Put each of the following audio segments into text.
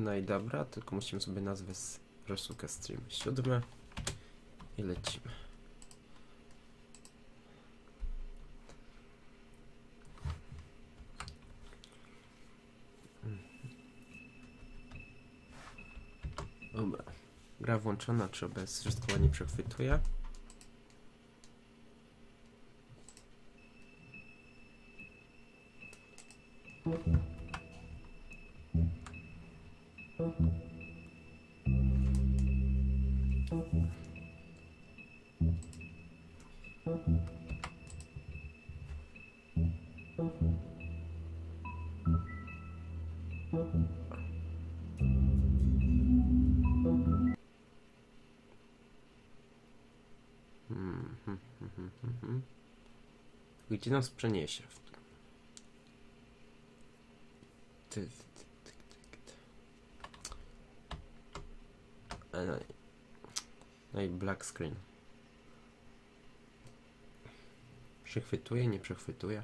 No i dobra, tylko musimy sobie nazwę z Ryosuke Stream 7 i lecimy. Dobra, gra włączona, czy bez, wszystko ładnie przechwytuje. Gdzie nas przeniesie? No i black screen. Przechwytuje, nie przechwytuje.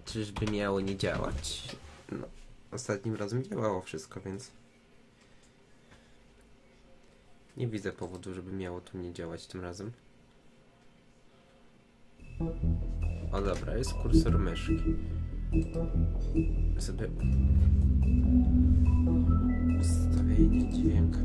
Czyżby miało nie działać? No, ostatnim razem działało wszystko, więc nie widzę powodu, żeby miało tu nie działać tym razem. O dobra, jest kursor myszki. Sobie ustawienie dźwięk.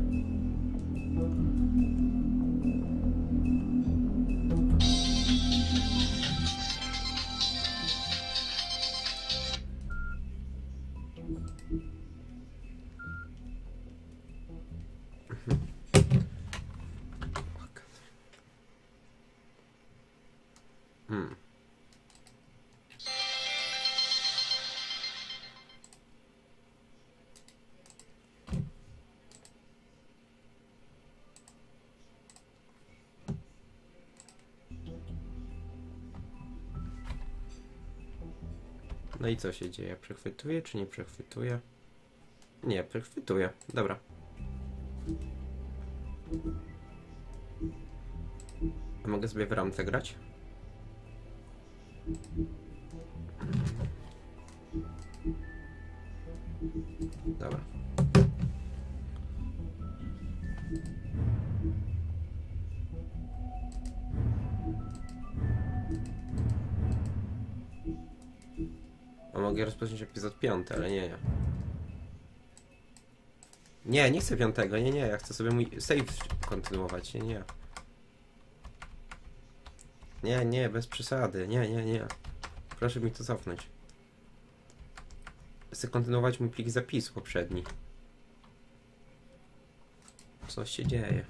No i co się dzieje? Przechwytuje czy nie przechwytuje? Nie, przechwytuje. Dobra. A mogę sobie w ramce grać? Dobra. A mogę rozpocząć epizod 5, ale nie. Nie, nie chcę 5, nie, ja chcę sobie mój save kontynuować, nie. Nie, bez przesady, nie. Proszę mi to cofnąć. Chcę kontynuować mój plik zapisu poprzedni. Co się dzieje?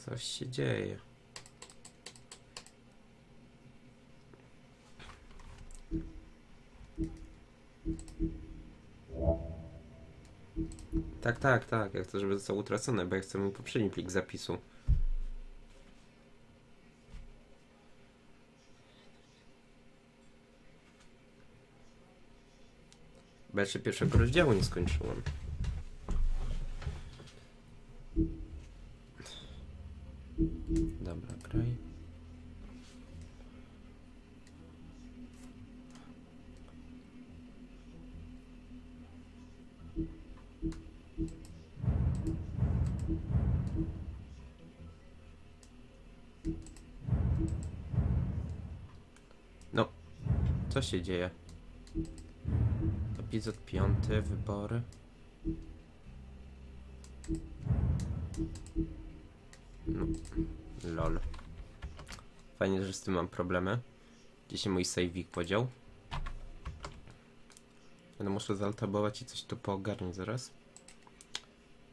Coś się dzieje. Tak. Ja chcę, żeby zostało utracone, bo ja chcę mój poprzedni plik zapisu. Bo jeszcze pierwszego rozdziału nie skończyłem. Dobra, graj. No, co się dzieje? Epizod 5, wybory. No, lol. Fajnie, że z tym mam problemy. Gdzie się mój save'ik podział? Będę muszę zaltabować i coś tu poogarniać zaraz.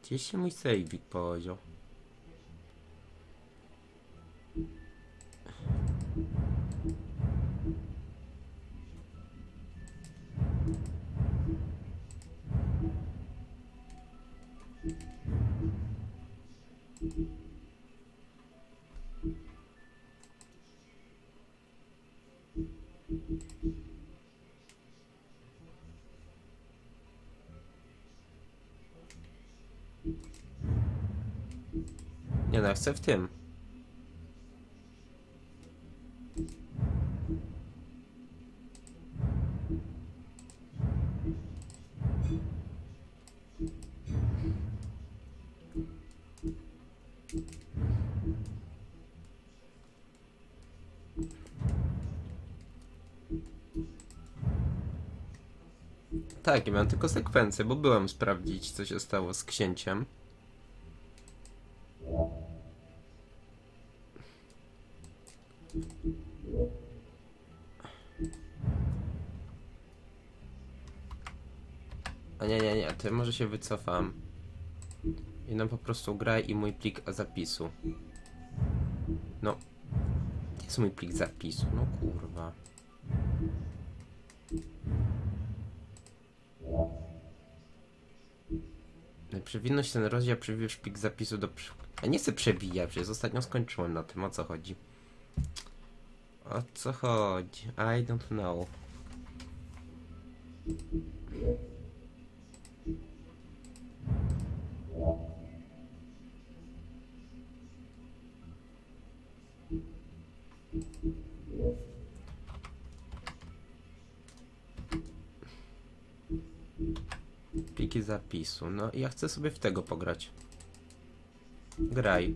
Gdzie się mój save'ik podział? Nie no, ja chcę w tym. Tak, ja miałem tylko sekwencję, bo byłem sprawdzić, co się stało z księciem. A nie, to ja może się wycofam. I nam po prostu graj i mój plik zapisu. No. Gdzie jest mój plik zapisu? No kurwa. Przewinność ten rozdział, przewijesz plik zapisu do... A nie chcę przewijać, przecież ostatnio skończyłem na tym, o co chodzi. O co chodzi? I don't know. Pliki zapisu. No i ja chcę sobie w tego pograć. Graj.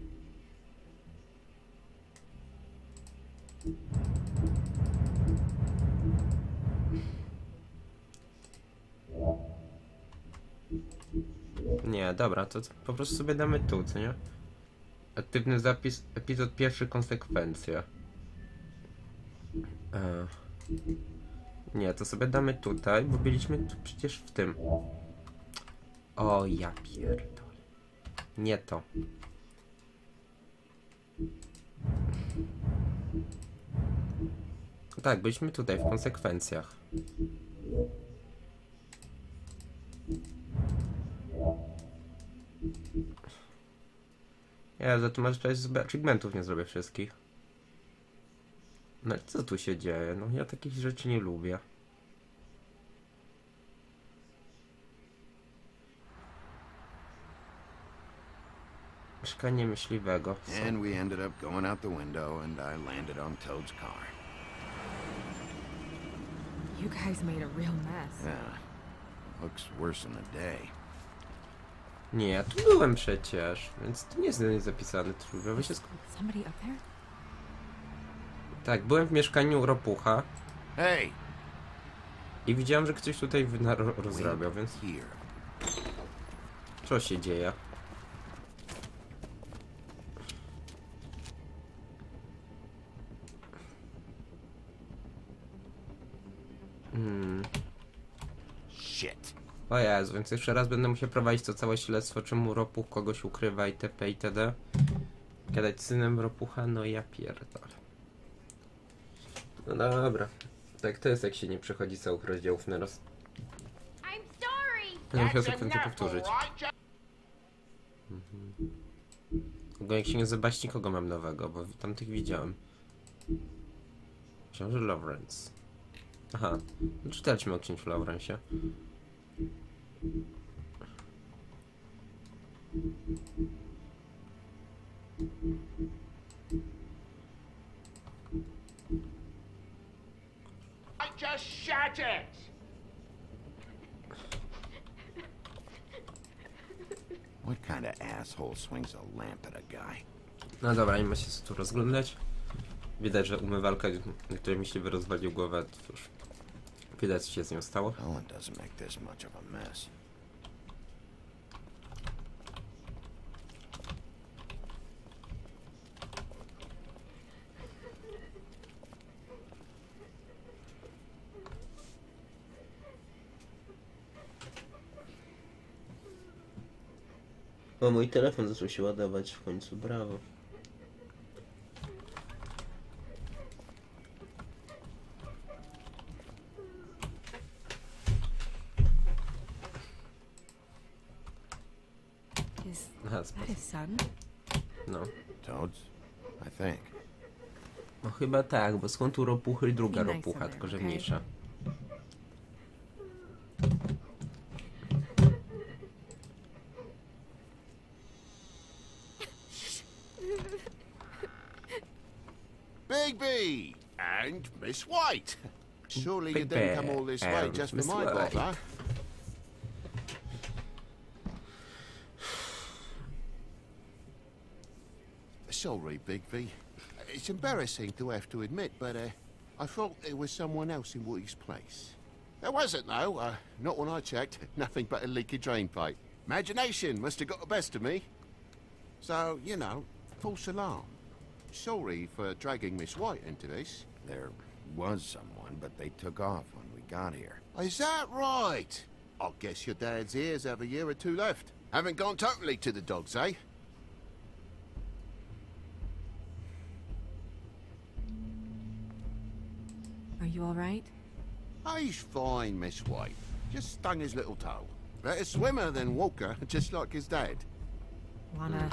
Nie, dobra, to po prostu sobie damy tu, co nie? Aktywny zapis, epizod pierwszy, konsekwencja. Nie, to sobie damy tutaj, bo byliśmy tu przecież w tym. O, ja pierdolę. Nie to. Tak, byliśmy tutaj w konsekwencjach. Ja za to może z achievementów nie zrobię wszystkich. No co tu się dzieje? No ja takich rzeczy nie lubię. Mieszkanie myśliwego. And we ended up going out the window and I landed on Toad's car. You guys made a real mess. Yeah. Looks worse in the day. Nie, ja tu byłem przecież, więc to nie jest zapisane. Trudno się Somebody up there? Tak, byłem w mieszkaniu ropucha. Hey! I widziałem, że ktoś tutaj rozrabiał, więc... Co się dzieje? Shit. O Jezu, więc jeszcze raz będę musiał prowadzić to całe śledztwo, czemu ropuch kogoś ukrywa itp. itd. Gadać z synem ropucha, no ja pierdolę. No dobra. Tak to jest, jak się nie przechodzi całych rozdziałów na raz. Będę musiał sekwencję powtórzyć. Jak się nie zobaczyć, kogo mam nowego, bo tamtych widziałem. Książę Lawrence. Aha, no czytaliśmy o księciu Lawrencie. I just shot it! What kind of asshole swings a lamp at a guy? No dobra, nie ma się tu rozglądać. Widać, że umywalka, której myśliwy rozwalił głowę, cóż. Widać, co się z nią stało. Helen doesn't make this much of a mess. O, mój telefon zaczął się ładować w końcu, brawo. Aha, That his son? no. Toads? I think. No chyba tak, bo skąd tu ropuchy i druga Be nice ropucha, over tylko że there, okay? mniejsza. Baby! And Miss White! Surely you didn't come all this way and just for Miss my White. bother. Sorry, Bigby. It's embarrassing to have to admit, but I thought there was someone else in Woody's place. There wasn't, though. Not when I checked. Nothing but a leaky drain pipe. Imagination must have got the best of me. So, you know, false alarm. Sorry for dragging Miss White into this. There was someone, but they took off when we got here. Is that right? I guess your dad's ears have a year or two left. Haven't gone totally to the dogs, eh? Are you all right? He's fine, Miss White. Just stung his little toe. Better swimmer than walker, just like his dad. Wanna...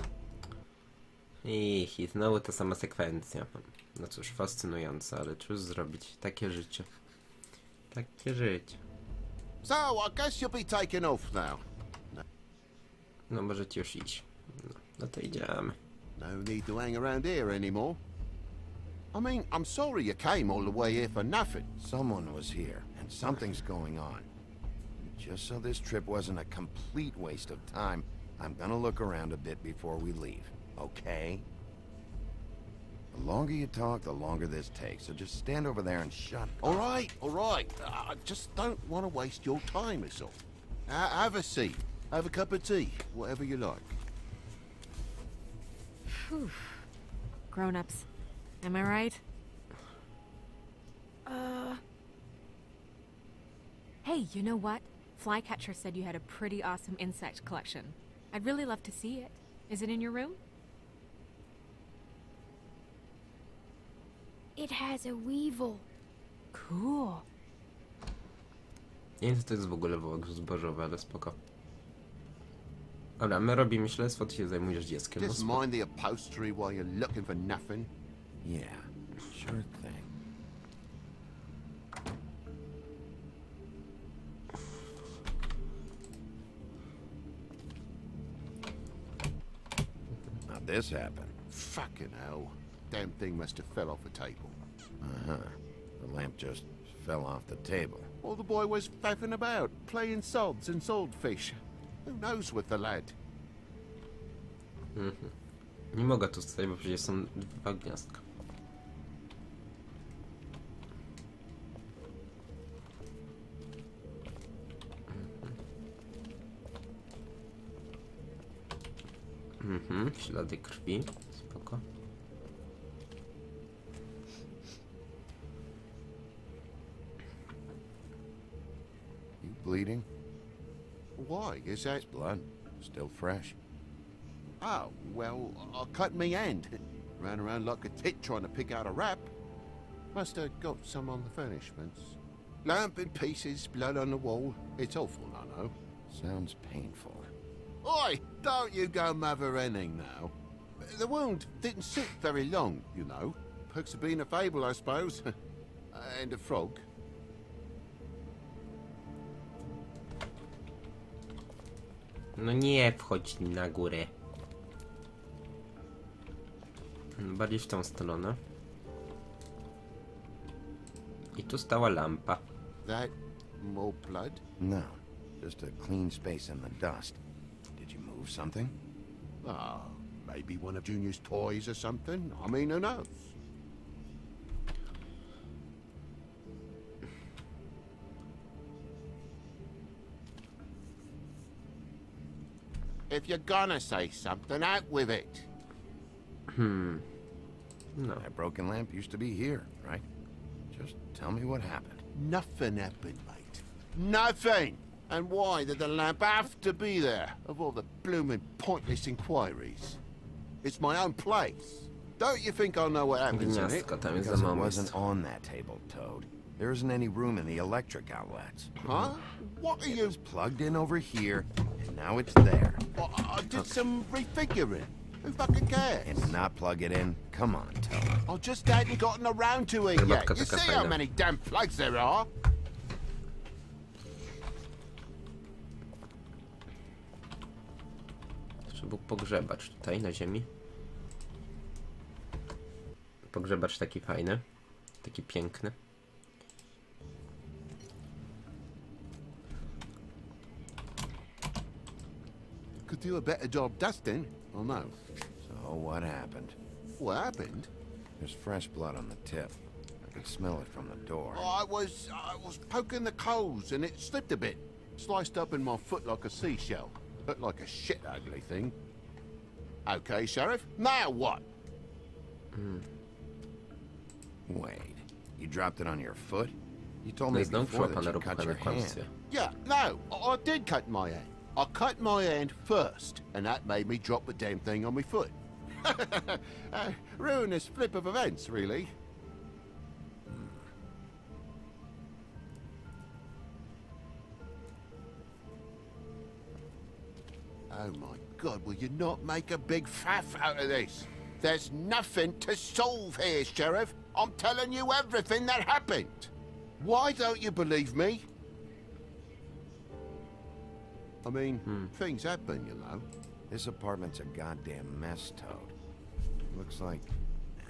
I znowu ta sama sekwencja. No cóż, fascynujące, ale cóż zrobić? Takie życie. Takie życie. So, I guess you'll be taking off now. No możecie już iść. No to idziemy. No need to hang around here anymore. I mean, I'm sorry you came all the way here for nothing. Someone was here, and something's going on. Just so this trip wasn't a complete waste of time, I'm gonna look around a bit before we leave, okay? The longer you talk, the longer this takes, so just stand over there and shut up. All right, all right. I just don't want to waste your time, is all. Have a seat. Have a cup of tea. Whatever you like. Whew. Grown-ups. Am I right? Hey, you know what? Flycatcher said you had a pretty awesome insect collection. I'd really love to see it. Is it in your room? It has a weevil. Cool. Nie wiem, co to jest w ogóle wołek zbożowy, ale spoko. Dobra, my robimy śledztwo, ty się zajmujesz dzieckiem. Just No, mind the upholstery while you're looking for nothing. Yeah, sure thing. How'd this happen? Fucking hell. Damn thing must have fell off a table. Uh-huh. The lamp just fell off the table. Or the boy was faffing about, playing sods and swordfish. Who knows with the lad? nie mogę tu stać, bo przecież są dwa gniazdka. Ślady krwi. Spoko. You bleeding? Why? Is that... Blood? Still fresh? Oh, well, I cut me hand. Ran around like a tit trying to pick out a wrap. Must have got some on the furnishments. Lamp in pieces, blood on the wall. It's awful, I know. Sounds painful. Oi, don't you go mother-henning now. The wound didn't sit very long, you know. Perks of being a fable, I suppose. And a frog. No nie wchodź na górę. Bardziej w tą stronę. I tu stała lampa. That more blood? No, just a clean space in the dust. Did you move something? Ah, maybe one of Junior's toys or something. I mean, who knows? If you're gonna say something, out with it. No. That broken lamp used to be here, right? Just tell me what happened. Nothing happened, mate. Nothing! And why did the lamp have to be there, of all the blooming pointless inquiries? It's my own place. Don't you think I know what happens in it? Gniazdko tam jest za Because it mało wasn't miejsca. on that table, Toad. There isn't any room in the electric outlets. Huh? What are It you... was plugged in over here, and now it's there. Well, I did some refiguring. Who fucking cares? And not plug it in? Come on, Toad. I just hadn't gotten around to it yet. Herbatka You taka see how fajna. many damn plugs there are? Trzeba Trzeba było pogrzebać tutaj na ziemi. pogrzebacz taki fajny. Taki piękny. Could do a better job dusting, or no? So what happened? What happened? There's fresh blood on the tip. I could smell it from the door. I was poking the coals and it slipped a bit. Sliced up in my foot like a seashell. Looked like a shit ugly thing. Okay, Sheriff, now what? Wait, you dropped it on your foot? You told No me i znowu before przyłapana that you cut ropucha na your hand. kłamstwie. Yeah, no, I did cut my hand. I cut my hand first, and that made me drop the damn thing on my foot. Ruinous flip of events, really. Oh my God, will you not make a big faff out of this? There's nothing to solve here, Sheriff. I'm telling you everything that happened. Why don't you believe me? I mean, things happen, you know. This apartment's a goddamn mess, Toad. Looks like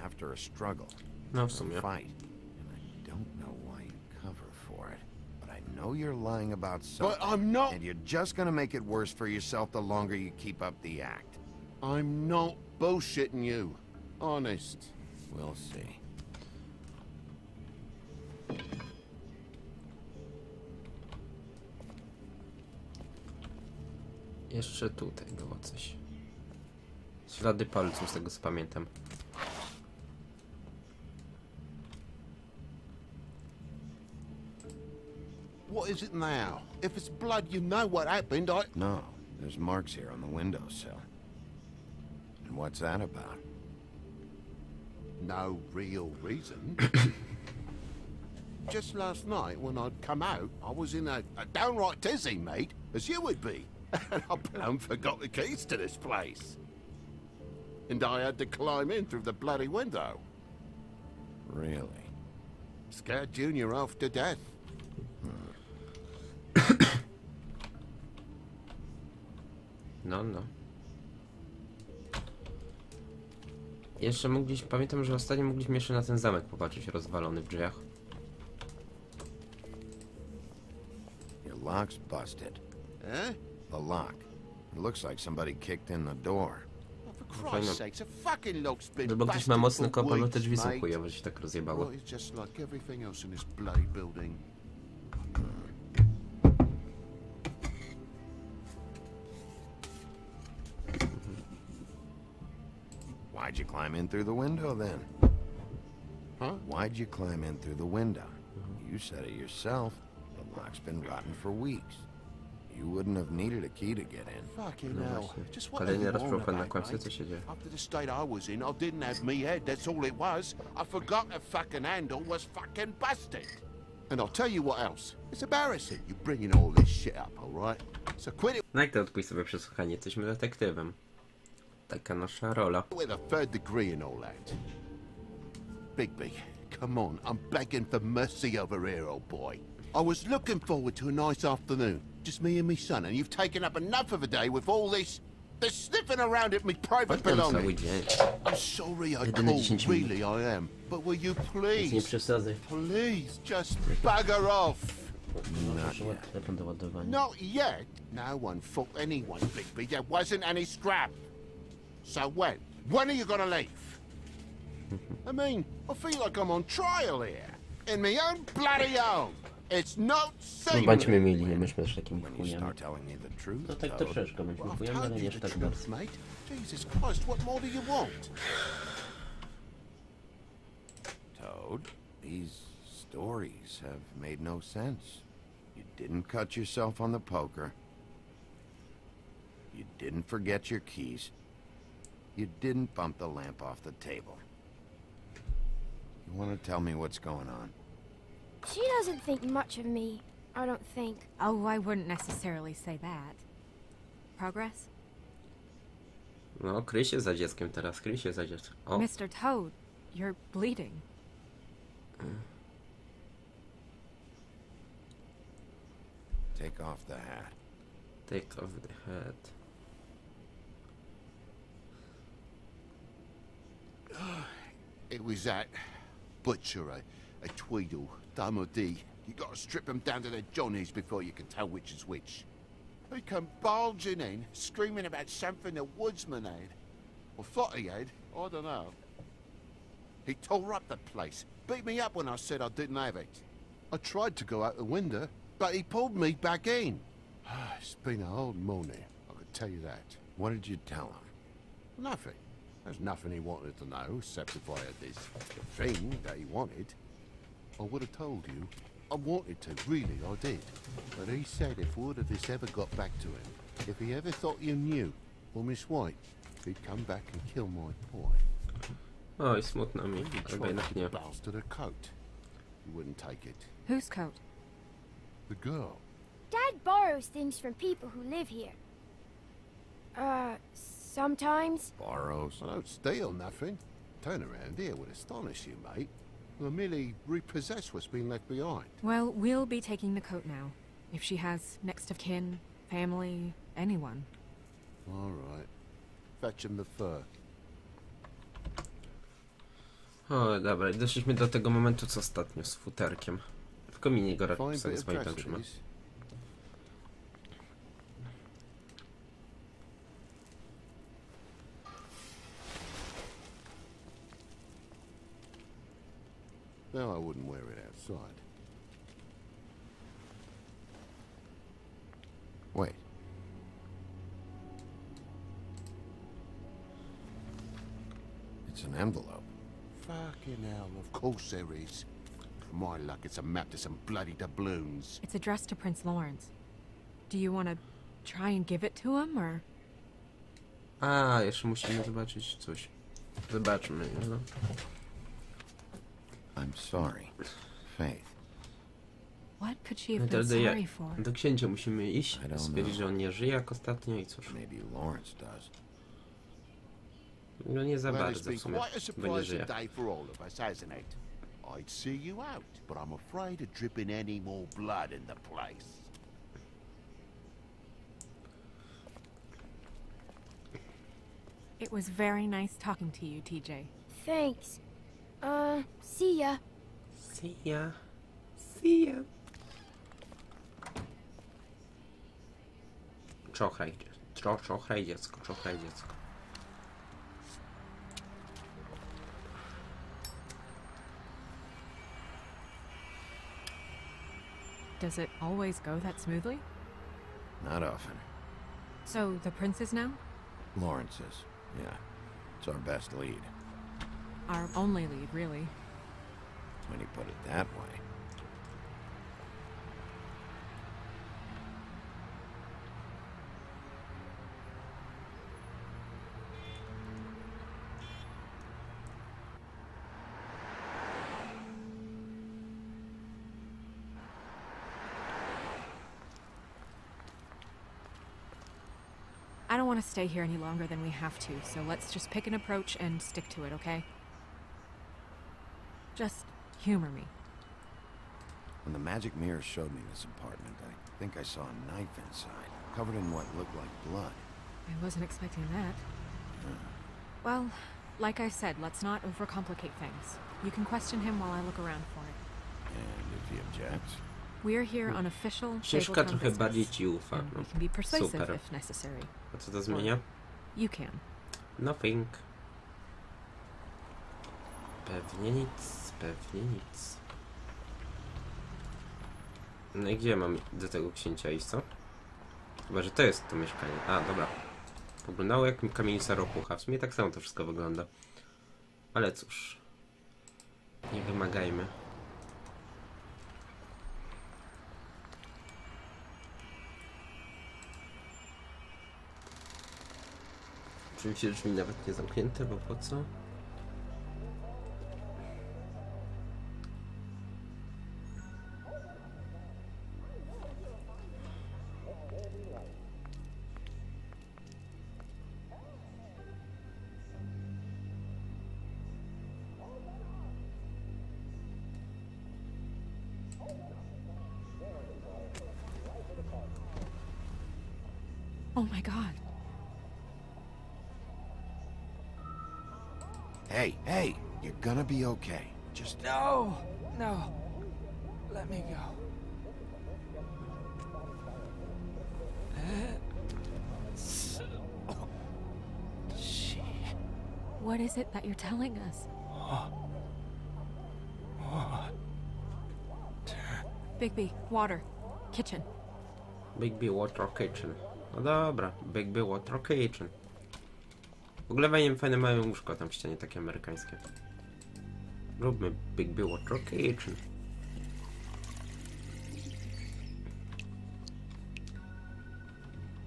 after a struggle. No w A sumie. fight. And I don't know why you cover for it. But I know you're lying about something. But I'm not. And you're just gonna make it worse for yourself the longer you keep up the act. I'm not bullshitting you. Honest. We'll see. Jeszcze tutaj było coś. Ślady palców, z tego co pamiętam. What is it now? If it's blood, you know what happened. No, there's marks here on the windowsill. And what's that about? No real reason. Just last night, when I'd come out, I was in a downright tizzy, mate, as you would be. And I plumb forgot the keys to this place. And I had to climb in through the bloody window. Really? Scared Junior off to death. No, no. Jeszcze mogliśmy, pamiętam, że ostatnio mogliśmy jeszcze na ten zamek popatrzeć rozwalony w drzwiach. Your lock's busted. Eh? The lock. It looks like somebody kicked in the door. Oh, for Christ's sakes, a fucking lock's been No bo ktoś busted ma mocny for kopal, bo te weeks, drzwi są mate. chujowe, że się tak rozjebało. Well, it's just like everything else in this bloody building. Why'd you climb in through the window then? Huh? Why'd you climb in through the window? You said it yourself. The lock's been rotten for weeks. You wouldn't have needed a key to get in. Fucking No hell. właśnie. Just what Kolejny are raz you on przyłapany na about, kłamstwie, mate? co się dzieje? After the state I was in, I didn't have me head, that's all it was. I forgot the fucking handle was fucking busted. And I'll tell you what else. It's embarrassing you bringing all this shit up, alright? So quit it No jak to odpuść sobie przesłuchanie? Jesteśmy detektywem. Taka nasza rola. with a third degree and all that. Bigby, come on, I'm begging for mercy over here, old boy. I was looking forward to a nice afternoon. Just me and me son, and you've taken up enough of a day with all this sniffing around at me private Potem cały belongings. dzień. I'm sorry I Jedyne 10 called, minut. really I am. But will you Nic nie please, przesadzaj. please just bugger off? Telefon do ładowania. Not yet. No one fought anyone, Bigby. There wasn't any scrap. So when? When are you gonna leave? I mean, I feel like I'm on trial here. In my own bloody home. It's not No safe. bądźmy mili, nie myśmy też takimi When you chujami. start telling me the truth, To tak Toad, troszeczkę bądźmy Well, I've chujami, ale told nie you aż the tak truth, bardzo. mate. Jesus Christ, what more do you want? Toad, these stories have made no sense. You didn't cut yourself on the poker. You didn't forget your keys. You didn't bump the lamp off the table. You want to tell me what's going on? She doesn't think much of me, I don't think. Oh, I wouldn't necessarily say that. Progress? No, kryj się za dzieckiem teraz, kryj się za dzieckiem. O, Mr. Toad, you're bleeding. Take off the hat. take off the head. it was that butcher, a Tweedle, Dum or D. You gotta strip them down to their johnnies before you can tell which is which. He come bulging in, screaming about something the woodsman had. Or thought he had, I don't know. He tore up the place, beat me up when I said I didn't have it. I tried to go out the window, but he pulled me back in. It's been a hard morning, I could tell you that. What did you tell him? Nothing. There's nothing he wanted to know, except if I had this thing that he wanted. I would have told you. I wanted to, really, I did. But he said if word of this ever got back to him, if he ever thought you knew, or Miss White, he'd come back and kill my boy. Oj, smutno mi, He albo tried jednak to nie. bastard a coat. He wouldn't take it. Whose coat? The girl. Dad borrows things from people who live here. Sometimes. Borrows? I don't steal nothing. Turn around here would astonish you, mate. We'll merely repossess what's been left behind. Well, we'll be taking the coat now. If she has next of kin, family, anyone. All right. Fetch him the fur. O, dobra, doszliśmy do tego momentu, co ostatnio z futerkiem. W kominie go Fine raczej sobie bit z of moim dress, trzyma. this. No, I wouldn't wear it outside. Wait. It's an envelope. Fucking hell, of course there is. For my luck, it's a map to some bloody doubloons. It's addressed to Prince Lawrence. Do you want to try and give it to him, or...? A, jeszcze musimy zobaczyć coś. Zobaczmy, no. I'm sorry, Faith. What could she have No been to sorry for? do księcia musimy iść, I don't stwierdzić, że on nie żyje jak ostatnio i cóż. Maybe Lawrence does. No nie za Well, it's bardzo been w sumie, quite a bo nie surprising żyje. day for all of us, hasn't it? I'd see you out, but I'm afraid of dripping any more blood in the place. It was very nice talking to you, TJ. Thanks. See ya. See ya. See ya. Czochraj dziecko, czochraj dziecko. Does it always go that smoothly? Not often. So, the prince is now? Lawrence is. Yeah. It's our best lead. Our only lead, really. When you put it that way. I don't want to stay here any longer than we have to, so let's just pick an approach and stick to it, okay? Just humor me. When the magic mirror showed me this apartment, I think I saw a knife inside, covered in what looked like blood. I wasn't expecting that. Well, like I said, let's not overcomplicate things. You can question him while I look around for it. And if he objects? We're here on official Myszka Stabletown trochę business, bardziej ci ufa. and No. we can be persuasive Super. if necessary. A co to zmienia? You can. Nothing. Pewnie nic, pewnie nic. No i gdzie mam do tego księcia iść, co? Chyba, że to jest to mieszkanie. A, dobra. Wyglądało jak kamienica ropucha. W sumie tak samo to wszystko wygląda. Ale cóż. Nie wymagajmy. Oczywiście drzwi nawet nie zamknięte, bo po co? Oh my god. Hey, hey! You're gonna be okay. Just... No! No. Let me go. What is it that you're telling us? Bigby, water. Kitchen. Bigby Water Kitchen. No dobra, Bigby Water Kitchen. W ogóle fajne małe łóżko tam w ścianie, takie amerykańskie. Róbmy Bigby Water Kitchen.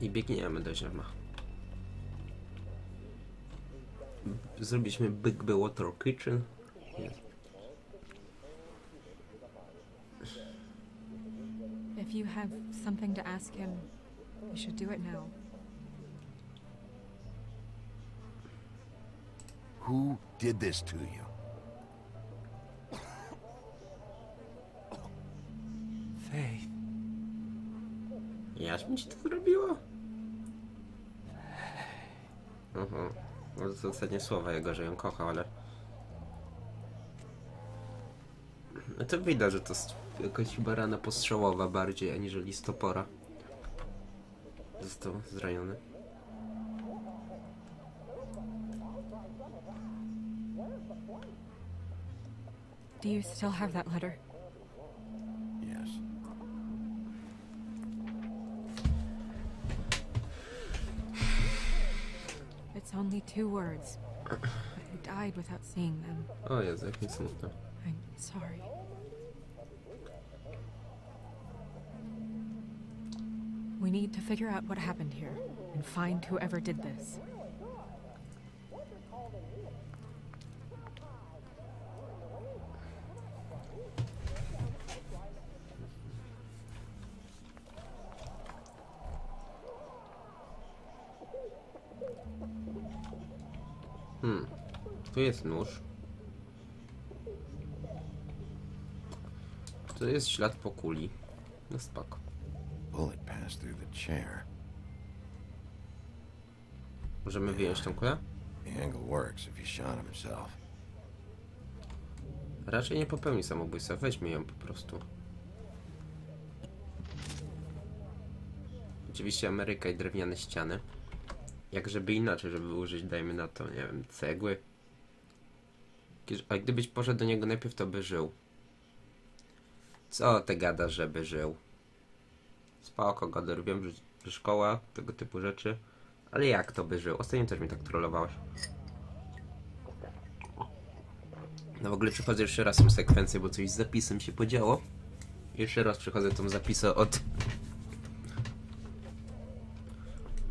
I biegniemy do zioma. Zrobiliśmy Bigby Water Kitchen. Jest. If you have something to ask him, you should do it now. Who did this to you? Faith. Jaż mi ci to zrobiło? No to ostatnie słowa jego, że ją kochał, ale... No to widać, że to jest jakaś chyba rana postrzałowa bardziej, aniżeli stopora. Został zraniony. Do you still have that letter? Yes. It's only 2 words, but you died without seeing them. O Jezu, jak mi smutno. I'm sorry. We need to figure out what happened here and find whoever did this. Tu jest nóż. Tu jest ślad po kuli. No spoko. Bullet passed through the chair. Możemy wyjąć tą kulę? The angle works if he shot himself. Raczej nie popełni samobójstwa. Weźmy ją po prostu. Oczywiście Ameryka i drewniane ściany. Jak żeby inaczej, żeby użyć, dajmy na to, nie wiem, cegły. A gdybyś poszedł do niego najpierw, to by żył. Co ty gadasz, żeby żył? Spoko, Godor, wiem, że szkoła, tego typu rzeczy. Ale jak to by żył? Ostatnio też mnie tak trollowałeś. No w ogóle przychodzę jeszcze raz tą sekwencję, bo coś z zapisem się podziało. Jeszcze raz przychodzę tą zapisę od...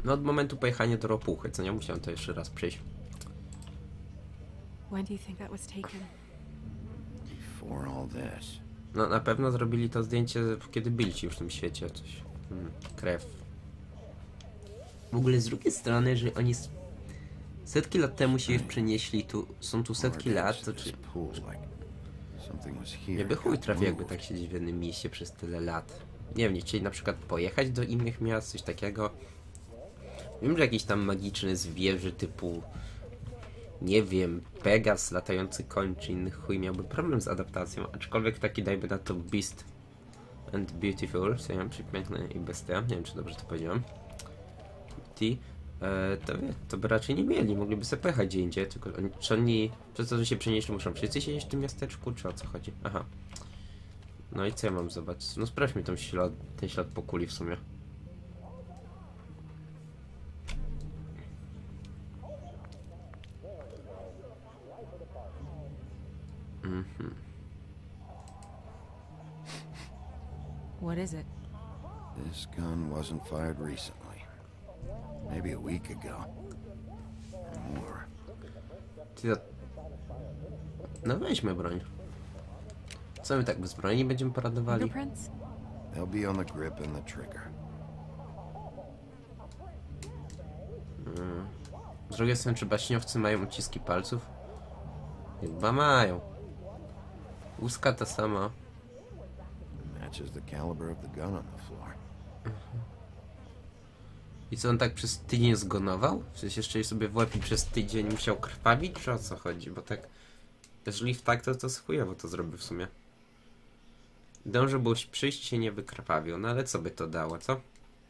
No od momentu pojechania do ropuchy, co nie? Musiałem to jeszcze raz przejść. When do you think that was taken? Before all this. No na pewno zrobili to zdjęcie, kiedy byli ci już w tym świecie. Coś. Krew. W ogóle z drugiej strony, że oni setki lat temu się już przenieśli, tu są tu setki lat, to czy... Nie by chuj trafi, jakby tak siedzieć w jednym mieście przez tyle lat. Nie wiem, nie chcieli na przykład pojechać do innych miast, coś takiego. Wiem, że jakiś tam magiczny zwierzę typu... Nie wiem, Pegas, latający koń czy inny chuj miałby problem z adaptacją, aczkolwiek taki dajmy na to Beast and Beautiful, co ja mam piękne i bestia, nie wiem czy dobrze to powiedziałem. To by raczej nie mieli, mogliby sobie pojechać gdzie indziej, tylko czy oni, przez to, że się przenieśli, muszą wszyscy siedzieć w tym miasteczku, czy o co chodzi? Aha. No i co ja mam zobaczyć? No sprawdź mi ten ślad po kuli w sumie. What is it? This gun wasn't fired recently. Maybe a week ago. Or more. No weźmy broń. Co my tak bez broni będziemy paradowali? Fingerprints? They'll be on the grip and the trigger. Z drugiej strony, czy baśniowcy mają odciski palców? Chyba mają. Łuska ta sama. Matches the caliber of the gun on the floor. I co, on tak przez tydzień zgonował? W sensie jeszcze sobie w łeb i przez tydzień musiał krwawić, czy o co chodzi? Bo tak Jeżeli tak, to chujowo to zrobię w sumie. Dążę, bo przyjść się nie wykrwawił. No ale co by to dało, co?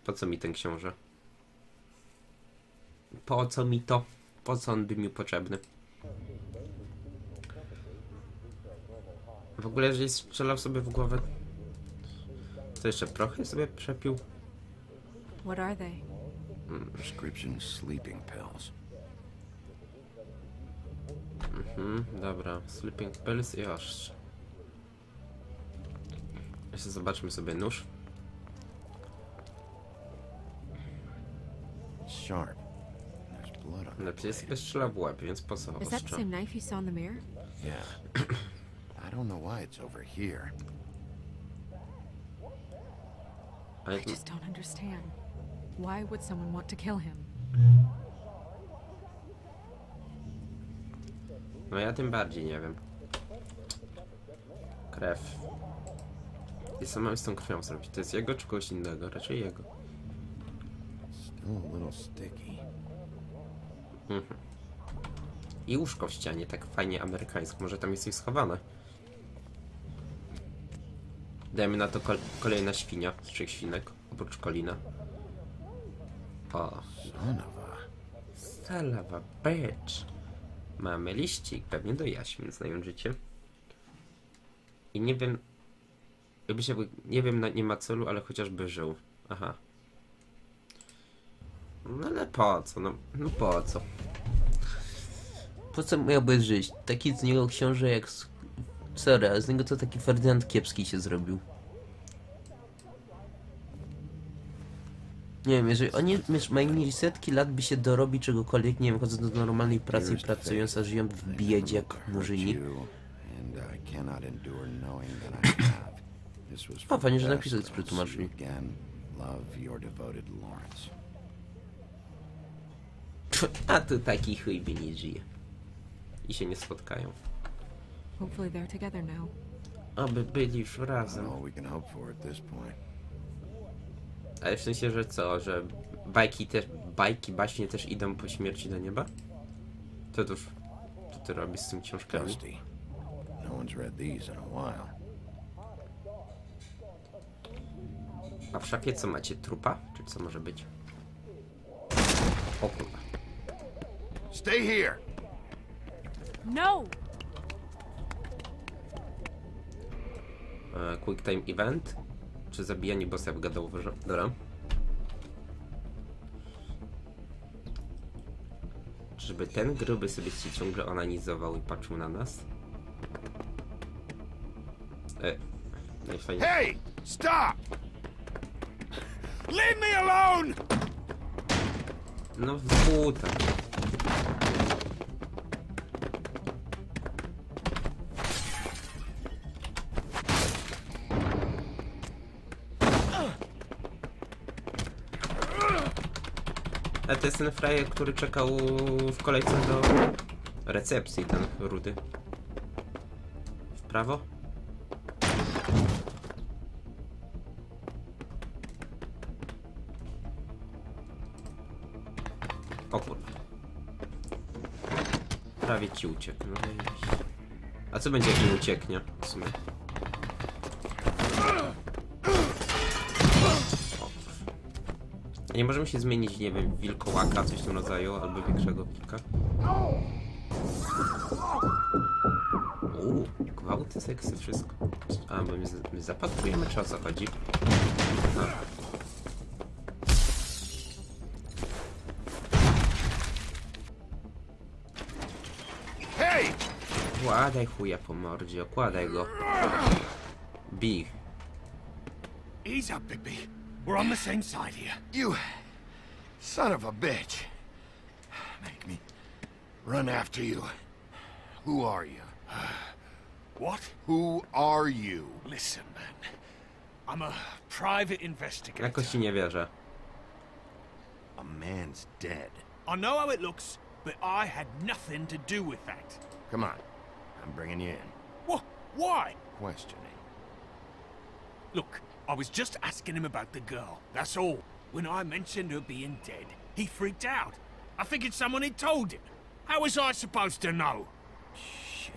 Po co mi ten książę? Po co mi to? Po co on by mi potrzebny? W ogóle, jeżeli strzelał sobie w głowę, to jeszcze prochy sobie przepił. What are they? Prescription sleeping pills. Dobra. Sleeping pills i ostrze. Jeszcze zobaczmy sobie nóż. Sharp. There's blood on Lepiej jest sobie strzela w łeb, więc po co Is that the ostrze? same knife you saw in the mirror? Yeah. I don't know why it's over here. Ale I just don't understand. Why would someone want to kill him? no ja tym bardziej nie wiem. Krew. I co mamy z tą krwią zrobić? To jest jego czy kogoś innego? Raczej jego. Still a little sticky. I łóżko w ścianie, tak fajnie amerykańsko. Może tam jest coś schowane. Dajmy na to kolejna świnia z 3 świnek, oprócz Kolina. O, Stalawa bitch. Mamy liścik, pewnie do jaśmin, znając życie. I nie wiem... Jakby się... Nie wiem, nie ma celu, ale chociażby żył. Aha. No ale po co? No po co? Po co miałby żyć? Taki z niego książę jak... Sorry, a z niego to taki Ferdynand kiepski się zrobił. Nie wiem, jeżeli oni mieli setki lat, by się dorobi czegokolwiek, nie wiem, chodząc do normalnej pracy i pracując, a żyją w biedzie jak murzyni. O, fajnie, że napisać przetłumaczyli. A tu taki chuj by nie żyje. I się nie spotkają. Hopefully they're together now. Aby byli już razem. Ale w sensie, że co, że bajki baśnie też idą po śmierci do nieba? To już, co ty robisz z tymi książkami? A w szafie co macie? Trupa? Czy co może być? O kurwa. Stay here. No! Quick time event? Czy zabijanie bossa w gadoworze? Dobra. Żeby ten gruby sobie się ciągle onanizował i patrzył na nas. Najfajniej. Hey! Stop! Leave me alone! No w buta. A to jest ten frajer, który czekał w kolejce do recepcji, ten rudy. W prawo? O kurwa. Prawie ci uciekł. No i... A co będzie, jak nie ucieknie? W sumie. Nie możemy się zmienić, nie wiem, wilkołaka, coś w tym rodzaju, albo większego wilka. Gwałty, seksy, wszystko. A, bo my zapatrujemy, czy o co chodzi? No. Hey! Kładaj chuja po mordzie, okładaj go. Bij. Ease up, Bigby. We're on the same side here. You son of a bitch. Make me run after you. Who are you? What? Who are you? Listen, man. I'm a private investigator. Jakoś ci nie wierzę. A man's dead. I know how it looks, but I had nothing to do with that. Come on. I'm bringing you in. What? Why? Questioning. Look, I was just asking him about the girl, that's all. When I mentioned her being dead, he freaked out. I figured someone had told him. How was I supposed to know? Shit.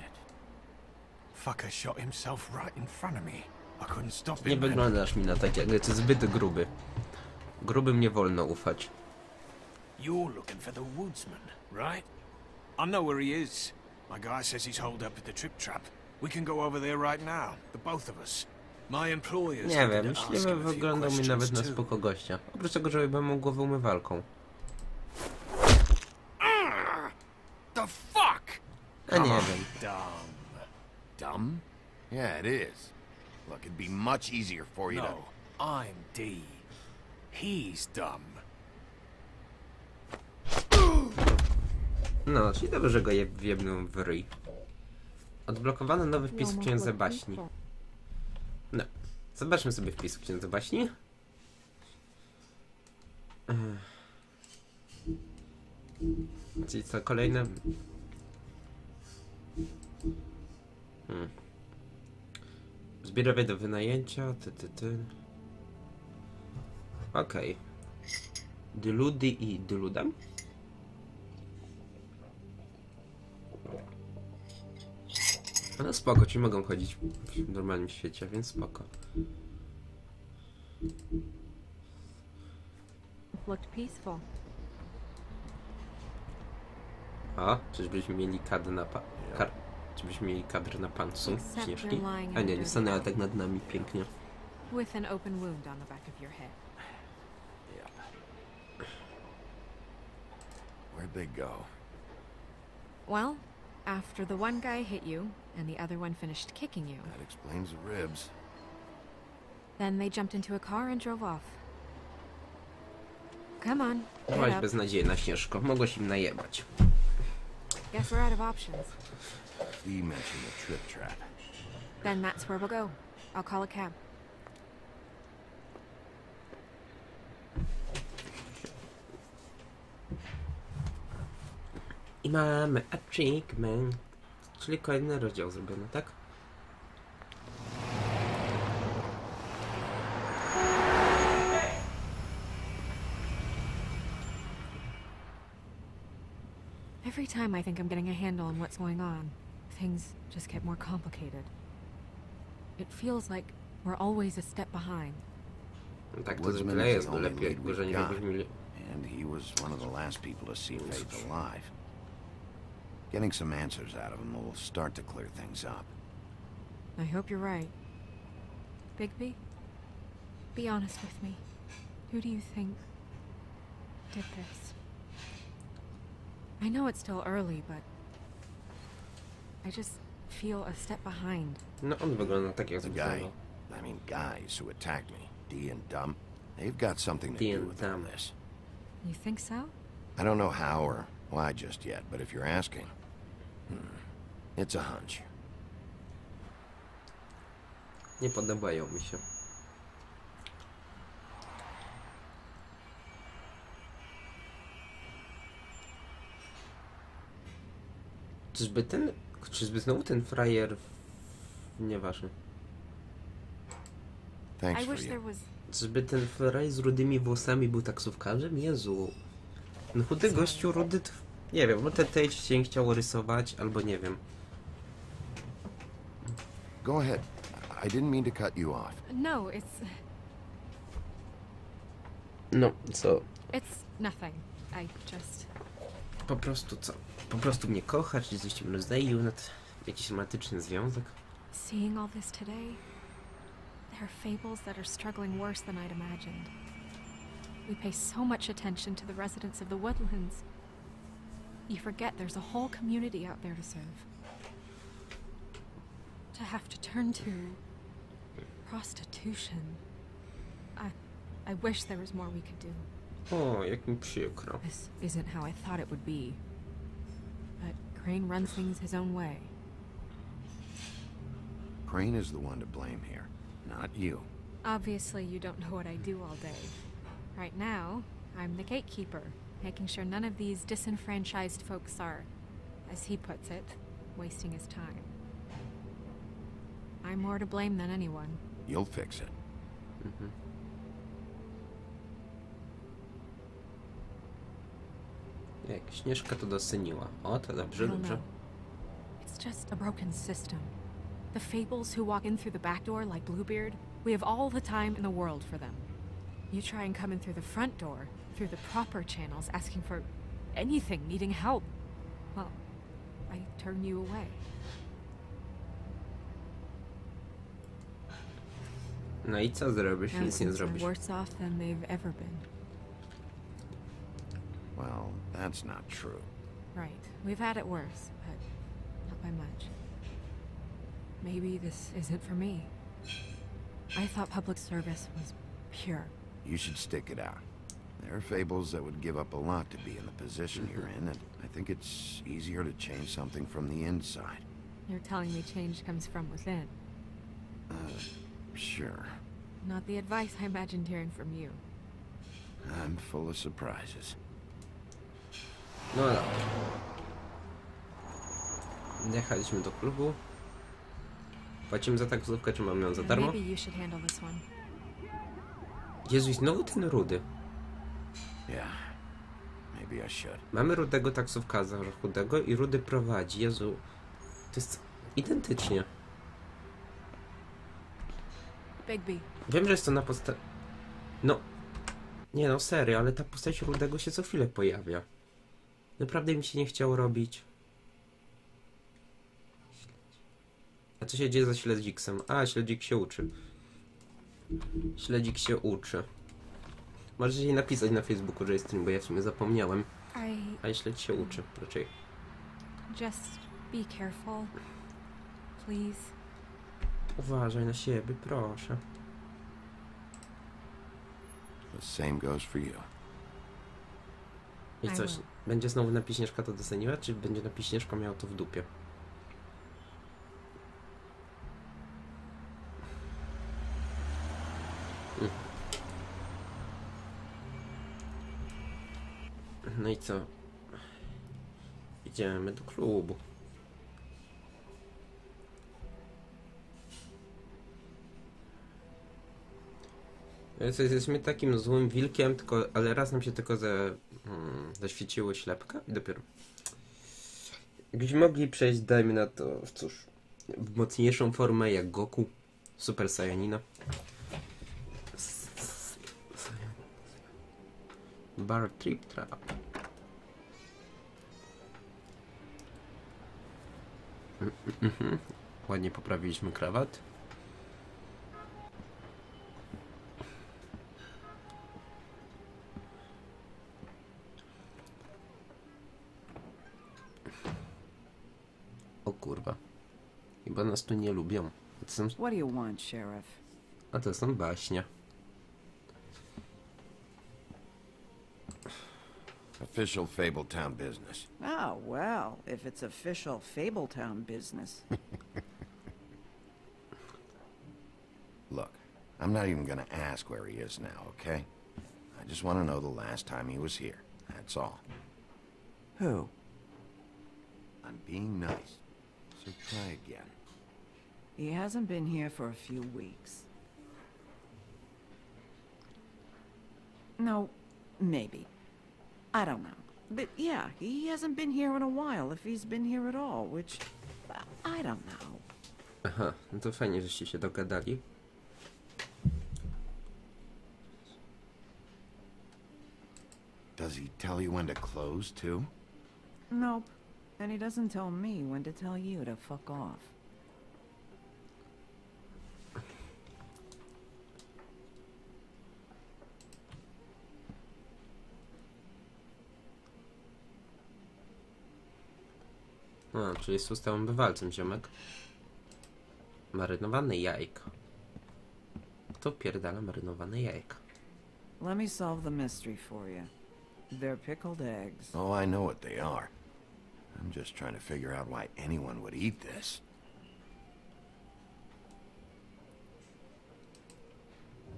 fucker shot himself right in front of me. I couldn't stop Nie him. wyglądasz mi na takiego, jest zbyt gruby. Grubym nie wolno ufać. You're looking for the woodsman, right? I know where he is. My guy says he's holed up at the trip trap. We can go over there right now, the both of us. My employers. Nie wiem, myśliwy wyglądał mi nawet na spoko gościa. Oprócz tego, że bym głowę umywalką. The fuck? A nie wiem. Dumb. Dumb? Yeah, it is. Look, it'd be much easier for you No, to... I'm D. He's dumb. No, czyli dobrze, że go wjebnął w ryj. Odblokowano nowy wpis w księdze baśni. No, zobaczmy sobie wpis w księdze baśni. Czyli co, kolejne... Zbiorowie do wynajęcia, Okej. Dyludy i dyludam? No spoko, ci mogą chodzić w normalnym świecie, więc spoko. Looked peaceful. A, czyżbyśmy mieli kadr na czyżbyśmy mieli kadr na pantsu Śnieżki? A nie, nie stanęła tak nad nami pięknie. With an open wound on the back of your head. Where'd they go? Well, after the one guy hit you, and the other one finished kicking you, That explains the ribs. then they jumped into a car and drove off. Come on, Byłaś get up. beznadziejna, Śnieżko. Mogłaś im najebać. Guess we're out of options. He mentioned the trip trap. Then that's where we'll go. I'll call a cab. I mamy achievement. Czyli kolejny rozdział zrobiony, tak? Every time I think I'm getting a handle on what's going on, things just get more complicated. It feels like we're always a step behind. No tak to Woodsman zwykle is jest, the bo only lepiej, lead gorzej nie we've got. byśmy mieli... And he was one of the last people to see Faith alive. Getting some answers out of him will start to clear things up. I hope you're right. Bigby, be honest with me. Who do you think did this? I know it's still early, but I just feel a step behind. No on wygląda tak jak The wyglądał. guys who attacked me, D and Dumb, they've got something to D do and with all Dumb. this. You think so? I don't know how or why just yet, but if you're asking, it's a hunch. Nie podobają mi się. Czyżby znowu ten frajer... Nieważne. Thanks I for wish there you. was. Czyżby ten frajer z rudymi włosami był taksówkarzem? Jezu. No chudy gościu rudy... Nie wiem, bo te cień chciało rysować, albo nie wiem. Go ahead. I didn't mean to cut you off. No, it's No, co? nothing. I just. Po prostu co? Po prostu mnie kochasz, czy coś cię rozdaił nad jakiś romantyczny związek? Seeing all this today, there are fables that are struggling worse than I'd imagined. We pay so much attention to the residents of the woodlands. You forget there's a whole community out there to serve. To have to turn to prostitution. I wish there was more we could do. O, jak mi przykro. This isn't how I thought it would be. But Crane runs things his own way. Crane is the one to blame here, not you. Obviously, you don't know what I do all day. Right now, I'm the gatekeeper, making sure none of these disenfranchised folks are, as he puts it, wasting his time. I'm more to blame than anyone. You'll fix it. Jak Śnieżka to doceniła. O, to dobrze, I don't dobrze. know. It's just a broken system. The fables who walk in through the back door like Bluebeard, we have all the time in the world for them. You try and come in through the front door, through the proper channels, asking for anything, needing help. Well, I turn you away. No i co zrobisz? And Nic nie since I'm zrobisz. worse off than they've ever been. Well, that's not true. Right. We've had it worse, but not by much. Maybe this isn't for me. I thought public service was pure. You should stick it out. There are fables that would give up a lot to be in the position you're in, and I think it's easier to change something from the inside. You're telling me change comes from within. Sure. Not the advice I imagined hearing from you. I'm full of surprises. No dobra. Jechaliśmy do klubu. Płacimy za taksówkę, czy mamy ją za darmo? Maybe you should handle this one. Jezu, znowu ten rudy. Yeah. Maybe I should. Mamy rudego taksówkarza chudego i rudy prowadzi. Jezu. To jest identycznie. Bigby. Wiem, że jest to na postać... No. Nie no, serio, ale ta postać rudego się co chwilę pojawia. Naprawdę mi się nie chciało robić. A co się dzieje za śledziksem? A, śledzik się uczy. Śledzik się uczy. Możesz jej napisać na Facebooku, że jest stream, bo ja w sumie zapomniałem. A śledź się uczy, raczej. Just be careful. Please. Uważaj na siebie, proszę. The same goes for you. I coś, będzie znowu napiśnieszka to doceniła, czy będzie napiśnieszka miała to w dupie? No i co? Idziemy do klubu. Jesteśmy takim złym wilkiem, tylko, ale raz nam się tylko zaświeciło ślepka i dopiero. Jakbyśmy mogli przejść, dajmy na to, cóż, w mocniejszą formę jak Goku, Super Saiyanina. Bar Trip Trap. Ładnie poprawiliśmy krawat. O kurwa. Chyba nas tu nie lubią. What do you want, Sheriff? A to są baśnie. Official Fabletown business. Oh, well, if it's official Fabletown business. Look, I'm not even gonna ask where he is now, okay? I just want to know the last time he was here. That's all. Who? I'm being nice, so try again. He hasn't been here for a few weeks. No, maybe. I don't know. But yeah, he hasn't been here in a while, if he's been here at all, which... I don't know. Aha, no to fajnie, żeście się dogadali. Does he tell you when to close, too? Nope. And he doesn't tell me when to tell you to fuck off. A, czyli jest ustałym bywalcem, ziomek. Marynowane jajko. Kto pierdala marynowane jajka? Let me solve the mystery for you. They're pickled eggs. Oh, I know what they are. I'm just trying to figure out why anyone would eat this.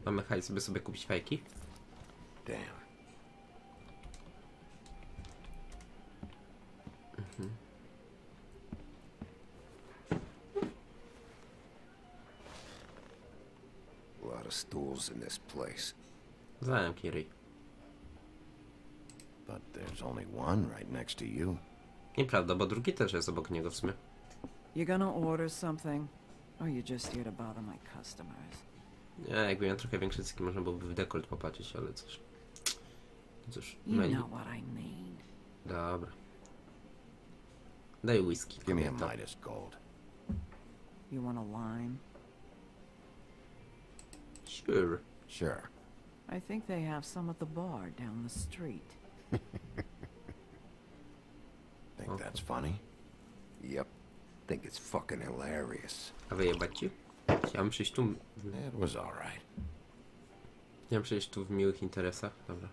Mamy hajs, by sobie kupić fajki? Damn. A lot of stools in this place. Zamknij ryj. But there's only one right next to you. Nieprawda, bo drugi też jest obok niego w sumie. You gonna order something? Or you just here to bother my customers? Nie, jakby miał trochę większe cyki, można byłoby w dekolt popatrzeć, ale cóż. Cóż, You menu. know what I mean. Dobra. Daj whisky. Give me a kobieto. Midas Gold. You want a lime? Sure. Sure. I think they have some at the bar down the street. Think Okay. that's funny? Yep. Think it's fucking hilarious. A wyjebać ci? Chciałem przyjść tu... It was alright. Chciałem przyjść tu w miłych interesach. Dobra.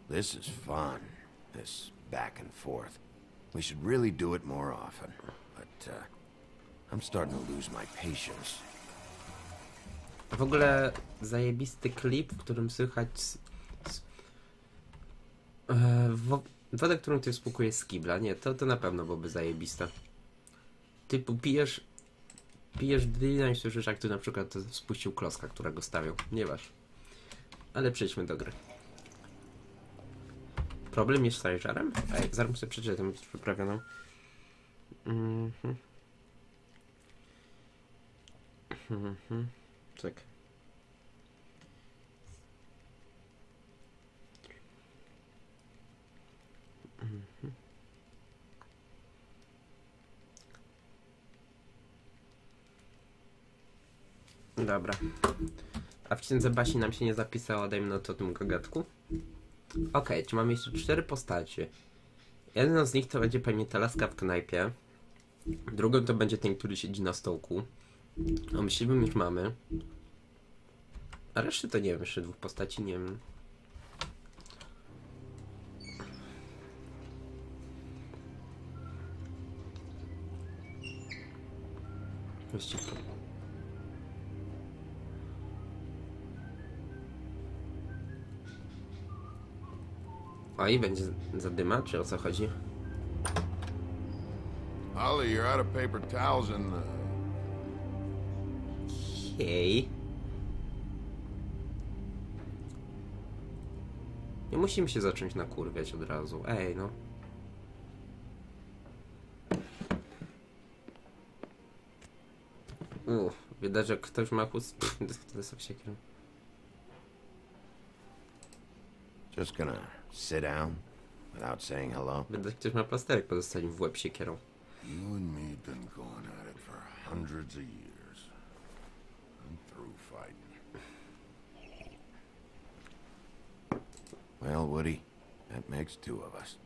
This is fun. This back and forth. We should really do it more often. But, I'm starting to lose my patience. A w ogóle zajebisty klip, w którym słychać wodę, którą ty spłukujesz z kibla. Nie, to na pewno byłoby zajebiste. Typu pijesz drina i słyszysz, jak tu na przykład spuścił klocka, którego stawiał. Nie waż. Ale przejdźmy do gry. Problem jest z Sajarem? Ej, zaraz sobie przeczytam, jest wyprawioną. Tak. Dobra. A w księdze Basi nam się nie zapisało, dajmy no to o tym gagatku. Okej, czy mamy jeszcze 4 postacie. Jedną z nich to będzie pewnie ta laska w knajpie. Drugą to będzie ten, który siedzi na stołku. O myśliwym już mamy. A reszty to nie wiem, jeszcze 2 postaci, nie wiem. Właściwie. O i będzie zadyma, czy o co chodzi? Ollie, you're out of paper towels and Hej. Nie musimy się zacząć nakurwiać od razu. Ej, no. Widać, że ktoś ma chust... Just gonna sit down without saying hello. Widać, że ktoś ma plasterek pozostać w łeb siekierą. you and me been going at it for hundreds of years. I'm through fighting. Well, Woody, that makes 2 of us.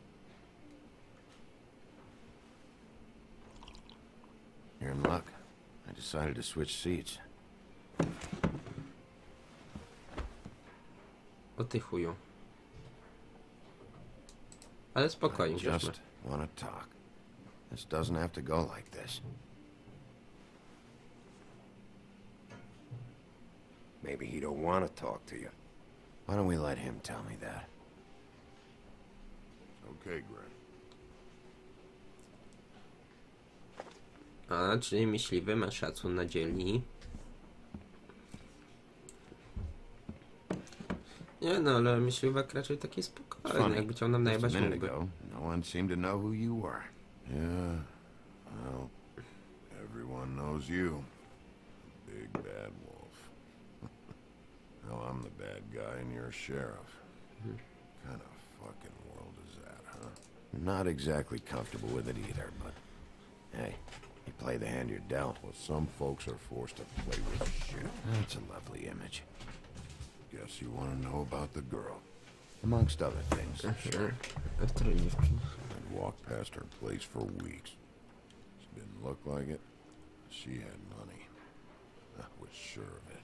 You're in luck. I decided to switch seats. O ty chuju. Ale spokojnie, I just want to talk. This doesn't have to go like this. Maybe he don't want to talk to you. Why don't we let him tell me that? Okay, Gray. A, czyli myśliwy ma szacun na dzielni. Nie no, ale myśliwek raczej taki spokojny, jakby chciał nam najebać Just a minute mógłby. ago, no one seemed to know who you were. Yeah, well, everyone knows you. Big bad wolf. Now I'm the bad guy and you're a sheriff. Kind of fucking world is that, huh? Not exactly comfortable with it either, but hey, you play the hand you're dealt. Well, some folks are forced to play with shit. That's a lovely image. Guess you want to know about the girl. Amongst other things. Sure. dziewczyna? I'd walked past her place for weeks. She didn't look like it. She had money. I was sure of it.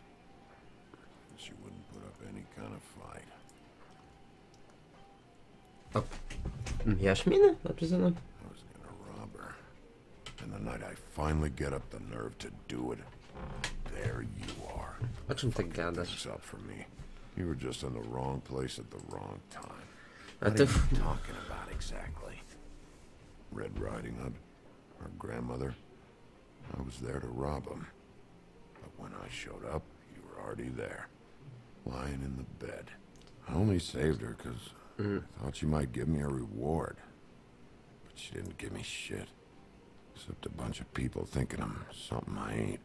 She wouldn't put up any kind of fight. Jaśminy? Znaczy za mną? I was gonna rob her. And the night I finally get up the nerve to do it, there you are. O czym tak gadasz? Things up for me. You were just in the wrong place at the wrong time. A What ty... are you talking about exactly? Red Riding Hood, her grandmother. I was there to rob him. But when I showed up, you were already there, lying in the bed. I only saved her because I thought she might give me a reward. But she didn't give me shit. Except a bunch of people thinking I'm something I ain't.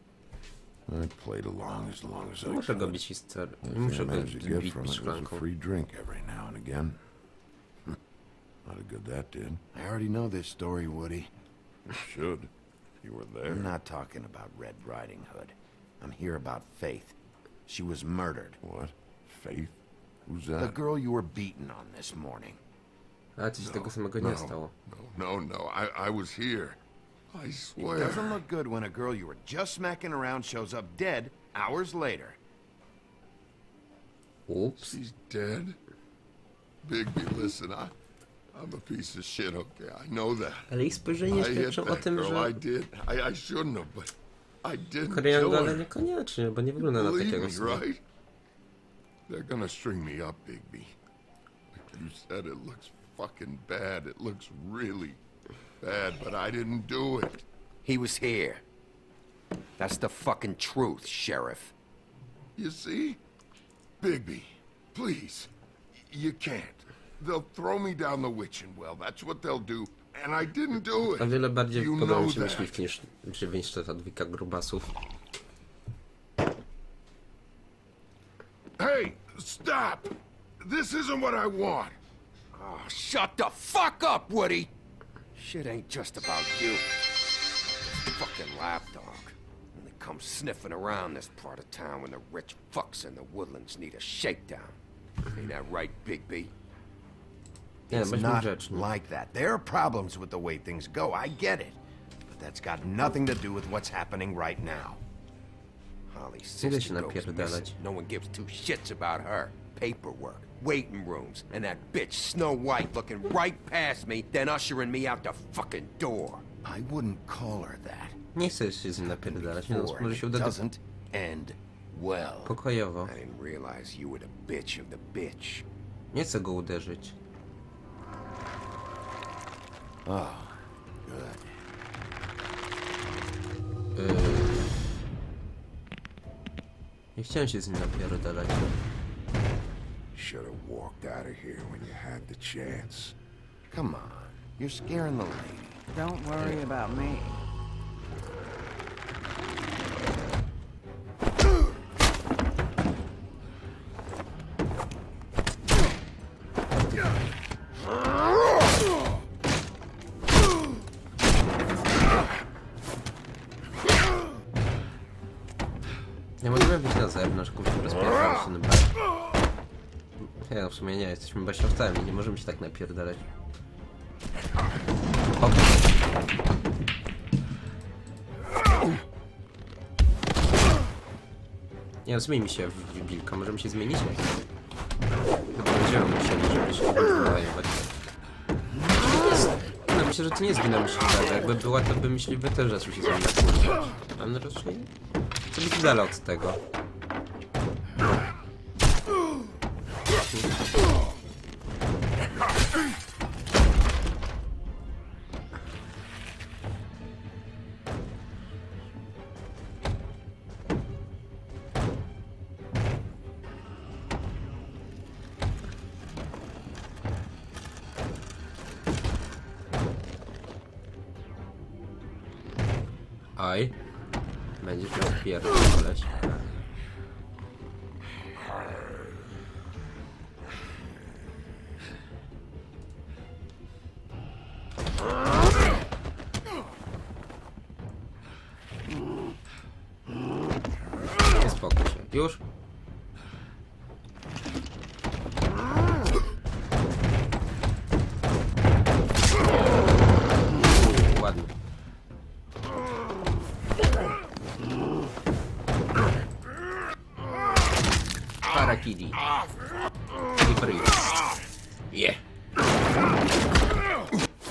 I played along as I Muszę go could. bić historię. The thing Muszę I go managed to get bić from it was a szklanką. free drink every now and again. Not a good that did. I already know this story, Woody. You should. You were there. I'm not talking about Red Riding Hood. I'm here about Faith. She was murdered. What? Faith? Who's that? The girl you were beaten on this morning. A coś tego samego nie stało. No. I was here. I It swear. doesn't look good when a girl you were just smacking around shows up dead hours later. Ups. She's dead? Bigby, listen, I'm a piece of shit, okay? I know that. Ale ich spojrzenie I hit świadczą o that tym, girl, że I did. I shouldn't have, but I didn't Korean kill ale her. niekoniecznie, bo nie wygląda na Believe takiego me, sobie. right? They're gonna string me up, Bigby. Like you said, it looks fucking bad. It looks really bad, but I didn't do it. He was here. That's the fucking truth, Sheriff. You see? Bigby, please. You can't. They'll throw me down the witching well. That's what they'll do. And I didn't do it. O wiele bardziej You podoba mi know się that. myśliwki niż ta dwójka grubasów. Hey, stop! This isn't what I want. Oh, shut the fuck up, Woody! Shit ain't just about you. Fucking lapdog. Only comes sniffing around this part of town when the rich fucks in the woodlands need a shakedown. Ain't that right, Bigby? Nie, It's bądźmy not grzeczni. like that. There are problems with the way things go. I get it. But that's got nothing to do with what's happening right now. Holly's Idę się sister goes napierdalać. missing. No one gives two shits about her. Paperwork, waiting rooms, and that bitch Snow White looking right past me, then ushering me out the fucking door. I wouldn't call her that. Nie chcę się z nim napierdalać, nie no, może się uda doesn't end well. pokojowo. I didn't realize you were the bitch of the bitch. Nie chcę go uderzyć. Oh, good. Nie chciałem się z nim napierdalać. Should have walked out of here when you had the chance. Come on, you're scaring the lady. Don't worry about me. Nie możemy wyjść na zewnątrz, kupić rozpierdalać się na bar. Nie, no w sumie nie, jesteśmy basiowcami, nie możemy się tak napierdalać. O. Nie no, zmieni się w wilka, możemy się zmienić? Chyba będziemy musieli, żeby się wywoływać. No myślę, że to nie zginę myśliwego, jakby była, to by myśliwy też zaczął się zmieniać. Ale raczej... Co być dalej od tego? Aj. Będziesz miał pierdoleć. Nie spokój się. Już? Ładnie. Parakili. I bryj. Je.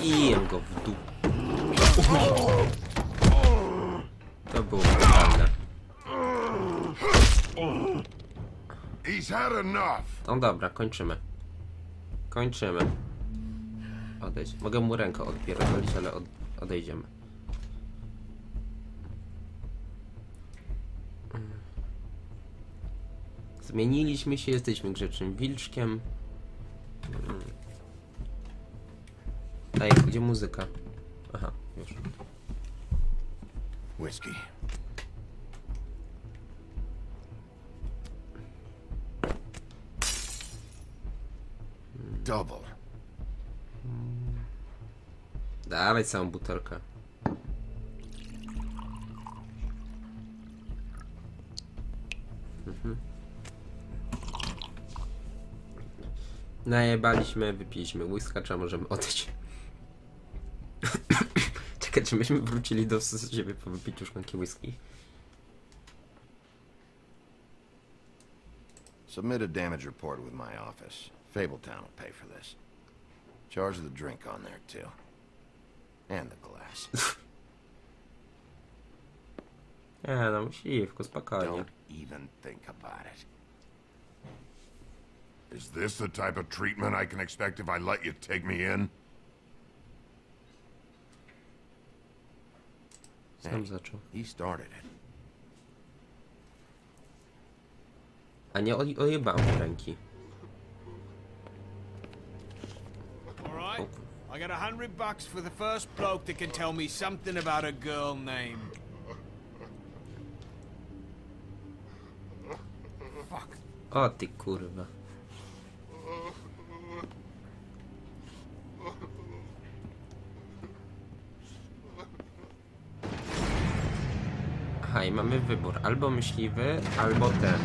I jem go w dół. To było brutalne. He's had enough. No dobra, kończymy. Kończymy. Odejdź. Mogę mu rękę odpierdolić, ale odejdziemy. Zmieniliśmy się, jesteśmy grzecznym wilczkiem. Ej, gdzie muzyka? Aha, już. Whiskey. Double. Dawaj całą butelkę. Najebaliśmy, wypiliśmy whiskacza, możemy odejść. Czekaj, czy myśmy wrócili do siebie po wypiciu szklanki whisky? Submit a damage report with my office. Fabletown will pay for this. Charge the drink on there, too. And the glass. No musiwku, spokojnie. Don't even think about it. Is this the type of treatment I can expect if I let you take me in? Sam zaczął. He started it. A nie ojebałem ręki. Alright, I got $100 for the first bloke that can tell me something about a girl named... Fuck. O ty kurwa. Aha, i mamy wybór. Albo myśliwy, albo ten.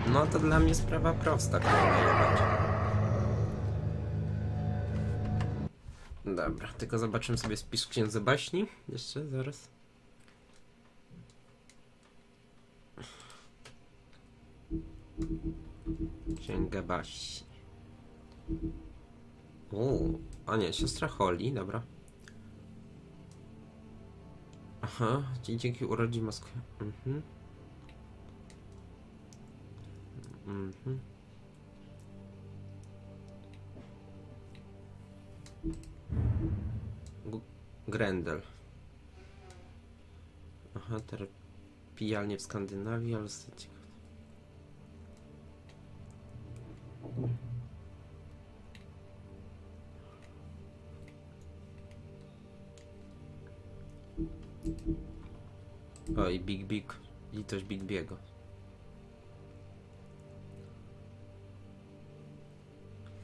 No to dla mnie sprawa prosta, kurwa jebać. Dobra, tylko zobaczymy sobie spis księdza baśni. Jeszcze zaraz. Księga baśni. A nie, siostra Holly, dobra. Aha, dzięki urodzi Moskwy. Grendel. Aha, teraz pijalnie w Skandynawii, ale ciekawe. O, i Big. Litość Bigbiego.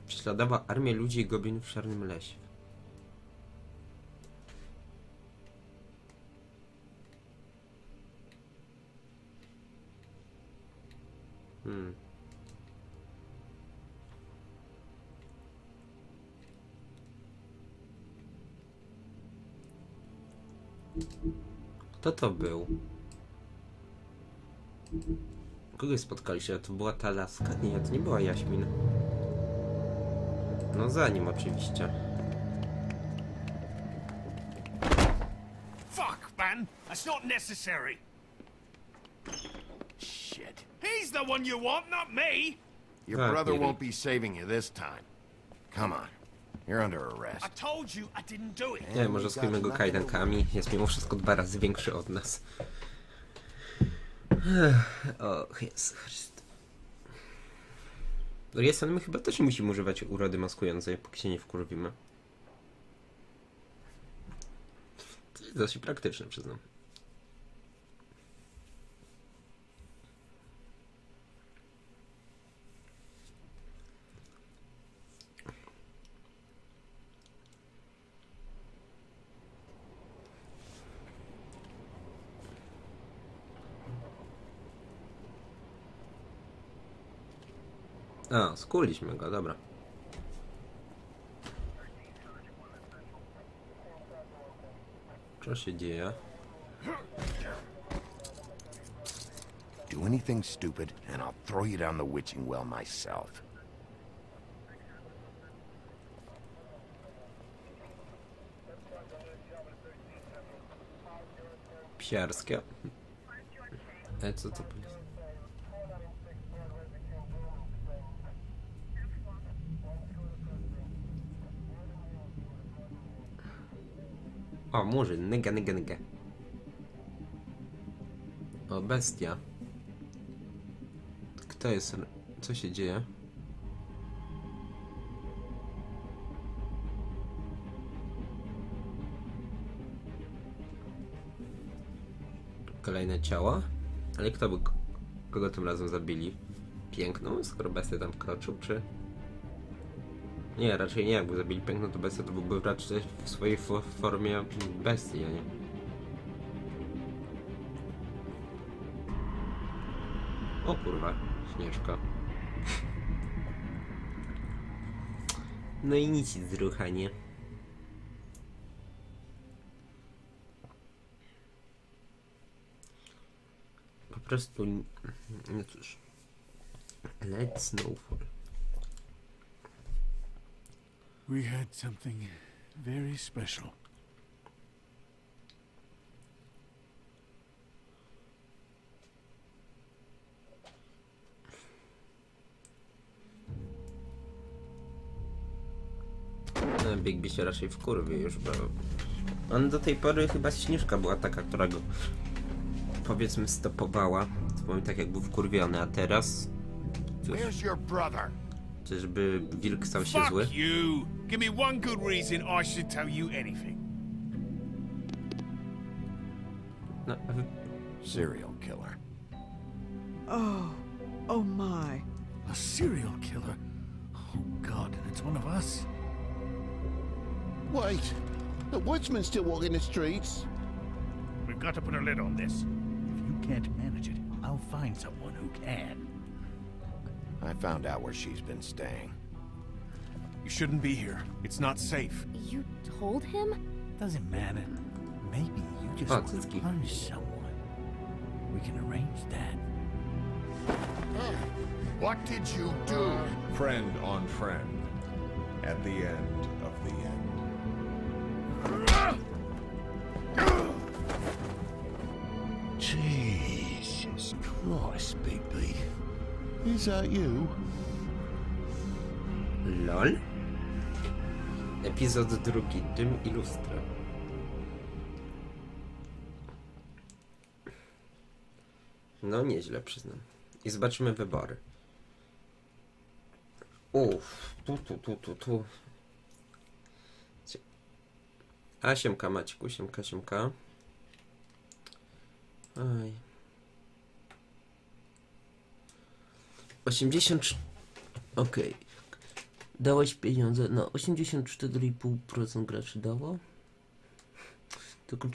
Prześladował armię ludzi i goblinów w Czarnym Lesie. Kto to był? Kogo spotkaliście? To była ta laska? Nie, to nie była Jaśmin. No za nim oczywiście. Fuck, man! That's not necessary! Shit. He's the one you want, not me! Your brother won't be saving you this time. Come on. You're under arrest. I told you I didn't do it. Nie, może skryjmy go kajdankami. Jest mimo wszystko 2 razy większy od nas. Och, Jezu Chryst. My chyba też musimy używać urody maskującej, póki się nie wkurwimy. To jest dosyć praktyczne, przyznam. A, skuliśmy go, dobra. Co się dzieje? Do anything stupid and I'll throw you down the witching well myself. Psiarskie. Co to jest? O, murzyn, nyga. O, bestia. Kto jest? Co się dzieje? Kolejne ciało? Ale kto by... Kogo tym razem zabili? Piękną? Skoro bestia tam kroczył, czy... Nie, raczej nie. Jakby zabili piękną, to bestia to byłby raczej w swojej formie bestii, a nie? O kurwa, Śnieżka. No i nic z rucha, nie? Po prostu... No cóż. Let's snowfall. We had something very special. No, Bigby się raczej wkurwi już, bo on do tej pory chyba Śnieżka była taka, która go powiedzmy stopowała. To tak jak był wkurwiony, a teraz... Where's your brother? Czyżby wilk stał się zły? Fuck you! Give me one good reason I should tell you anything. No, Serial killer. Oh my. A serial killer? Oh God, and it's one of us? Wait, the woodsman's still walking the streets. We've got to put a lid on this. If you can't manage it, I'll find someone who can. I found out where she's been staying. You shouldn't be here. It's not safe. You told him? Doesn't matter. Maybe you just want to punish someone. We can arrange that. What did you do? Friend on friend. At the end of the end. Jesus Christ, Bigby. Is that you? LOL? Epizod 2. Dym i lustra. No nieźle, przyznam. I zobaczymy wybory. Tu. A siemka Maćku, siemka. Oj. 80... Okej. Dałeś pieniądze na 84,5% graczy dało? Tylko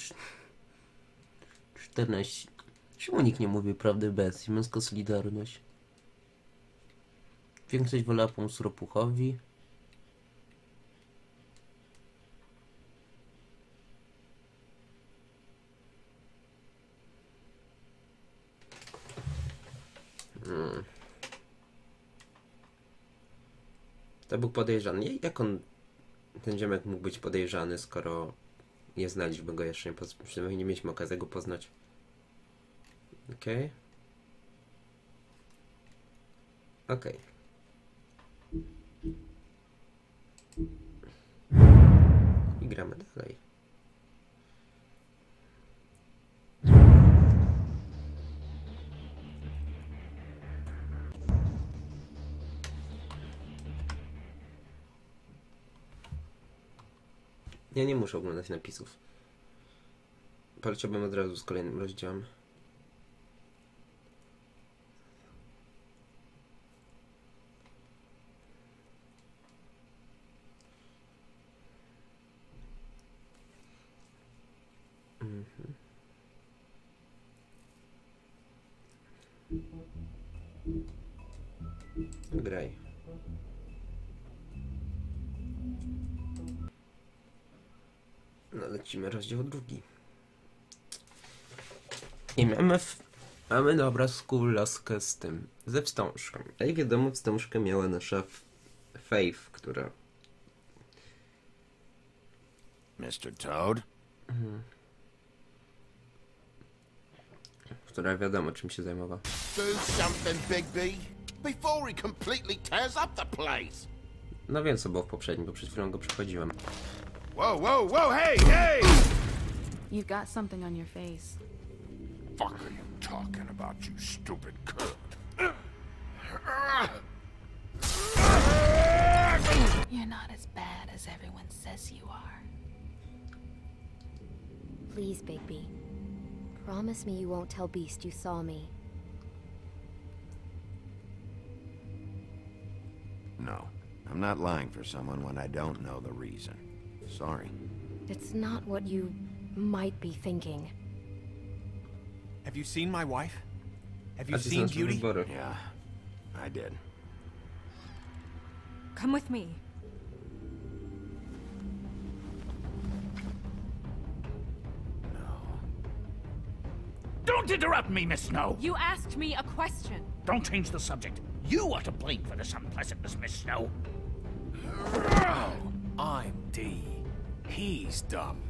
14. Czemu nikt nie mówi prawdy bez? Męska solidarność. Większość wolała pomóc ropuchowi. To był podejrzany. Jak on, ten ziomek, mógł być podejrzany, skoro nie znaliśmy go jeszcze, przynajmniej nie mieliśmy okazji go poznać. Okej. I gramy dalej. Ja nie muszę oglądać napisów. Poleciałbym od razu z kolejnym rozdziałem. Graj. No lecimy, rozdział 2. I mamy na obrazku laskę z tym, ze wstążką. Jak wiadomo, wstążkę miała nasza Faith, która... Mr. Toad? Która wiadomo, czym się zajmowała. Do something, Bigby, before he completely tears up the place. No wiem, co było w poprzednim, bo przed chwilą go przechodziłem. Whoa, hey! You've got something on your face. Fuck are you talking about, you stupid cunt? You're not as bad as everyone says you are. Please, Bigby. Promise me you won't tell Beast you saw me. No. I'm not lying for someone when I don't know the reason. Sorry. It's not what you might be thinking. Have you seen my wife? Have you seen Beauty? Yeah, I did. Come with me. Don't interrupt me, Miss Snow! You asked me a question. Don't change the subject. You are to blame for this unpleasantness, Miss Snow. I'm D. He's dumb.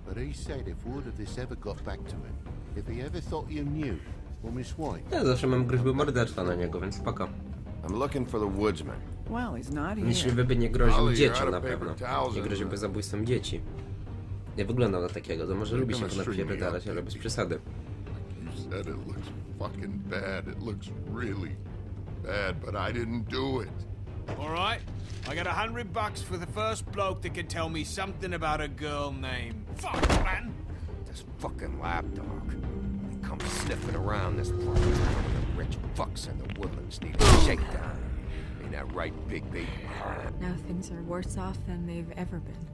But he said if word of this ever got back to him, if he ever thought you knew, or Miss White. Ja zawsze mam groźby morderstwa na niego, więc spoko. I'm looking for the woodsman. Well, he's not here. Myśliwy by nie groził dzieciom na pewno. Nie groziłby zabójstwem dzieci. Nie wyglądał na takiego, to może lubi się ponapierdalać, ale bez przesady. You said it looks fucking bad. It looks really bad, but I didn't do it. All right, I got $100 for the first bloke that can tell me something about a girl named... Fuck, man! This fucking lapdog. They come sniffing around this place. The rich fucks in the woodlands need a shakedown. Ain't that right, Bigby? Now things are worse off than they've ever been.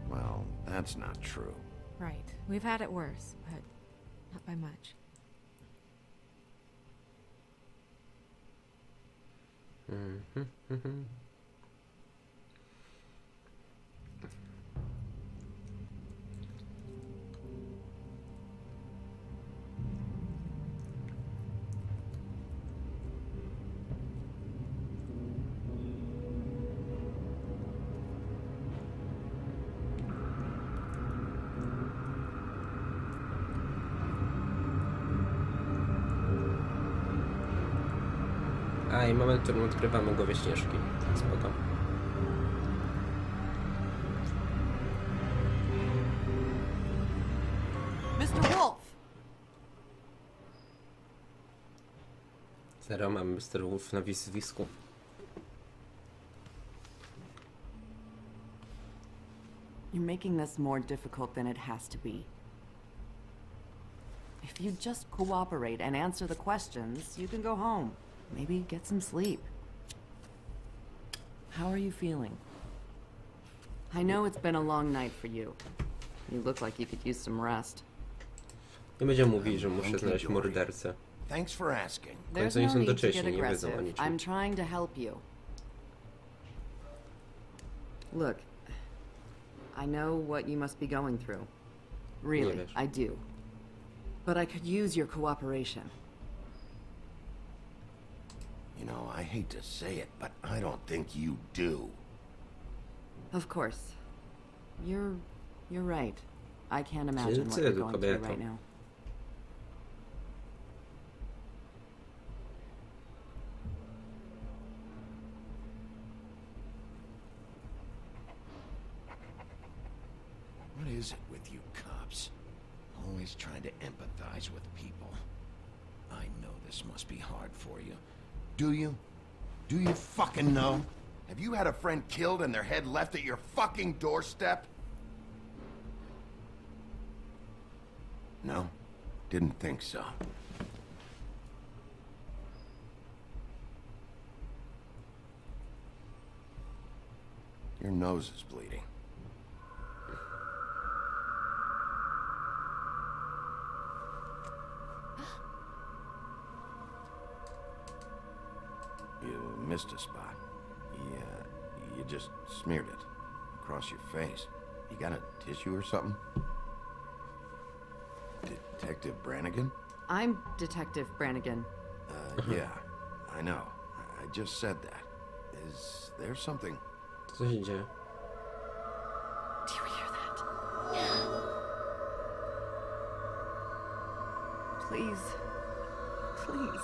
Well, that's not true. Right. We've had it worse, but not by much. A i moment, w którym odkrywamy głowę Śnieżki. Spoko. Mr. Wolf! Zero, mamy Mr. Wolf na wisku. You're making this more difficult than it has to be. If you just cooperate and answer the questions, you can go home. Maybe get some sleep. How are you feeling? I know it's been a long night for you. You look like you could use some rest. Nie będziemy mówić, że muszę znaleźć mordercę. Thanks for asking. There's no need to get aggressive. I'm trying to help you. Look, I know what you must be going through. Really, I do. But I could use your cooperation. You know, I hate to say it, but I don't think you do. Of course. You're right. I can't imagine what you're going through right now. What is it with you cops? Always trying to empathize with people. I know this must be hard for you. Do you? Do you fucking know? Have you had a friend killed and their head left at your fucking doorstep? No? Didn't think so. Your nose is bleeding. You missed a spot. You just smeared it across your face. You got a tissue or something? Detective Brannigan? I'm Detective Brannigan. Yeah, I know. I just said that. Is there something? Co się dzieje? Do you hear that? Please. Please.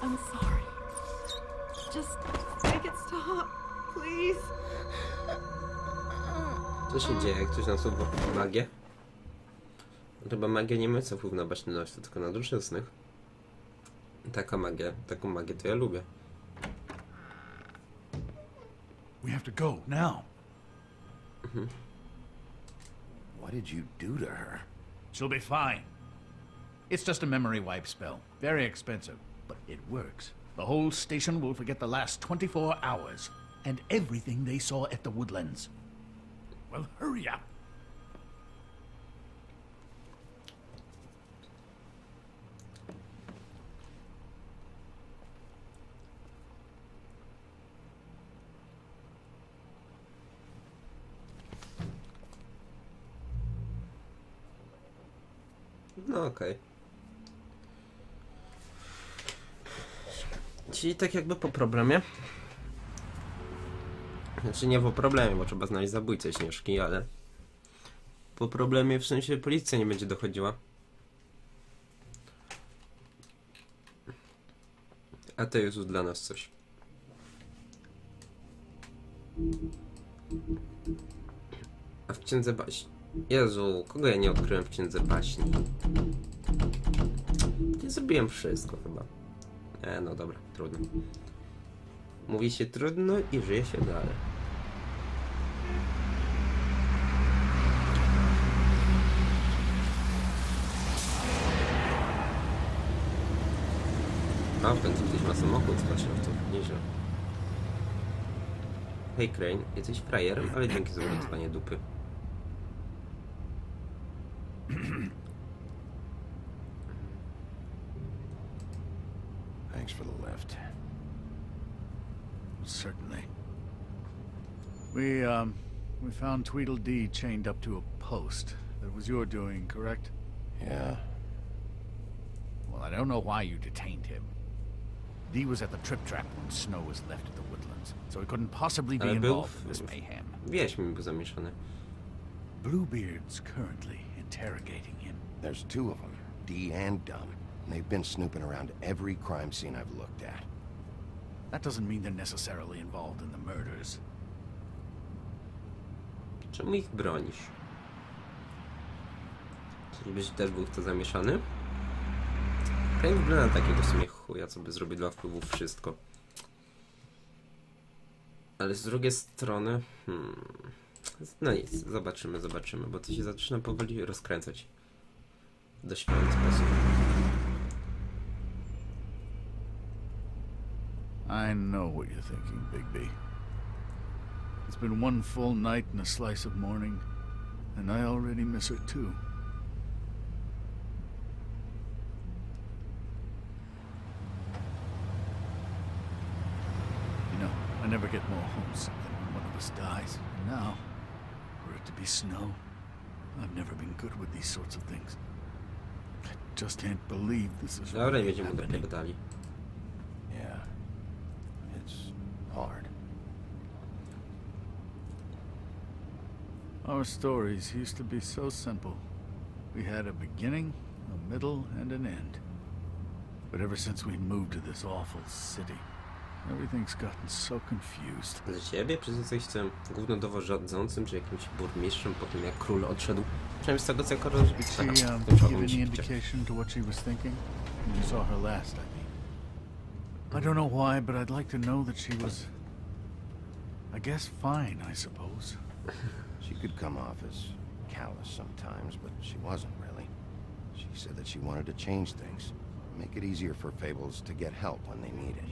I'm sorry. Just make it stop, please. Co się dzieje? Jak ktoś nasuwa magię? No chyba magia nie ma co wpływ na baśnność, to tylko na duszy snych. Taką magię to ja lubię. We have to go now. What did you do to her? She'll be fine. It's just a memory wipe spell. Very expensive, but it works. The whole station will forget the last 24 hours and everything they saw at the woodlands. Well, hurry up. No okej. Czyli tak jakby po problemie. Znaczy nie po problemie, bo trzeba znaleźć zabójcę Śnieżki, ale po problemie w sensie policja nie będzie dochodziła. A to jest już dla nas coś. A w księdze baśni. Jezu, kogo ja nie odkryłem w księdze baśni? Nie zrobiłem wszystko chyba. No dobra, trudno. Mówi się trudno i żyje się dalej. A w końcu ktoś ma samochód, właśnie to nieźle. Hej Crane, jesteś frajerem, ale dzięki za uratowanie dupy. Thanks for the lift. Certainly. We found Tweedledee chained up to a post. That was your doing, correct? Yeah. Well, I don't know why you detained him. Dee was at the trip trap when Snow was left at the woodlands, so he couldn't possibly be involved in this mayhem. Wieśmin był zamieszany. Bluebeard's currently interrogating him. There's two of them, Dee and Dumb. And they've been snooping around every crime scene I've looked at. That doesn't mean they're necessarily involved in the murders. Czemu ich bronisz? Czyżbyś też był w to zamieszany? Kraj wygląda na takiego w sumie chuja, co by zrobił dla wpływów wszystko. Ale z drugiej strony... No nic, zobaczymy, bo to się zaczyna powoli rozkręcać. W dość fajny sposób. I know what you're thinking, Bigby. It's been one full night and a slice of morning, and I already miss her too. You know, I never get more homesick than when one of us dies. And now, for it to be Snow, I've never been good with these sorts of things. I just can't believe this is really happening. Yeah. It's hard. Our stories used to be so simple. We had a beginning, a middle, and an end. But ever since we moved to this awful city, everything's gotten so confused. Dla ciebie? Przecież jesteś tym głównodowodzącym, czy jakimś burmistrzem po tym, jak król odszedł. Przynajmniej z tego, co jako Did she give any indication to what she was thinking? When you saw her last, I mean. I don't know why, but I'd like to know that she was... I guess fine, I suppose. She could come off as callous sometimes, but she wasn't really. She said that she wanted to change things, make it easier for Fables to get help when they need it.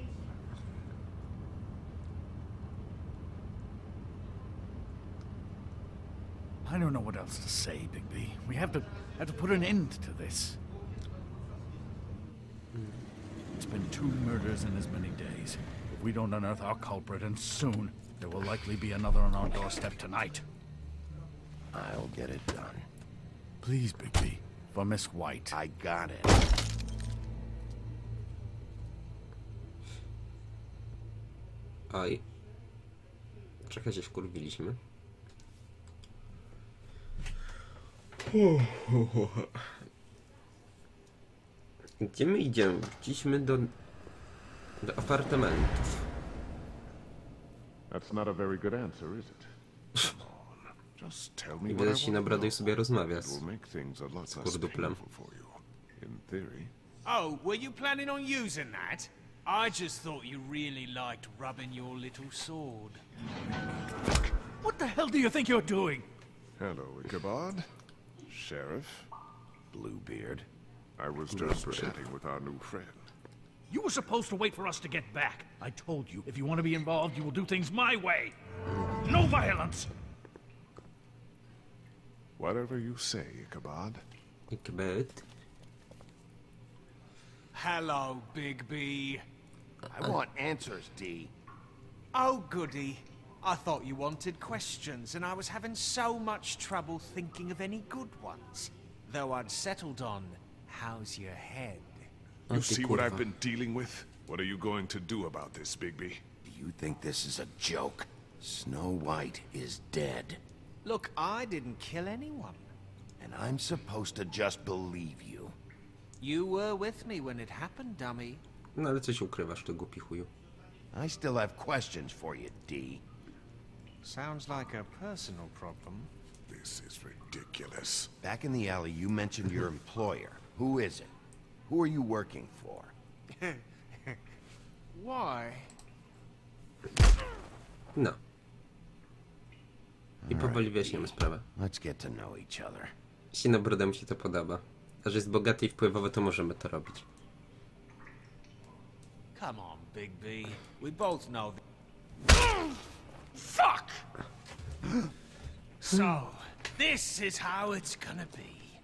I don't know what else to say, Bigby. We have to put an end to this. It's been 2 murders in as many days. If we don't unearth our culprit, and soon, there will likely be another on our doorstep tonight. I'll get it done. Please, Bigby. For Miss White. I got it. Oj. Trochę się wkurwiliśmy. Gdzie my idziemy? Idźmy do apartamentów. That's not a very good answer, is it? Just tell me I what I będę się want to nabrady i know. sobie rozmawia It will make things a lot less kurduplem. painful for you. In theory. Oh, were you planning on using that? I just thought you really liked rubbing your little sword. What the hell do you think you're doing? Hello, Ichabod. Sheriff. Bluebeard. I was just chatting with our new friend. You were supposed to wait for us to get back. I told you, if you want to be involved, you will do things my way. No violence! Whatever you say, Ichabod. Ichabod. Hello, Bigby. I want answers, D. Oh, goody. I thought you wanted questions, and I was having so much trouble thinking of any good ones. Though I'd settled on, how's your head? You see what I've been dealing with? What are you going to do about this, Bigby? Do you think this is a joke? Snow White is dead. Look, I didn't kill anyone. And I'm supposed to just believe you. You were with me when it happened, dummy. No ale co się ukrywasz, ty głupi chuju? I still have questions for you, D. Sounds like a personal problem. This is ridiculous. Back in the alley, you mentioned your employer. Who is it? Who are you working for? Why? No. I powoli wyjaśniamy sprawę. Let's get to know each other. Sinobroda mi się to podoba. A że jest bogaty i wpływowy, to możemy to robić. Come on, Bigby. We both know Fuck! So, this is how it's gonna be.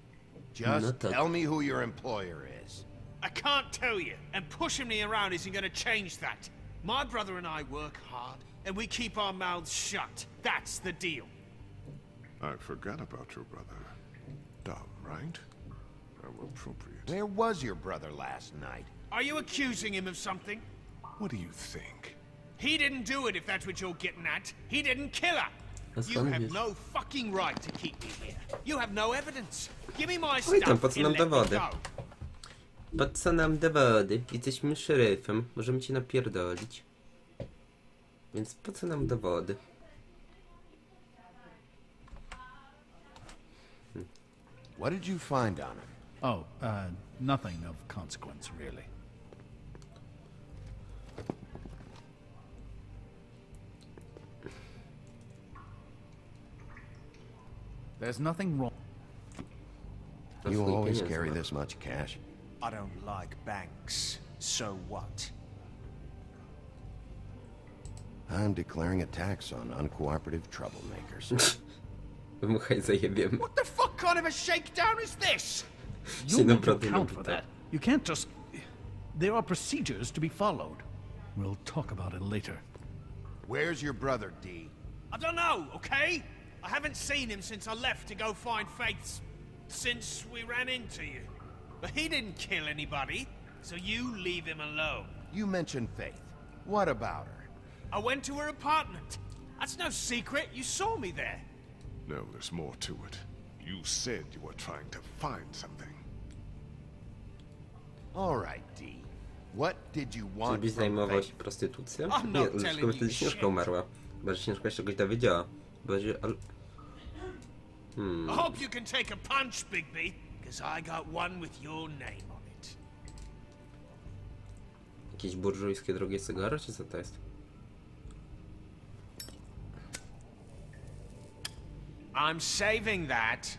Just tell me who your employer is. I can't tell you, and pushing me around isn't gonna change that. My brother and I work hard, and we keep our mouths shut. That's the deal. I forgot about your brother. Dumb, right? How appropriate. Where was your brother last night? Are you accusing him of something? What do you think? He didn't do it, if that's what you're getting at. He didn't kill her. You have no fucking right to keep me here. You have no evidence. Give me my Oj tam, stuff po co and nam let me dowody? go. Po co nam dowody? Jesteśmy szeryfem. Możemy cię napierdolić. Więc po co nam dowody? What did you find on him? Oh, nothing of consequence, really. There's nothing wrong. You always carry this much cash? I don't like banks. So what? I'm declaring a tax on uncooperative troublemakers. What the fuck kind of a shakedown is this? You need to account for that. You can't just... There are procedures to be followed. We'll talk about it later. Where's your brother, D? I don't know, okay? I haven't seen him since I left to go find Faith's... since we ran into you. But he didn't kill anybody, so you leave him alone. You mentioned Faith. What about her? I went to her apartment. That's no secret. You saw me there. No, there's more to it. You said you were trying to find something. All right, D. What did you want Czyżbyś zajmował się prostytucją? Nie, dlaczego wtedy Śnieżka umarła? Chyba, że Śnieżka się czegoś dowiedziała. I hope you can take a punch, Bigby, because I got one with your name on it. Jakieś burżujskie drogie cygaro, czy co to jest? I'm saving that.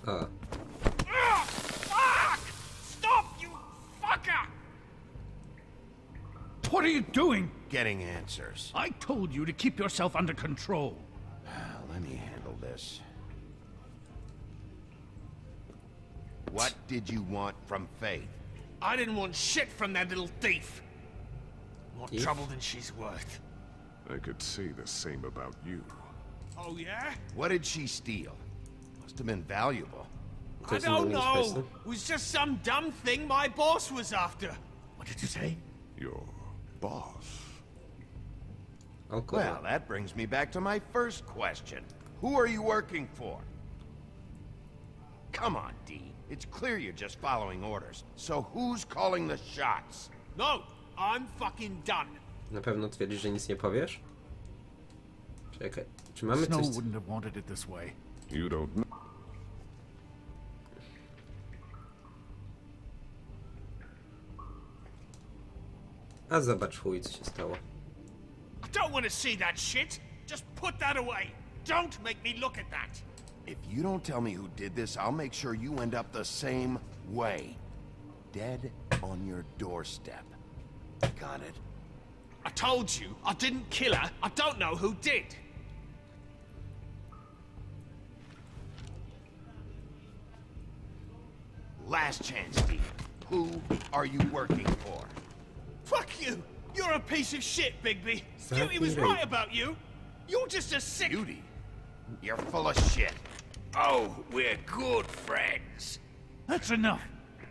Fuck! Stop, you fucker! What are you doing? Getting answers. I told you to keep yourself under control. Let me handle this. What did you want from Faith? I didn't want shit from that little thief. More trouble than she's worth. I could say the same about you. Oh, yeah? What did she steal? Must have been valuable. I don't know. It was just some dumb thing my boss was after. What did you say? Your boss. Well, that brings me back to my first question. Who are you working for? Come on, D. It's clear you're just following orders. So who's calling the shots? No, I'm fucking done. Na pewno twierdzisz, że nic nie powiesz? Czekaj, czy mamy Snow coś... wouldn't have wanted it this way. You don't know. A zobacz chuj, co się stało. I don't want to see that shit. Just put that away. Don't make me look at that. If you don't tell me who did this, I'll make sure you end up the same way. Dead on your doorstep. Got it? I told you, I didn't kill her. I don't know who did. Last chance, Steve. Who are you working for? Fuck you! You're a piece of shit, Bigby. Beauty was right about you. You're just a sick... Beauty? You're full of shit. Oh, we're good friends. That's enough.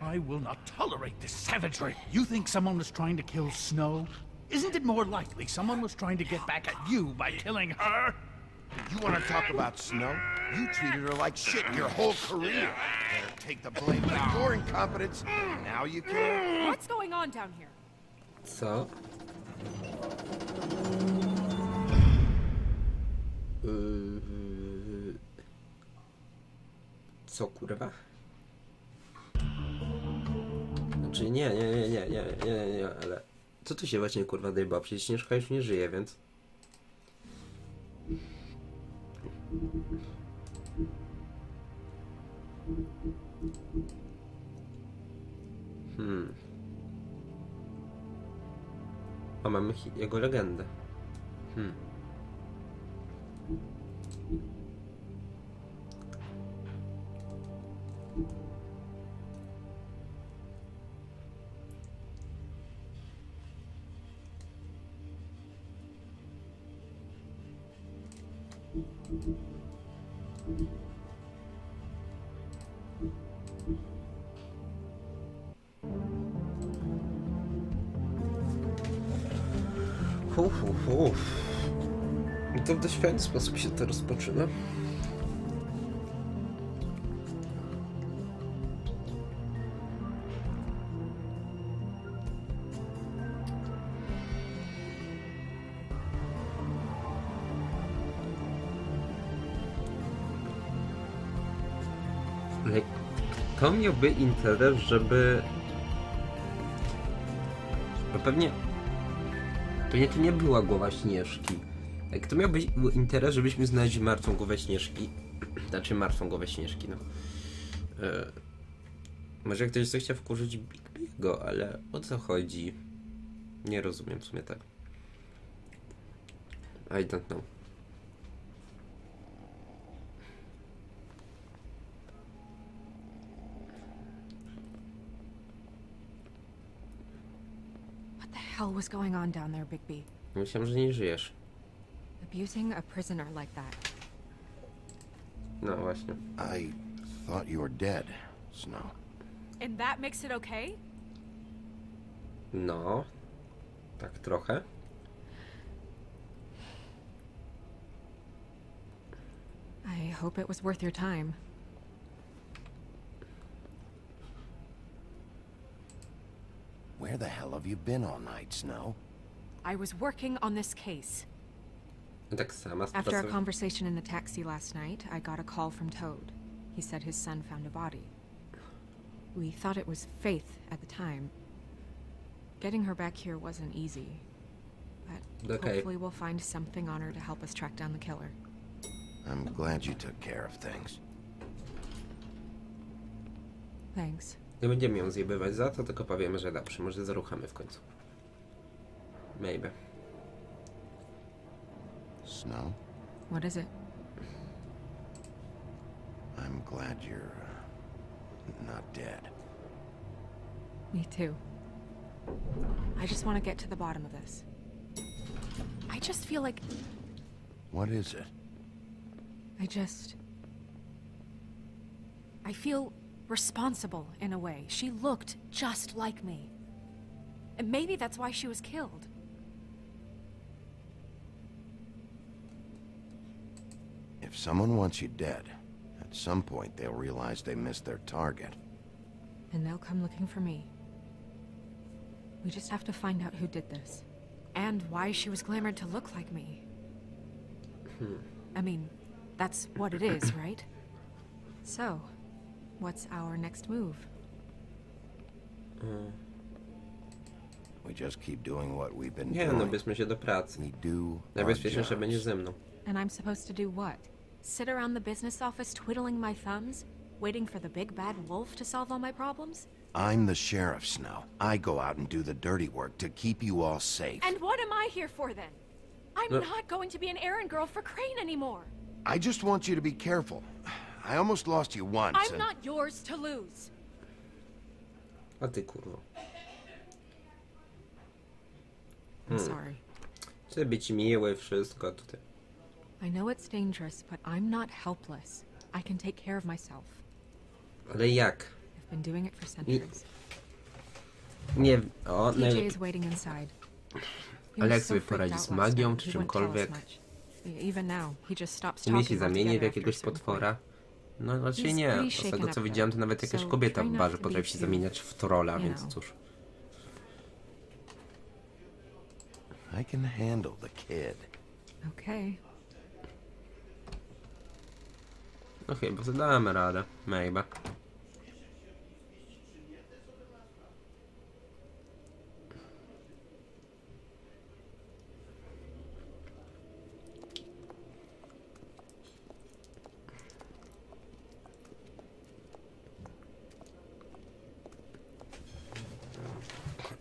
I will not tolerate this savagery. You think someone was trying to kill Snow? Isn't it more likely someone was trying to get back at you by killing her? You want to talk about Snow? You treated her like shit your whole career. Better take the blame for your incompetence. Now you care? What's going on down here? Co? Co kurwa? Znaczy nie, ale... Co tu się właśnie kurwa dejba? Przecież Śnieżka już nie żyje, więc... A mamy jego legendę. To w dość fajny sposób się to rozpoczyna. Ale kto miałby interes, żeby... No pewnie to nie była głowa Śnieżki. Kto miałby interes, żebyśmy znaleźli martwą głowę Śnieżki? Znaczy martwą głowę Śnieżki, no. Może ktoś coś chciał wkurzyć Bigby'ego, ale o co chodzi? Nie rozumiem w sumie tak. I don't know. What the hell was going on down there, Bigby? Myślałem, że nie żyjesz. Abusing a prisoner like that. No właśnie. I thought you were dead, Snow. And that makes it okay? No. Tak trochę. I hope it was worth your time. Where the hell have you been all night, Snow? I was working on this case. Tak sama After our conversation in the taxi last night, I got a call from Toad. He said his son found a body. We thought it was Faith at the time. Getting her back here wasn't easy. But hopefully we'll find something on her to help us track down the killer. I'm glad you took care of things. Thanks. Nie będziemy ją zjebywać za to, tylko powiemy, że dobrze, może zaruchamy w końcu. Maybe. Snow? What is it? I'm glad you're not dead. Me too. I just want to get to the bottom of this. I just feel like... What is it? I feel responsible in a way. She looked just like me. And maybe that's why she was killed. If someone wants you dead, at some point they'll realize they missed their target. And they'll come looking for me. We just have to find out who did this. And why she was glamored to look like me. I mean, that's what it is, right? So, what's our next move? We just keep doing what we've been Nie, no doing. bierzmy się do pracy. We do our Najbezpieczniejsze jobs. będzie ze mną. And I'm supposed to do what? Sit around the business office twiddling my thumbs, waiting for the big bad wolf to solve all my problems? I'm the sheriff, Snow. I go out and do the dirty work to keep you all safe. And what am I here for then? I'm not going to be an errand girl for Crane anymore. I just want you to be careful. I almost lost you once. I'm not yours to lose. A ty kurwo. I'm sorry. Chcę być miły, wszystko tutaj. I know it's dangerous, but I'm not helpless. I can take care of myself. Ale jak? I've been doing it for centuries. Nie, o, TJ is waiting inside. He ale was jak so sobie freaked poradzić out z last magią, night, czy he wouldn't tell us czymkolwiek? much. Even now, he just stops Czy mnie się talking zamieni w altogether jakiegoś after a certain potwora? No raczej He's nie. pretty Z tego shaken co up widziałem, to there. nawet jakaś So kobieta try w not barze to potrafi be się too, zamieniać w trolla, you więc know. cóż. I can handle the kid. Okay. No chyba zadamy radę. Maybe.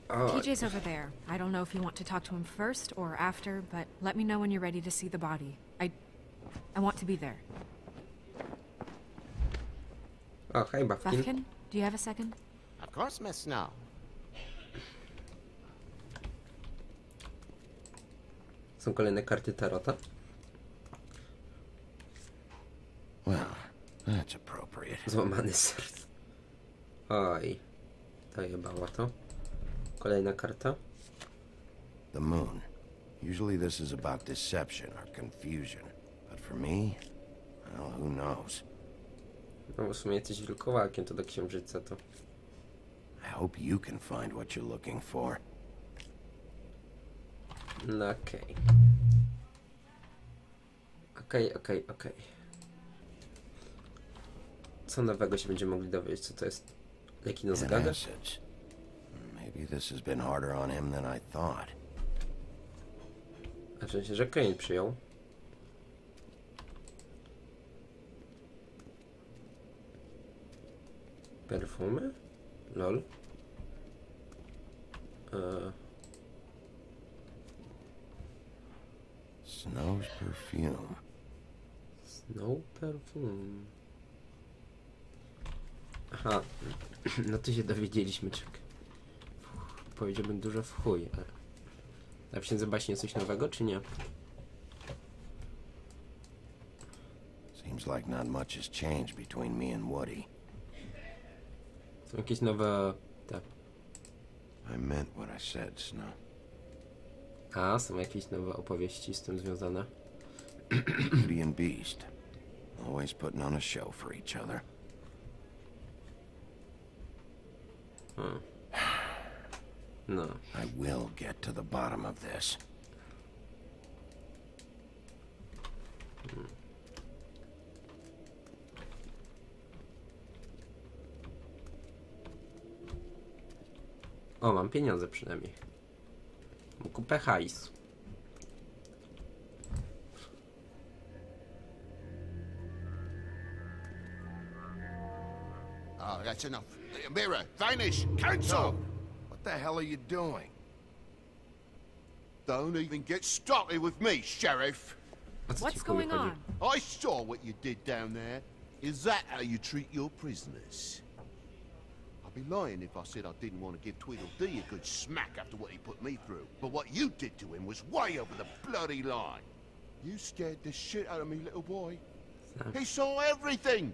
TJ's over there. I don't know if you want to talk to him first or after, but let me know when you're ready to see the body. I want to be there. O, hej, Bawkin. Buffkin, do you have a second? Of course, Miss Snow. Są kolejne karty tarota. Well, that's appropriate. Złamany serc. Oj. To jebało to. Kolejna karta. The moon. Usually this is about deception or confusion. But for me, well, who knows? No w sumie jesteś wilkołakiem, to do księżyca to. I hope you can find what you're looking for. No okej. Okej. Co nowego się będziemy mogli dowiedzieć? Co to jest? Leki na And zgadę? acids. Maybe this has been harder on him than I thought. A w sensie, że Kane przyjął. Perfumy? Lol. Snow's perfume. Snow perfume. Aha. No to się dowiedzieliśmy, czek. Powiedziałbym dużo w chuj, ale... A w Księdze Baśni coś nowego, czy nie? Seems like not much has changed between me and Woody. Są jakieś nowe... te... I meant what I said, Snow. A, są jakieś nowe opowieści z tym związane. Beauty and Beast. Always putting on a show for each other. No. I will get to the bottom of this. O, mam pieniądze przynajmniej. Mam kupę hajsu. Oh, that's enough. Mirror, vanish, cancel! What the hell are you doing? Don't even get started with me, Sheriff. What's going on? I saw what you did down there. Is that how you treat your prisoners? I'd be lying if I said I didn't want to give Tweedledee a good smack after what he put me through. But what you did to him was way over the bloody line. You scared the shit out of me, little boy. He saw everything.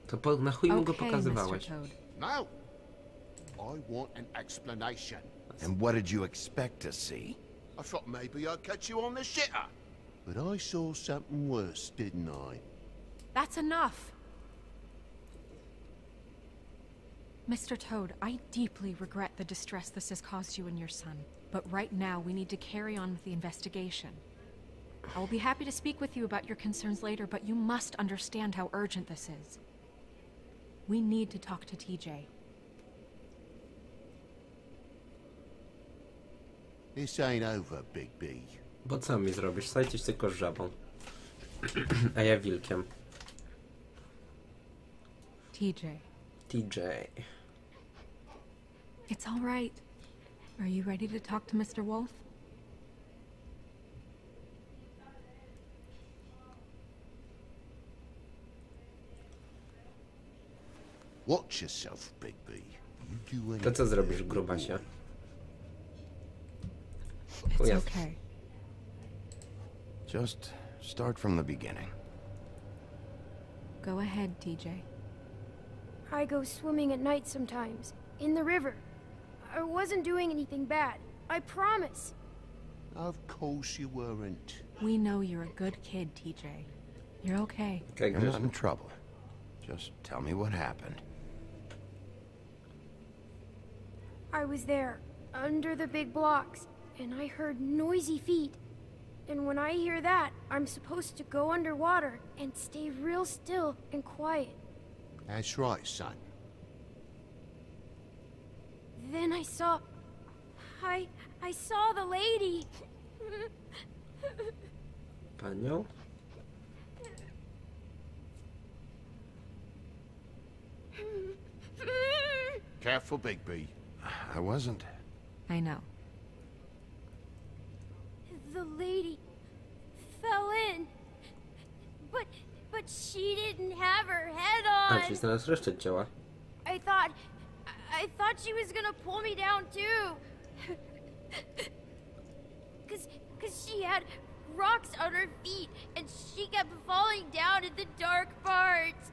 To po, na chuj mu go Okay, pokazywałeś? Mr. Toad. No. I want an explanation. And what did you expect to see? I thought maybe I'd catch you on the shitter. But I saw something worse, didn't I? That's enough. Mr. Toad, I deeply regret the distress this has caused you and your son. But right now, we need to carry on with the investigation. I will be happy to speak with you about your concerns later, but you must understand how urgent this is. We need to talk to TJ. This ain't over, Big B. Bo co mi zrobisz? Stajcie tylko z żabą. A ja wilkiem. TJ. TJ. It's all right. Are you ready to talk to Mr. Wolf? Watch yourself, Big B. You do To co zrobisz, grubasie? It's yeah. okay. Just start from the beginning. Go ahead, TJ. I go swimming at night sometimes, in the river. I wasn't doing anything bad, I promise. Of course you weren't. We know you're a good kid, TJ. You're okay. Okay, You're not in trouble. Just tell me what happened. I was there, under the big blocks, and I heard noisy feet. And when I hear that, I'm supposed to go underwater and stay real still and quiet. That's right, son. Then I saw... I saw the lady. Panią? Careful, Big B. I wasn't. I know. The lady fell in. But she didn't have her head A, on. czyli znalazł resztę ciała. I thought she was gonna pull me down too. Cause she had rocks on her feet and she kept falling down in the dark parts.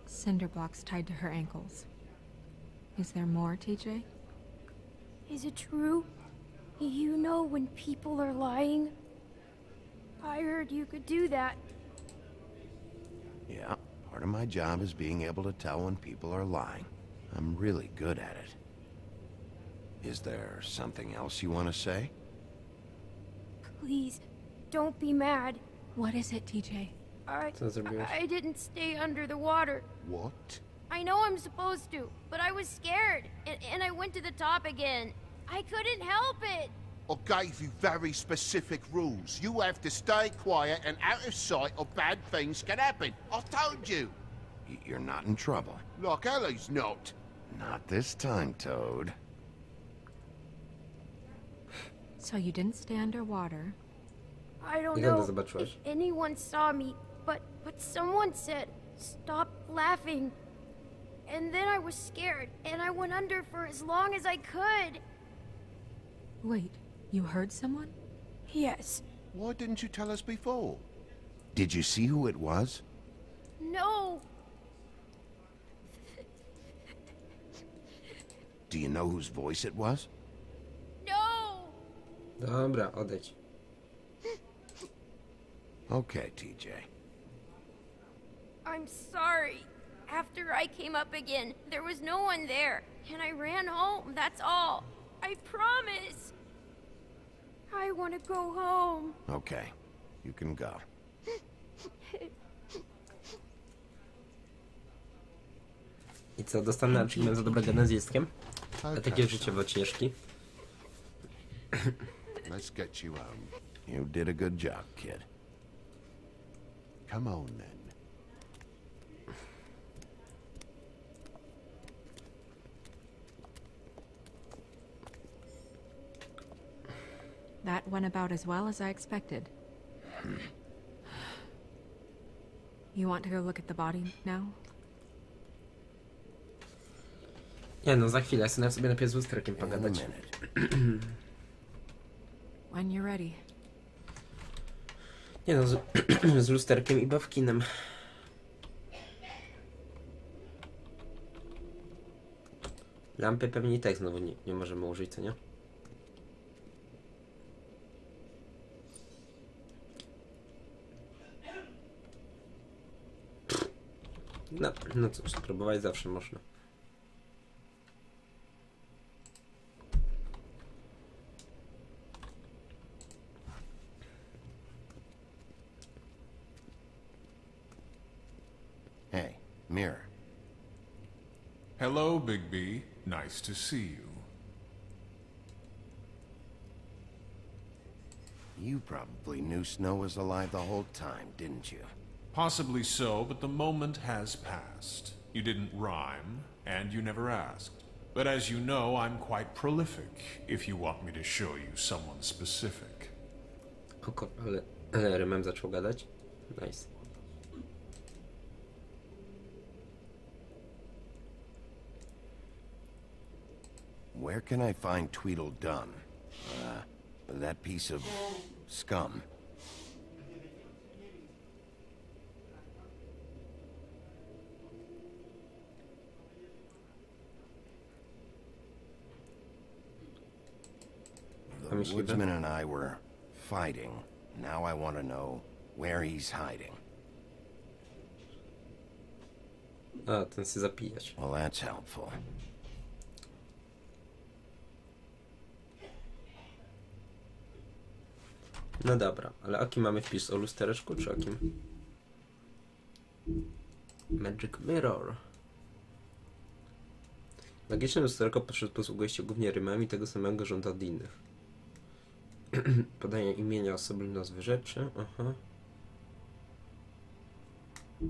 Cinder blocks tied to her ankles. Is there more, TJ? Is it true? You know when people are lying? I heard you could do that. Yeah, part of my job is being able to tell when people are lying. I'm really good at it. Is there something else you want to say? Please, don't be mad. What is it, TJ? I didn't stay under the water. What? I know I'm supposed to, but I was scared, and I went to the top again. I couldn't help it. I gave you very specific rules. You have to stay quiet and out of sight or bad things can happen. I told you. You're not in trouble. Like Ellie's not. Not this time, Toad. So you didn't stay underwater. I don't know if anyone saw me, but someone said, stop laughing. And then I was scared, and I went under for as long as I could. Wait, you heard someone? Yes. Why didn't you tell us before? Did you see who it was? No. Do you know whose voice it was? No. Dobra, odejdź. Okay, TJ. I'm sorry. After I came up again, there was no one there, and I ran home, that's all. I promise. I want to go home. Okay, you can go. I co, dostanę achievement za dobrą gadę z Jestkiem? A takie życiowe ciężki. Let's get you home. You did a good job, kid. Come on, then. That went about as well as I expected. You want to go look at the body now? Nie no, za chwilę. Chcę sobie najpierw z lusterkiem In a pogadać. minute. When you're ready. Nie no, z lusterkiem i bawkinem. Lampy pewnie i tak znowu nie możemy użyć, co nie? No cóż, spróbować zawsze można. Hey, mirror. Hello, Big B. Nice to see you. You probably knew Snow was alive the whole time, didn't you? Possibly so, but the moment has passed. You didn't rhyme, and you never asked. But as you know, I'm quite prolific, if you want me to show you someone specific. Ale rymem zaczął gadać? Nice. Where can I find Tweedledum? That piece of scum. The woodsman and I were fighting. Now I want to know where he's hiding. A, ten się zapijać. Well, that's helpful. No dobra, ale o kim mamy wpis? O lustereczku czy o kim? Magic Mirror. Magiczne lusterko posługuje się głównie rymami, tego samego żąda od innych. Podanie imienia osoby lub nazwy rzeczy. Aha.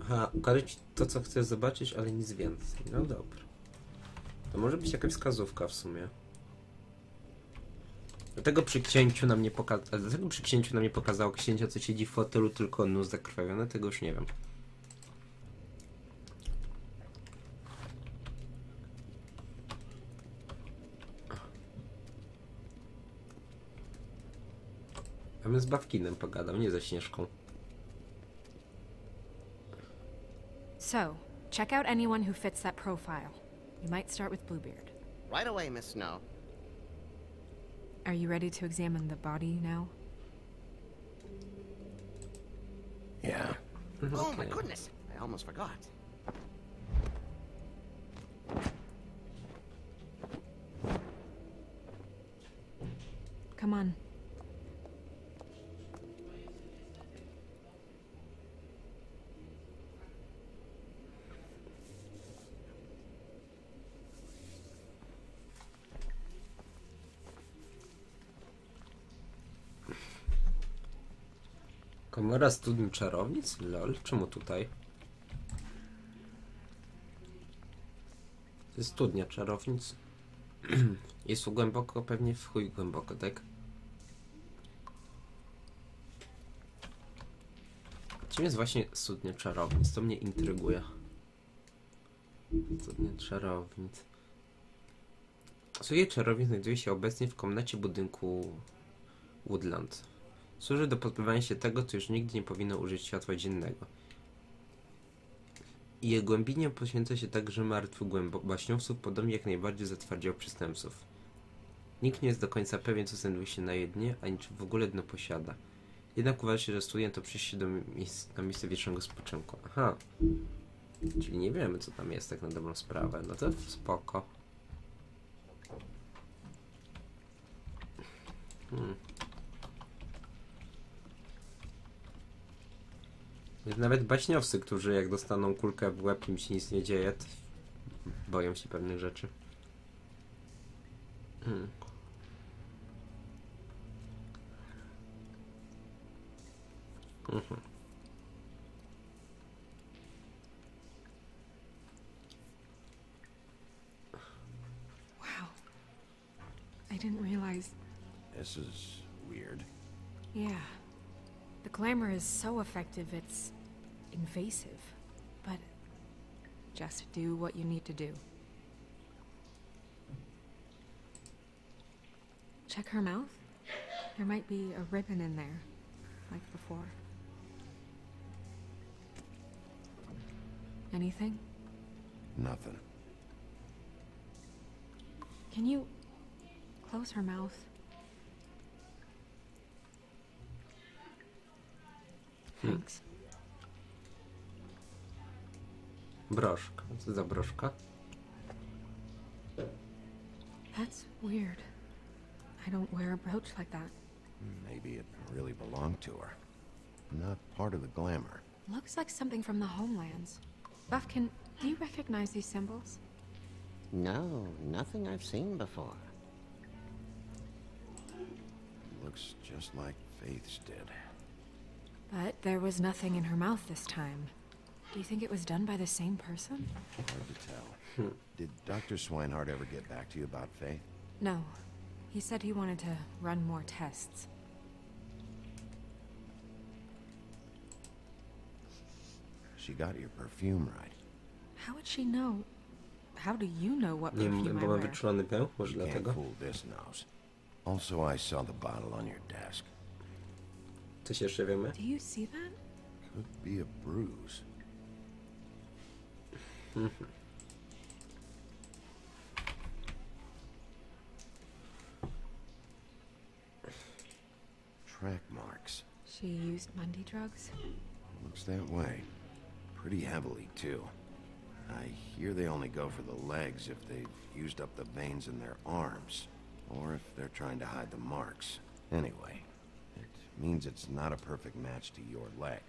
Aha, ukazać to, co chcesz zobaczyć, ale nic więcej. No dobra. To może być jakaś wskazówka w sumie. Dlatego przy księciu nam nie pokazało księcia, co siedzi w fotelu, tylko nóż zakrwawiony. Tego już nie wiem. Ja bym z Bawkinem pogadał, nie ze Śnieżką. So, check out anyone who fits that profile. You might start with Bluebeard. Right away, Miss Snow. Are you ready to examine the body now? Yeah. Oh my goodness, I almost forgot. Come on. Kamera studni czarownic? Lol, czemu tutaj? To jest studnia czarownic. Jest tu głęboko, pewnie w chuj głęboko, tak? Czym jest właśnie studnia czarownic? To mnie intryguje. Studnia czarownic. Studnia czarownic znajduje się obecnie w komnacie budynku Woodland. Służy do pozbywania się tego, co już nigdy nie powinno użyć światła dziennego. I jej głębinie poświęca się także martwych baśniowców, podobnie jak najbardziej zatwardział przestępców. Nikt nie jest do końca pewien, co znajduje się na jej dnie, ani czy w ogóle dno posiada. Jednak uważa się, że studnia to przejście na miejsce wiecznego spoczynku. Aha. Czyli nie wiemy, co tam jest tak na dobrą sprawę. No to spoko. Jest nawet baśniowcy, którzy jak dostaną kulkę w łeb, im się nic nie dzieje, boją się pewnych rzeczy. Wow. I didn't realize... This is weird. Yeah. The glamour is so effective, it's invasive. But just do what you need to do. Check her mouth. There might be a ribbon in there, like before. Anything? Nothing. Can you close her mouth? Thanks. Broszka. Co za broszka? That's weird. I don't wear a brooch like that. Maybe it really belonged to her. Not part of the glamour. Looks like something from the homelands. Buffkin, do you recognize these symbols? No, nothing I've seen before. looks just like Faith's did. But there was nothing in her mouth this time. Do you think it was done by the same person? Hard to tell. Did Dr. Swinehart ever get back to you about Faith? No. He said he wanted to run more tests. She got your perfume right. How would she know? How do you know what Nie perfume wiem, I bo mam wear? wyczulony pył, może You can't dlatego. fool this nose. Also, I saw the bottle on your desk. Coś jeszcze wiemy? Do you see that? Could be a bruise. Track marks. She used Mundy drugs? Looks that way. Pretty heavily, too. I hear they only go for the legs if they've used up the veins in their arms, or if they're trying to hide the marks. Anyway, it means it's not a perfect match to your leg,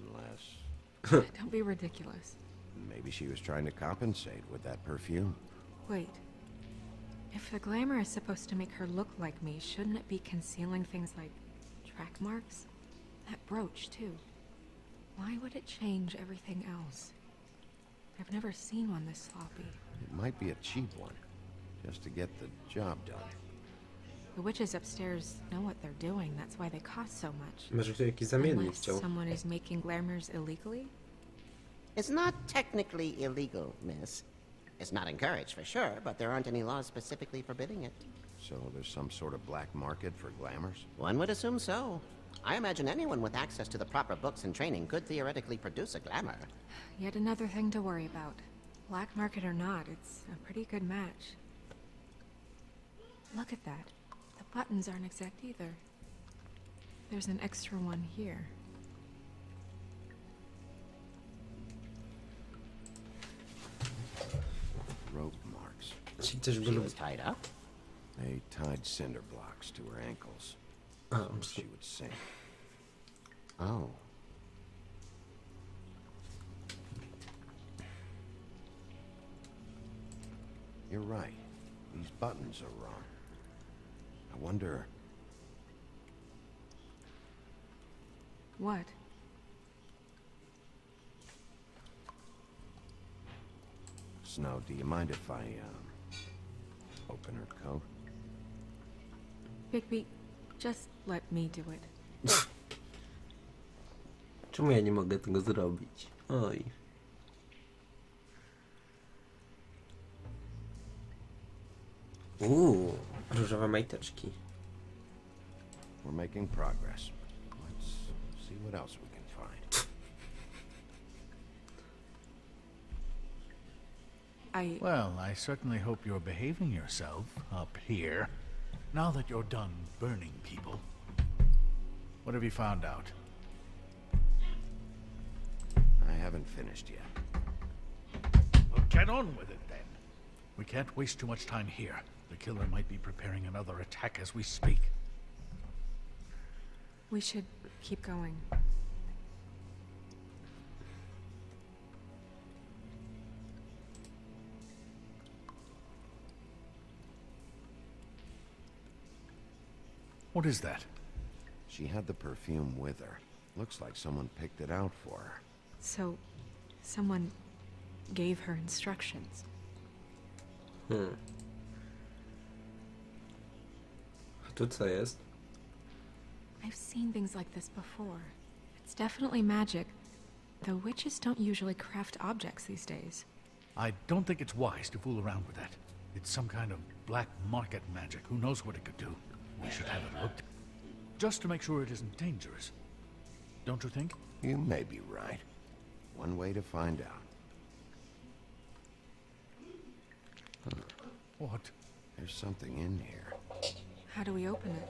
unless... Don't be ridiculous. Maybe she was trying to compensate with that perfume. Wait. If the glamour is supposed to make her look like me, shouldn't it be concealing things like track marks? That brooch, too. Why would it change everything else? I've never seen one this sloppy. It might be a cheap one, just to get the job done. The witches upstairs know what they're doing, that's why they cost so much. Może ktoś jakiś zamiennik Unless chciał. someone is making glamours illegally? It's not technically illegal, miss. It's not encouraged for sure, but there aren't any laws specifically forbidding it. So there's some sort of black market for glamours? One would assume so. I imagine anyone with access to the proper books and training could theoretically produce a glamour. Yet another thing to worry about. Black market or not, it's a pretty good match. Look at that. The buttons aren't exact either. There's an extra one here. Rope marks. Czyli też She były... was tied up? They tied cinder blocks to her ankles. Oh, So she would sink. Oh. You're right. These buttons are wrong. I wonder... What? Snow, do you mind if I, open her coat? Bigby, just let me do it. Czemu ja nie mogę tego zrobić? Oj. Różowe majteczki. We're making progress. Let's see what else we can find. Well, I certainly hope you're behaving yourself up here, now that you're done burning people. What have you found out? I haven't finished yet. Well, get on with it, then. We can't waste too much time here. The killer might be preparing another attack as we speak. We should keep going. What is that? She had the perfume with her. Looks like someone picked it out for her. So, someone gave her instructions. A tu co jest? I've seen things like this before. It's definitely magic, though witches don't usually craft objects these days. I don't think it's wise to fool around with that. It's some kind of black market magic. Who knows what it could do? We should have it looked. Just to make sure it isn't dangerous. Don't you think? You may be right. One way to find out. What? There's something in here. How do we open it?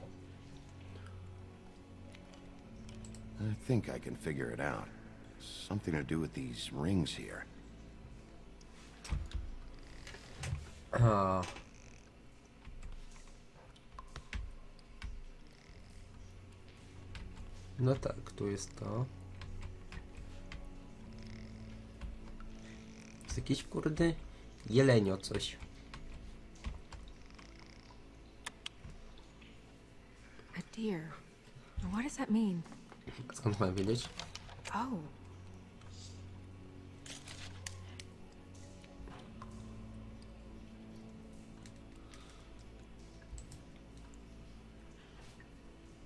I think I can figure it out. Something to do with these rings here. No tak, tu jest to. Jest jakiś kurde jelenio coś. A dear. What does that mean? Skąd mam wiedzieć? Oh.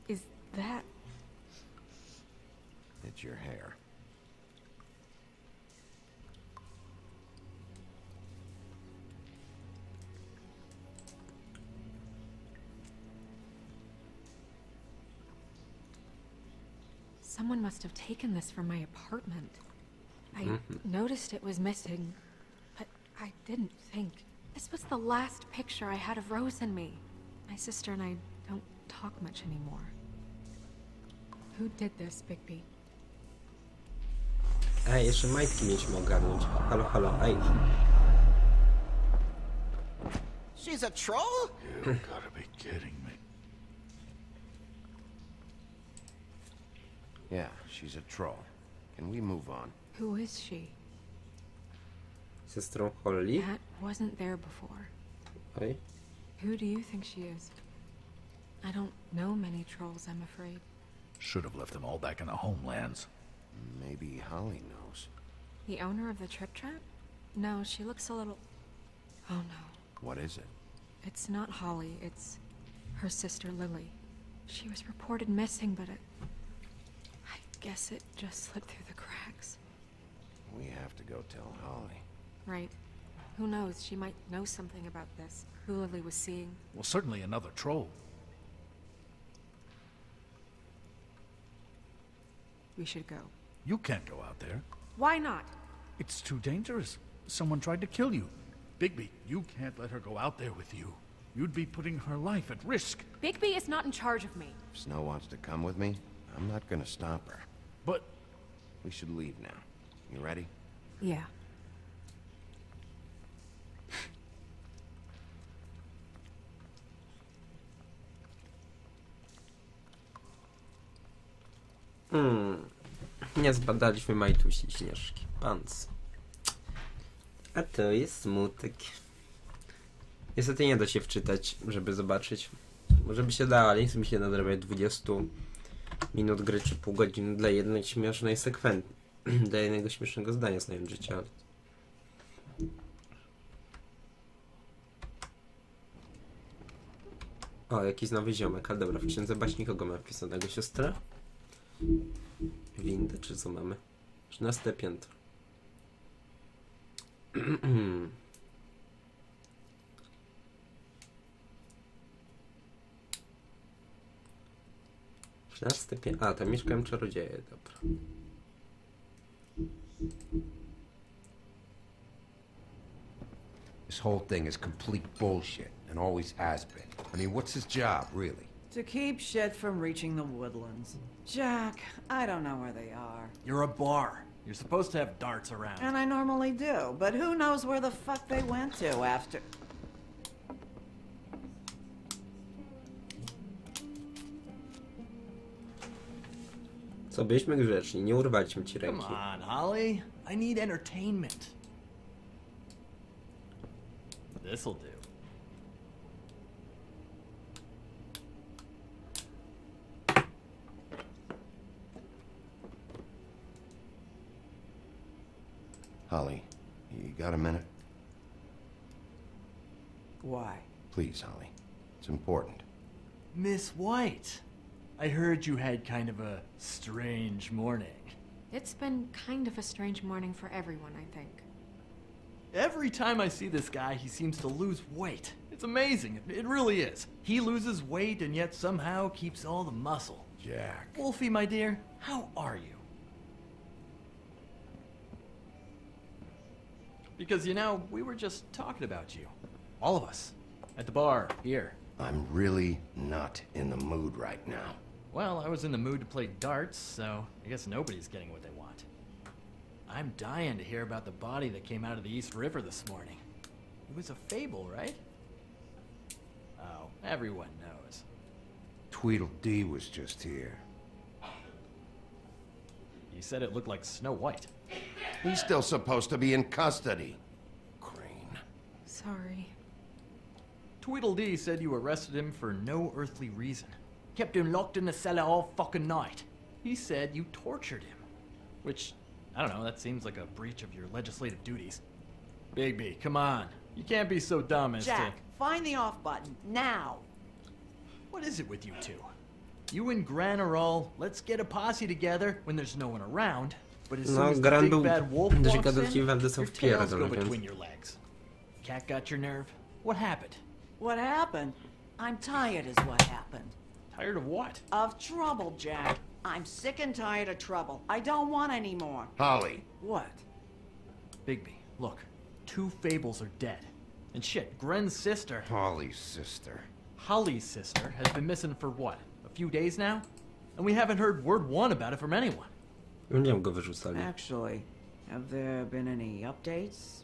Is that... It's your hair. Someone must have taken this from my apartment. I noticed it was missing, but I didn't think. This was the last picture I had of Rose and me. My sister and I don't talk much anymore. Who did this, Bigby? Ej, jeszcze majtki mieliśmy ogarnąć. Halo, halo, ej. She's a troll? You gotta be kidding me. Yeah, she's a troll. Can we move on? Who is she? Siostrą Holly? That wasn't there before. Ej. Who do you think she is? I don't know many trolls, I'm afraid. Should have left them all back in the homelands. Maybe Holly knows. The owner of the trip trap? No, she looks a little... Oh no. What is it? It's not Holly, it's her sister Lily. She was reported missing, but I guess it just slipped through the cracks. We have to go tell Holly. Right. Who knows, she might know something about this. Who Lily was seeing. Well, certainly another troll. We should go. You can't go out there. Why not? It's too dangerous. Someone tried to kill you. Bigby, you can't let her go out there with you. You'd be putting her life at risk. Bigby is not in charge of me. If Snow wants to come with me, I'm not gonna stop her. But... We should leave now. You ready? Yeah. Nie zbadaliśmy Majtusi i Śnieżki. Pans. A to jest smutek. Niestety nie da się wczytać, żeby zobaczyć. Może by się dało, ale nie chce mi się nadrabiać 20 minut gry czy pół godziny dla jednej śmiesznej sekwencji. Dla jednego śmiesznego zdania znając życie, ale... O, jakiś nowy ziomek, ale dobra, w księdze baśni kogo ma wpisanego? Siostrę? Windę, czy co mamy? 13 piętro. A, tam mieszkają czarodzieje, dobra. This whole thing is complete bullshit, and always has been. I mean, what's his job, really? To keep shit from reaching the woodlands. Jack, I don't know where they are. You're a bar. You're supposed to have darts around. And I normally do, but who knows where the fuck they went to after... Co, byliśmy grzeczni, nie urwaliśmy ci Come ręki. on, Holly. I need entertainment. This'll do. Holly, you got a minute? Why? Please, Holly. It's important. Miss White, I heard you had kind of a strange morning. It's been kind of a strange morning for everyone, I think. Every time I see this guy, he seems to lose weight. It's amazing. It really is. He loses weight and yet somehow keeps all the muscle. Jack. Wolfie, my dear, how are you? Because, you know, we were just talking about you. All of us. At the bar, here. I'm really not in the mood right now. Well, I was in the mood to play darts, so I guess nobody's getting what they want. I'm dying to hear about the body that came out of the East River this morning. It was a fable, right? Oh, everyone knows. Tweedledee was just here. You said it looked like Snow White. He's still supposed to be in custody. Crane. Sorry. Tweedledee said you arrested him for no earthly reason. kept him locked in the cellar all fucking night. He said you tortured him. Which, I don't know, that seems like a breach of your legislative duties. Bigby, come on. You can't be so dumb as Jack, to... find the off button, now! What is it with you two? You and Gran are all, let's get a posse together when there's no one around. But as soon as the big bad wolf walks in, your tails go between your legs. Cat got your nerve? What happened? What happened? I'm tired is what happened. Tired of what? Of trouble, Jack. I'm sick and tired of trouble. I don't want any more. Holly. What? Bigby, look. 2 fables are dead. And shit, Gren's sister... Holly's sister. Holly's sister has been missing for what? A few days now? And we haven't heard word one about it from anyone. Actually, have there been any updates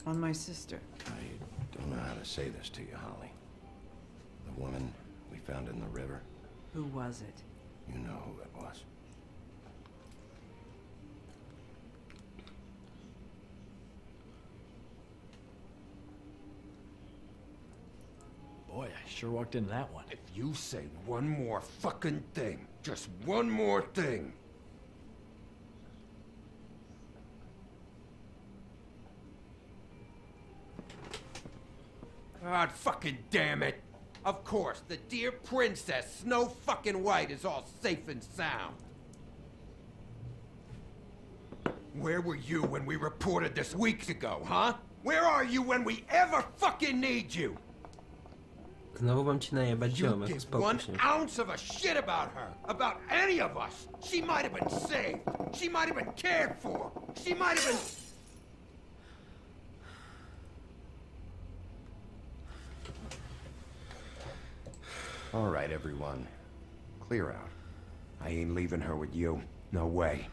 on my sister? I don't know how to say this to you, Holly. The woman we found in the river. Who was it? You know who it was. Boy, I sure walked into that one. If you say one more fucking thing, just one more thing. God fucking damn it. Of course, the dear princess, Snow fucking White, is all safe and sound. Where were you when we reported this weeks ago, huh? Where are you when we ever fucking need you? Znowu mam ci najebać ziomek, Give spokój one się. ounce of a shit about her, about any of us. She might have been saved. She might have been cared for. She might have been... All right, everyone. Clear out. I ain't leaving her with you. No way.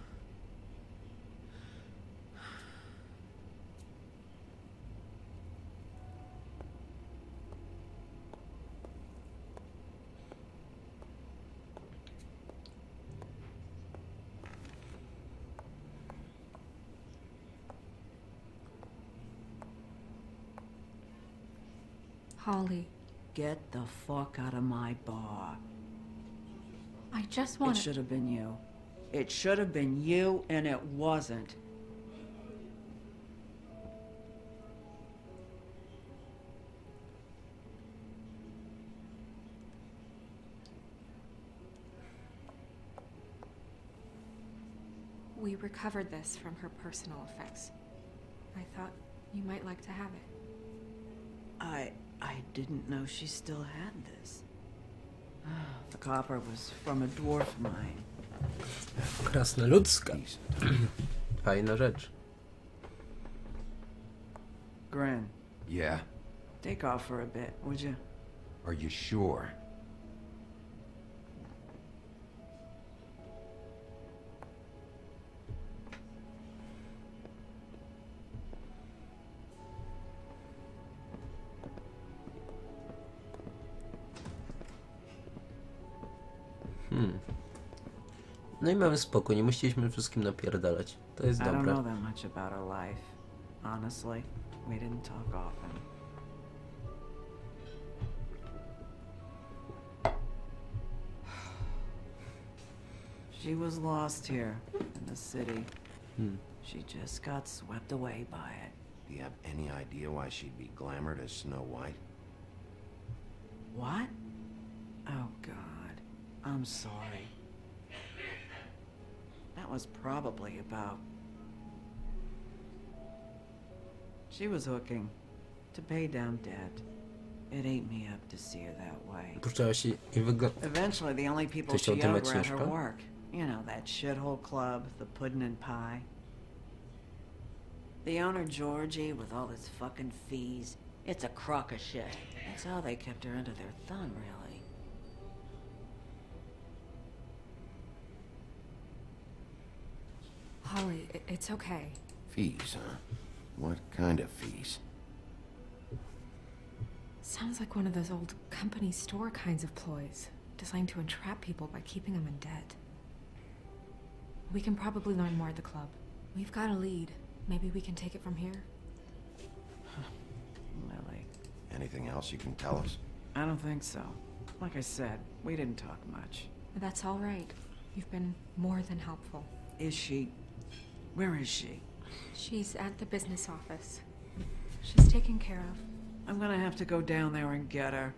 Holly, Get the fuck out of my bar. I just It want should have been you. It should have been you, and it wasn't. We recovered this from her personal effects. I thought you might like to have it. I didn't know she still had this. The copper was from a dwarf mine. Krasnoludzka. Fajna rzecz. Gren. Yeah? Take off for a bit, would you? Are you sure? No i mamy spokój, nie musieliśmy wszystkim napierdalać. To jest I don't dobre. know that much about her life. Honestly, we didn't talk often. She was lost here in the city. She just got swept away by it. Do you have any idea why she'd be glamored as Snow White? What? Oh, God. I'm sorry. That was probably about... She was hooking to pay down debt. It ate me up to see her that way. Puszczałaś i Eventually, the only people Ktoś she chciał owed dymać were at her Myszka? work. You know, that shithole club, the pudding and pie. The owner, Georgie, with all his fucking fees. It's a crock of shit. That's how they kept her under their thumb, really. Holly, it's okay. Fees, huh? What kind of fees? Sounds like one of those old company store kinds of ploys, designed to entrap people by keeping them in debt. We can probably learn more at the club. We've got a lead. Maybe we can take it from here? Lily. Anything else you can tell us? I don't think so. Like I said, we didn't talk much. That's all right. You've been more than helpful. Is she? Where is she? She's at the business office. She's taken care of. I'm gonna have to go down there and get her.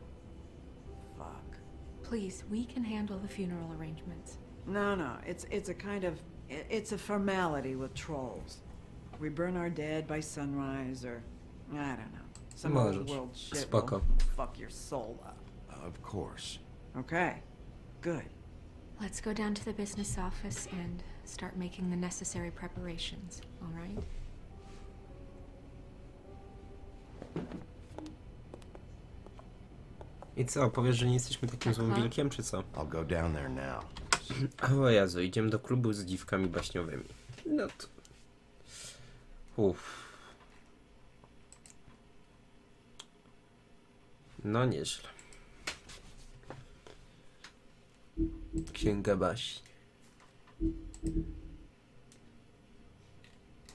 Fuck. Please, we can handle the funeral arrangements. No, it's a kind of... It's a formality with trolls. We burn our dead by sunrise, or... I don't know. Some old world shit will fuck your soul up. Of course. Okay. Good. Let's go down to the business office and start making the necessary preparations, all right? I co, powiesz, że nie jesteśmy takim złym wilkiem, czy co? I'll go down there now. O Jezu, idziemy do klubu z dziwkami baśniowymi. No to... Uff. No nieźle. Księga baśni.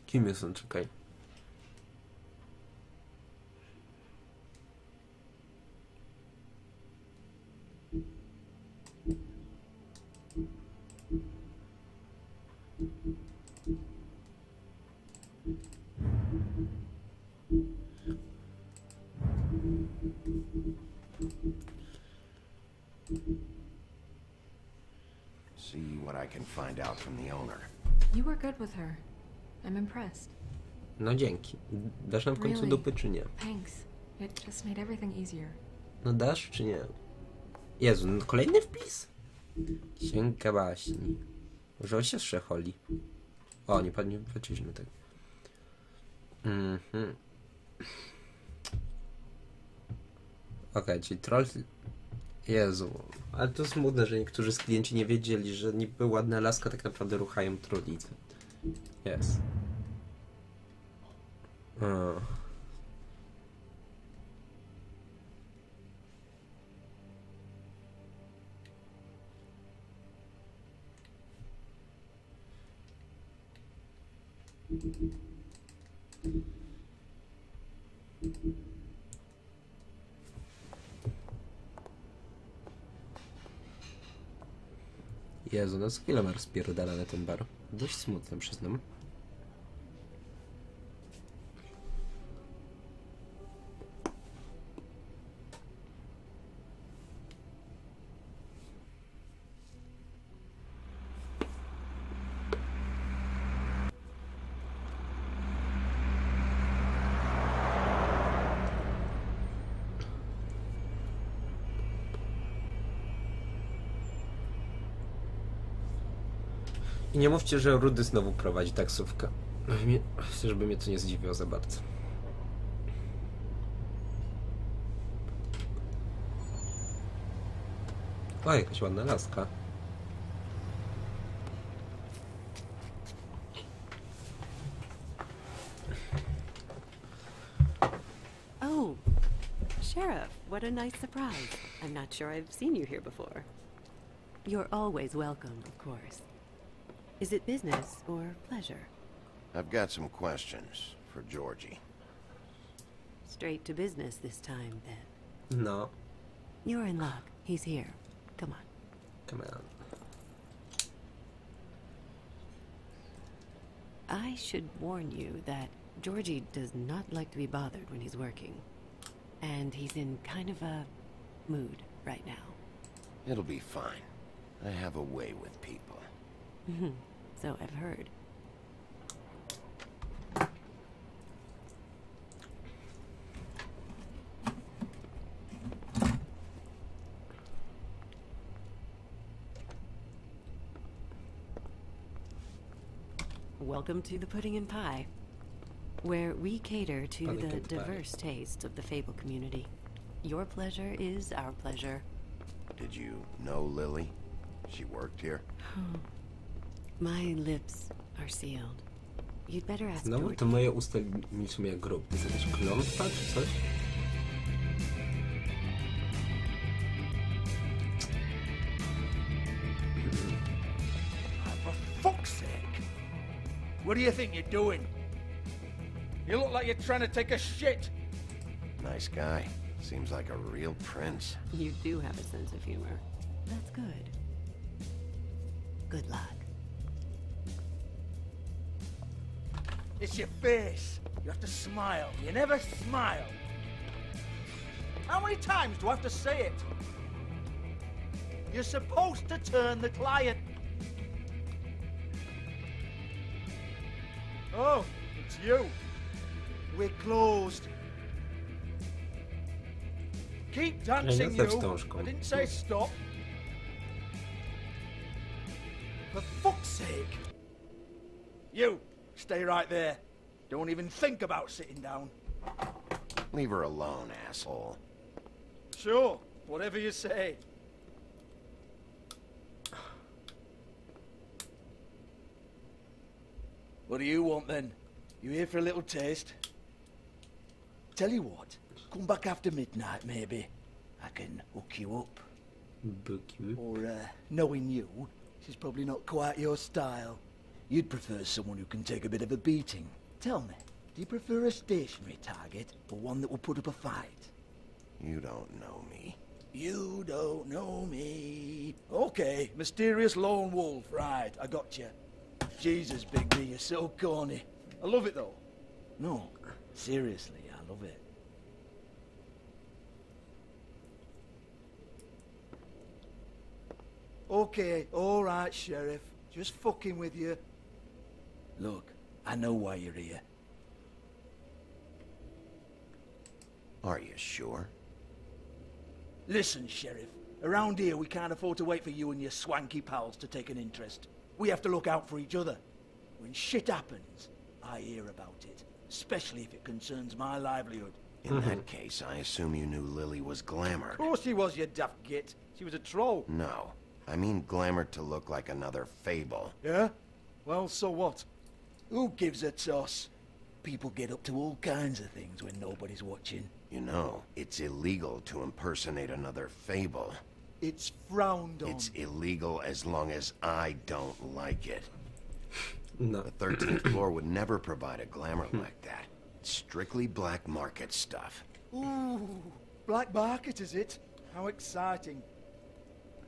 Kim jest on? Czekaj. See what I can find out from the owner. You were good with her. I'm impressed. No dzięki. Dasz nam w końcu dupy, czy nie? Thanks. It just made everything easier. No dasz, czy nie? Jezu, no kolejny wpis? Księga baśni. Może o siostrze Holly. O, nie patrzyliśmy tego. Okej, czyli troll... Jezu, ale to smutne, że niektórzy z klienci nie wiedzieli, że niby ładna laska tak naprawdę ruchają trollicę. Jest. Jezu, no z chwilą ma rozpierdalany ten bar. Dość smutne, przyznam. I nie mówcie, że Rudy znowu prowadzi taksówkę. Żeby mnie to nie zdziwiło za bardzo. O, jakaś ładna laska. Oh, Sheriff, what a nice surprise. I'm not sure I've seen you here before. You're always welcome, of course. Is it business or pleasure? I've got some questions for Georgie. Straight to business this time, then. No. You're in luck. He's here. Come on. Come on. I should warn you that Georgie does not like to be bothered when he's working. And he's in kind of a mood right now. It'll be fine. I have a way with people. So I've heard. Welcome to the Pudding and Pie, where we cater to the diverse tastes of the Fable community. Your pleasure is our pleasure. Did you know Lily? She worked here? My lips are sealed. You'd better ask Znowu to moje usta milczą jak grób. To jest jakaś klątwa czy coś? For fuck's sake! What do you think you're doing? You look like you're trying to take a shit. Nice guy. Seems like a real prince. You do have a sense of humor. That's good. Good luck. It's your face. You have to smile. You never smile. How many times do I have to say it? You're supposed to turn the client. Oh, it's you. We're closed. Keep dancing, you. I didn't say stop. For fuck's sake. You, stay right there. Don't even think about sitting down. Leave her alone, asshole. Sure, whatever you say. What do you want then? You here for a little taste? Tell you what, come back after midnight maybe. I can hook you up. Book you up? Or, knowing you, she's probably not quite your style. You'd prefer someone who can take a bit of a beating. Tell me, do you prefer a stationary target or one that will put up a fight? You don't know me. You don't know me. Okay, mysterious lone wolf. Right, I got you. Jesus, Big B, you're so corny. I love it though. No, seriously, I love it. Okay, all right, Sheriff. Just fucking with you. Look, I know why you're here. Are you sure? Listen, Sheriff. Around here, we can't afford to wait for you and your swanky pals to take an interest. We have to look out for each other. When shit happens, I hear about it. Especially if it concerns my livelihood. In that case, I assume you knew Lily was glamored. Of course she was, you daft git. She was a troll. No. I mean glamored to look like another fable. Yeah? Well, so what? Who gives a toss? People get up to all kinds of things when nobody's watching. You know, it's illegal to impersonate another fable. It's frowned on. It's illegal as long as I don't like it. No. The 13th floor would never provide a glamour like that. It's strictly black market stuff. Ooh, black market is it? How exciting.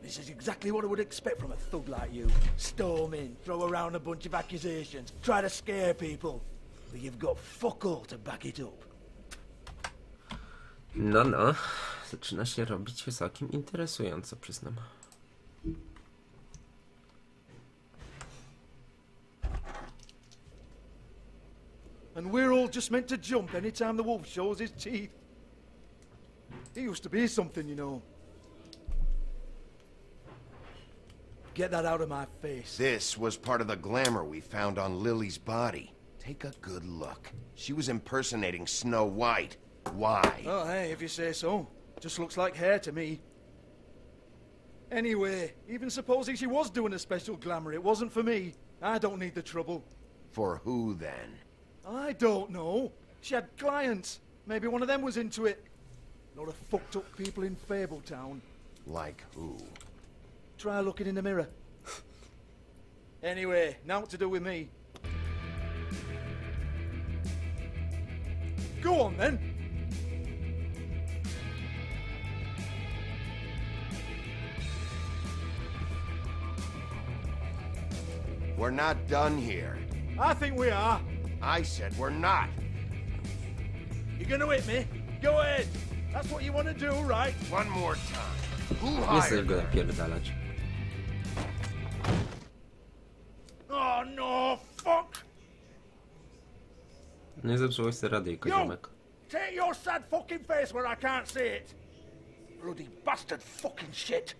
This is exactly what I would expect from a thug like you. Storm in, throw around a bunch of accusations, try to scare people. But you've got fuck all to back it up. No. Zaczyna się robić całkiem interesująco, przyznam. And we're all just meant to jump anytime the wolf shows his teeth. He used to be something, you know. Get that out of my face. This was part of the glamour we found on Lily's body. Take a good look. She was impersonating Snow White. Why? Oh, hey, if you say so. Just looks like hair to me. Anyway, even supposing she was doing a special glamour, it wasn't for me. I don't need the trouble. For who, then? I don't know. She had clients. Maybe one of them was into it. Lot of fucked up people in Fabletown. Like who? Try looking in the mirror. Anyway, now what to do with me. Go on, then. We're not done here. I think we are. I said we're not. You're gonna hit me? Go ahead. That's what you want to do, right? One more time. Who Nie chcę hired go her? napierdalać. Oh no, fuck! Nie zepsułeś sobie radyjko, ziomek. Take your sad fucking face where I can't see it. Bloody bastard fucking shit.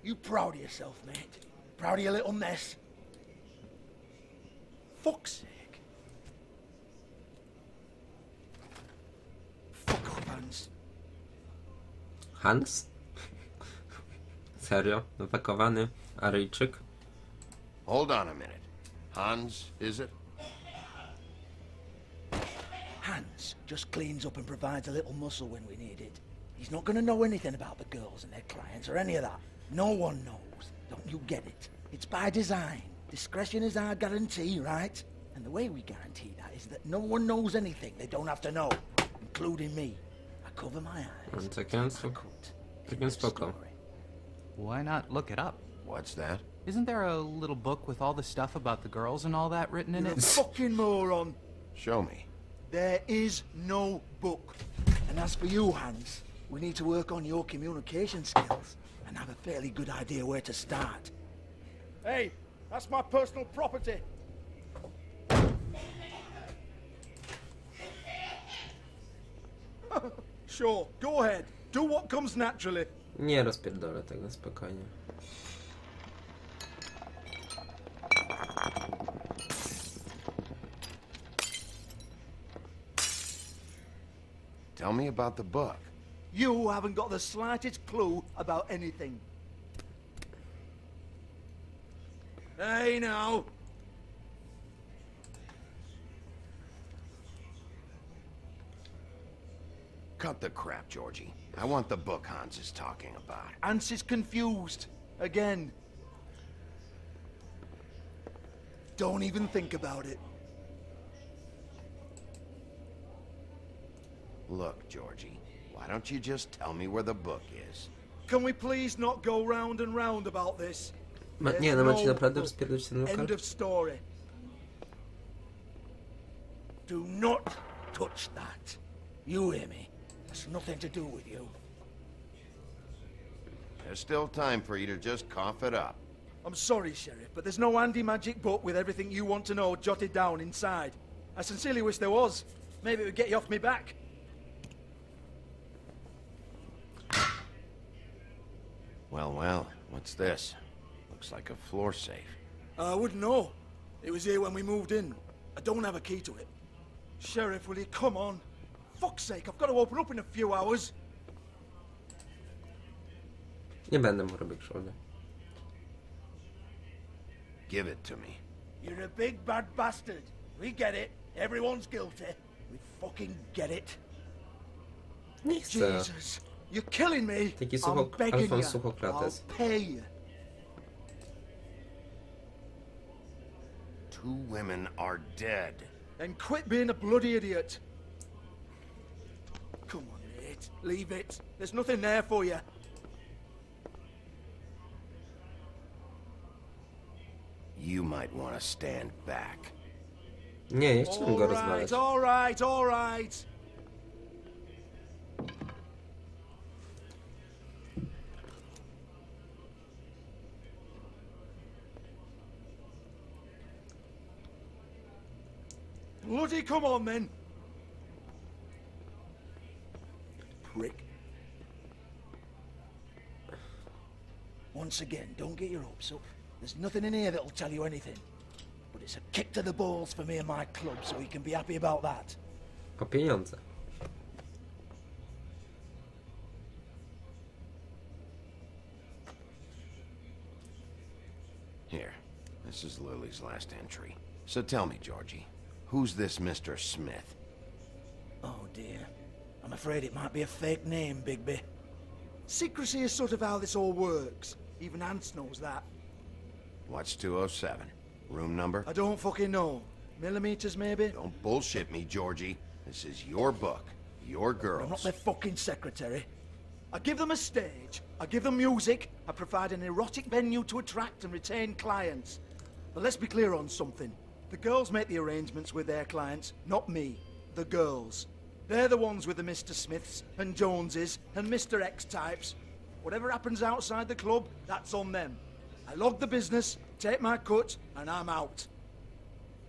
You proud of yourself, mate? Proud of your little mess? Fuck's sake. Fuck off, Hans. Hans? Serio? Wypakowany Aryjczyk? Hold on a minute. Hans, is it? Hans just cleans up and provides a little muscle when we need it. He's not gonna know anything about the girls and their clients or any of that. No one knows. Don't you get it? It's by design. Discretion is our guarantee, right? And the way we guarantee that is that no one knows anything they don't have to know, including me. I cover my eyes. Całkiem spoko. Why not look it up? What's that? Isn't there a little book with all the stuff about the girls and all that written in You're it? a fucking moron. Show me. There is no book. And as for you, Hans, we need to work on your communication skills and have a fairly good idea where to start. Hey, that's my personal property. Sure, go ahead. Do what comes naturally. Nie rozpierdolę tego, spokojnie. Tell me about the book. You haven't got the slightest clue about anything. Hey, now. Cut the crap, Georgie. I want the book Hans is talking about. Hans is confused. Again. Don't even think about it. Look, Georgie, why don't you just tell me where the book is? Can we please not go round and round about this? Nie, no macie naprawdę rozpierdolić ten lokal? End of story. Do not touch that. You hear me? That's nothing to do with you. There's still time for you to just cough it up. I'm sorry, Sheriff, but there's no handy magic book with everything you want to know jotted down inside. I sincerely wish there was. Maybe it would get you off me back. Well, well, what's this? Looks like a floor safe. I wouldn't know. It was here when we moved in. I don't have a key to it. Sheriff, will you come on? Fuck's sake, I've got to open up in a few hours. Nie będę mu robił krzywdy. Give it to me. You're a big bad bastard. We get it. Everyone's guilty. We fucking get it. Nie chcę. Jesus, you're killing me. Taki I'm begging Alfons you. Suchoklates. I'll pay. Two women are dead. Then quit being a bloody idiot. Come on, mate. Leave it. There's nothing there for you. You might want to stand back. Nie, nie chciałem go rozmawiać. All right, all right. Bloody come on, then. Prick. Once again, don't get your hopes up. There's nothing in here that'll tell you anything. But it's a kick to the balls for me and my club, so we can be happy about that. Po pieniądze. Here, this is Lily's last entry. So tell me, Georgie, who's this Mr. Smith? Oh dear. I'm afraid it might be a fake name, Bigby. Secrecy is sort of how this all works. Even Hans knows that. What's 207? Room number? I don't fucking know. Millimeters, maybe? Don't bullshit me, Georgie. This is your book. Your girls. I'm not their fucking secretary. I give them a stage. I give them music. I provide an erotic venue to attract and retain clients. But let's be clear on something. The girls make the arrangements with their clients, not me. The girls. They're the ones with the Mr. Smiths and Joneses and Mr. X types. Whatever happens outside the club, that's on them. I log the business, take my cut, and I'm out.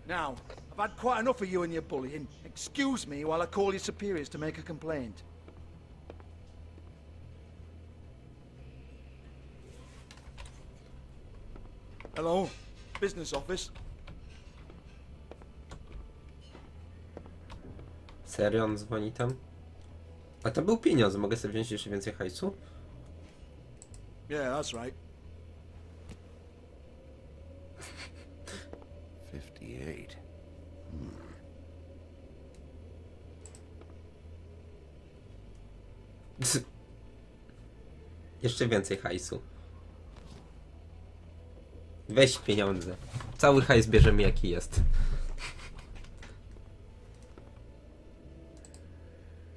Now, I've had quite enough of you and your bullying. Excuse me while I call your superiors to make a complaint. Hello? Business office? Serio on dzwoni tam? A to był pieniądz, mogę sobie wziąć jeszcze więcej hajsu? Yeah, that's right. 58. Jeszcze więcej hajsu. Weź pieniądze. Cały hajs bierzemy jaki jest.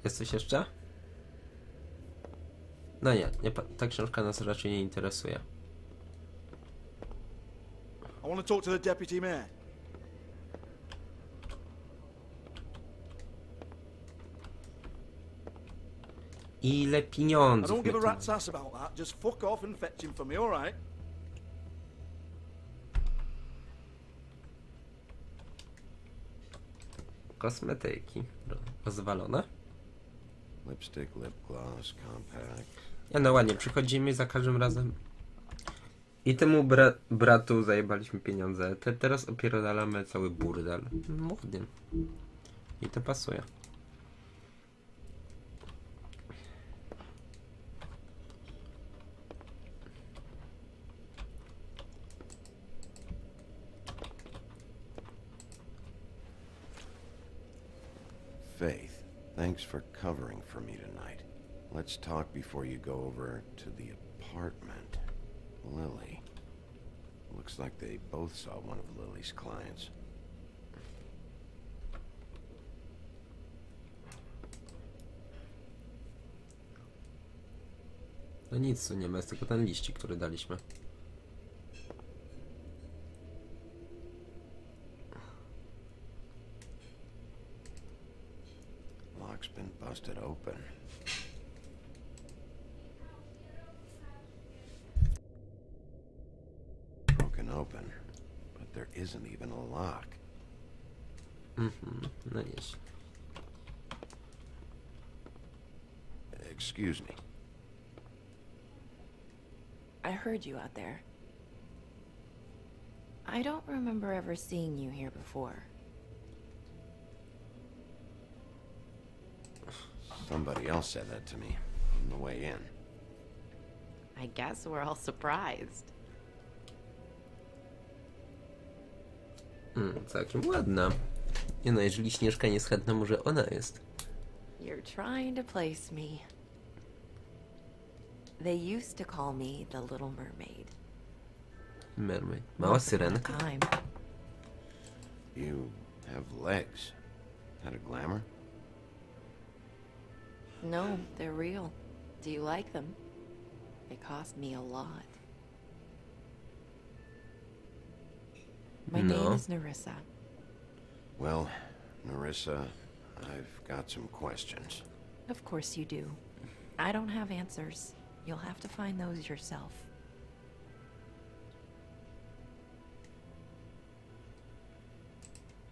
Jest coś jeszcze? No nie, ta książka nas raczej nie interesuje. I want to talk to the deputy mayor. Ile I pieniądzów don't give a my tu... rat's ass about that. Just fuck off and fetch him for me, all right? Kosmetyki. Rozwalone? Lipstick, lip gloss, compact. Ja no ładnie, przychodzimy za każdym razem. I temu bratu zajebaliśmy pieniądze. Teraz opierdalamy cały burdel. Ładnie. I to pasuje. Faith, thanks for covering for me tonight. Let's talk before you go over to the apartment. Lily. Looks like they both saw one of Lily's clients. No nic tu nie ma, jest tylko ten liścik, który daliśmy. Lock's been busted open. Broken open, but there isn't even a lock. No nieźle. Excuse me. I heard you out there. I don't remember ever seeing you here before. Somebody else said that to me on the way in. I guess we're all surprised. Całkiem ładna. Nie no, jeżeli Śnieżka nie jest chętna, może ona jest. You're trying to place me. They used to call me the Little Mermaid. Mermaid. Mała syrenka. You have legs. That a glamour? No, they're real. Do you like them? They cost me a lot. My name is Nerissa. Well, Nerissa, I've got some questions. Of course you do. I don't have answers. You'll have to find those yourself.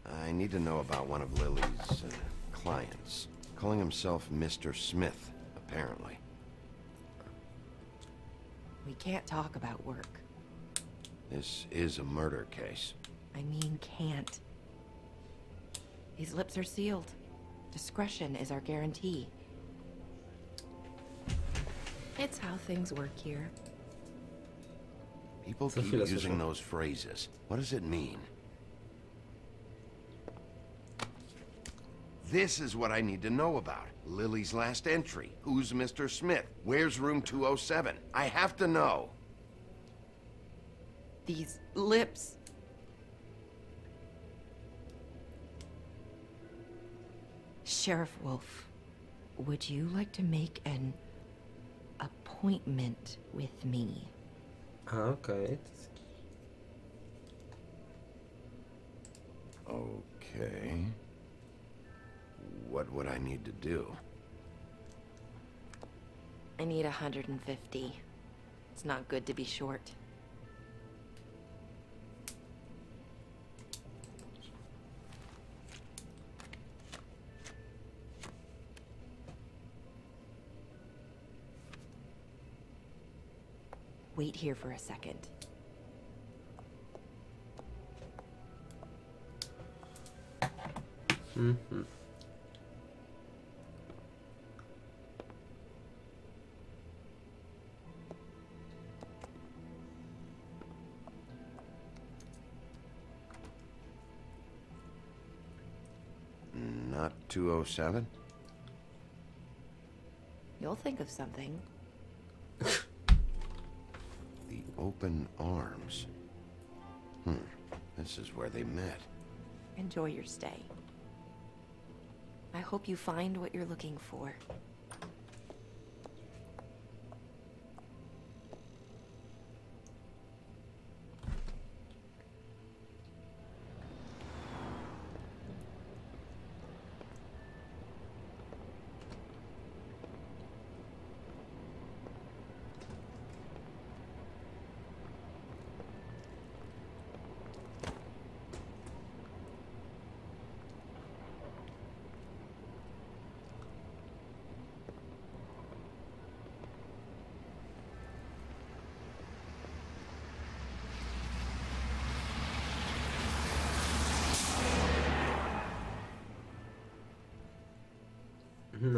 I need to know about one of Lily's clients. Calling himself Mr. Smith, apparently. We can't talk about work. This is a murder case. I mean can't. These lips are sealed. Discretion is our guarantee. It's how things work here. People keep using those phrases. What does it mean? This is what I need to know about. Lily's last entry. Who's Mr. Smith? Where's room 207? I have to know. These lips. Sheriff Wolf, would you like to make an appointment with me? Okay. Okay. What would I need to do? I need 150. It's not good to be short. Wait here for a second. Not 207? You'll think of something. The open arms. This is where they met. Enjoy your stay. I hope you find what you're looking for.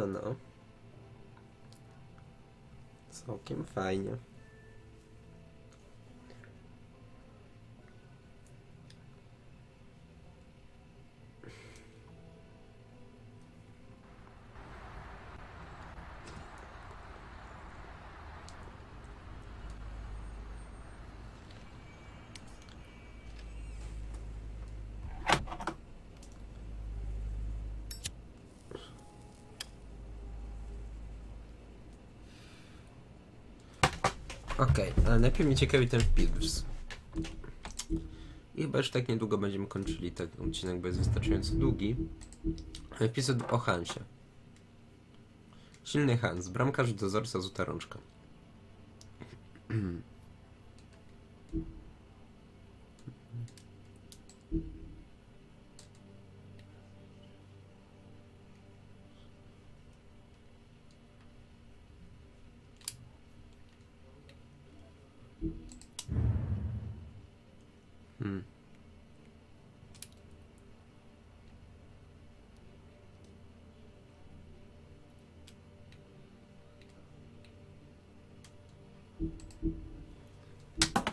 no. Całkiem fajnie. Okej, ale najpierw mnie ciekawi ten wpis. I chyba już tak niedługo będziemy kończyli ten odcinek, bo jest wystarczająco długi. Epizod o Hansie. Silny Hans, bramkarz, dozorca, złota rączka.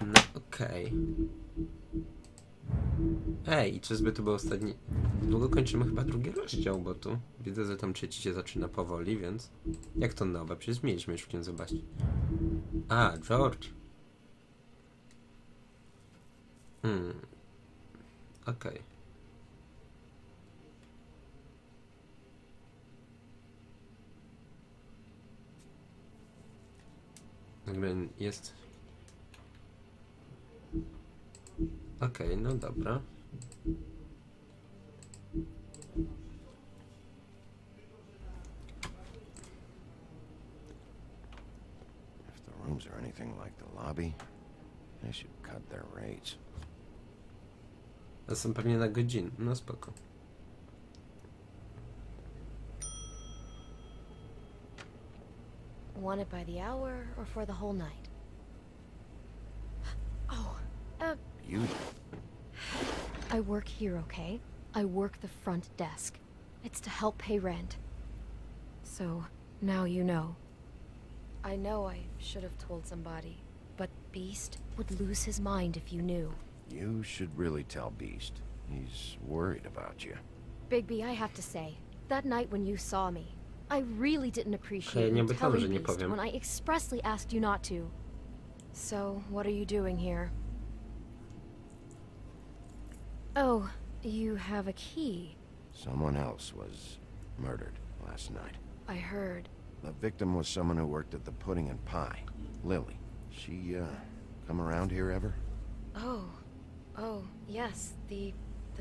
No okej. Ej, czyżby to był ostatni... Długo kończymy chyba drugi rozdział, bo tu widzę, że tam trzeci się zaczyna powoli, więc... Jak to nowe? Przecież mieliśmy już w tym zobaczyć. A, George. Okej. Jakby jest... Okej, no dobra. If the rooms are anything like the lobby, they should cut their rates. To są pewnie na godzinę, no spoko. Want it by the hour or for the whole night? Oh, You... I work here, okay? I work the front desk. It's to help pay rent. So, now you know. I know I should have told somebody, but Beast would lose his mind if you knew. You should really tell Beast. He's worried about you. Bigby, I have to say, that night when you saw me, I really didn't appreciate you telling Beast when I expressly asked you not to. So, what are you doing here? Oh, you have a key. Someone else was murdered last night. I heard. The victim was someone who worked at the Pudding and Pie. Lily. She, come around here ever? Oh, yes, the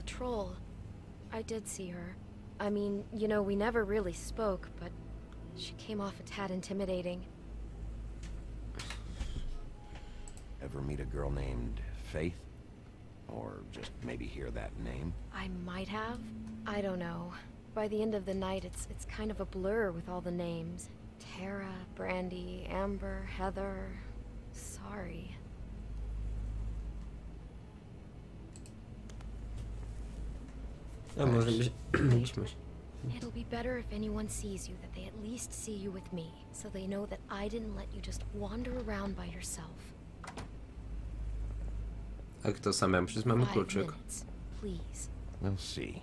troll. I did see her. I mean, you know, we never really spoke, but she came off a tad intimidating. Ever meet a girl named Faith? Or just maybe hear that name? I might have. I don't know. By the end of the night, it's kind of a blur with all the names. Tara, Brandy, Amber, Heather... Sorry. It'll be better if anyone sees you that they at least see you with me, so they know that I didn't let you just wander around by yourself. Jak to samemu, przecież mamy kluczyk. Please. We'll see,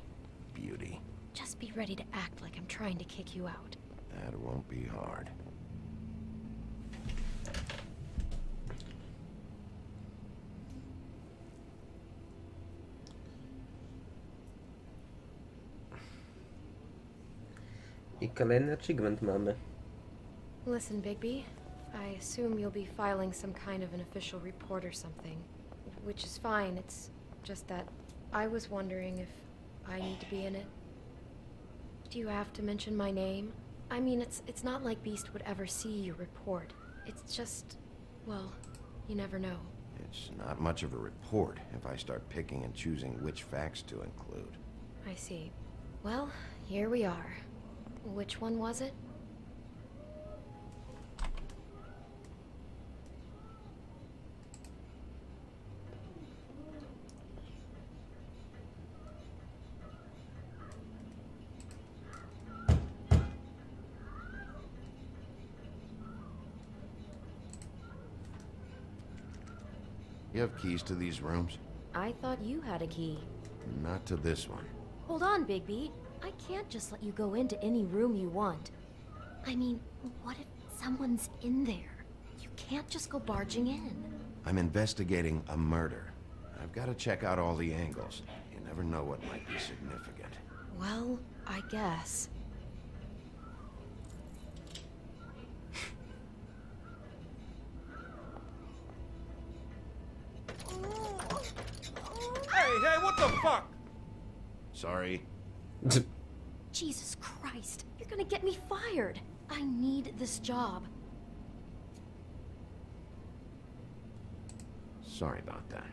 beauty. Just be ready to act like I'm trying to kick you out. That won't be hard. I kolejny achievement mamy. Listen, Bigby. I assume you'll be filing some kind of an official report or something. Which is fine, it's just that I was wondering if I need to be in it. Do you have to mention my name? I mean, it's not like Beast would ever see your report. It's just, well, you never know. It's not much of a report if I start picking and choosing which facts to include. I see. Well, here we are. Which one was it? You have keys to these rooms? I thought you had a key. Not to this one. Hold on, Bigby. I can't just let you go into any room you want. I mean, what if someone's in there? You can't just go barging in. I'm investigating a murder. I've got to check out all the angles. You never know what might be significant. Well, I guess. Hey, what the fuck? Sorry. Jesus Christ, you're gonna get me fired. I need this job. Sorry about that.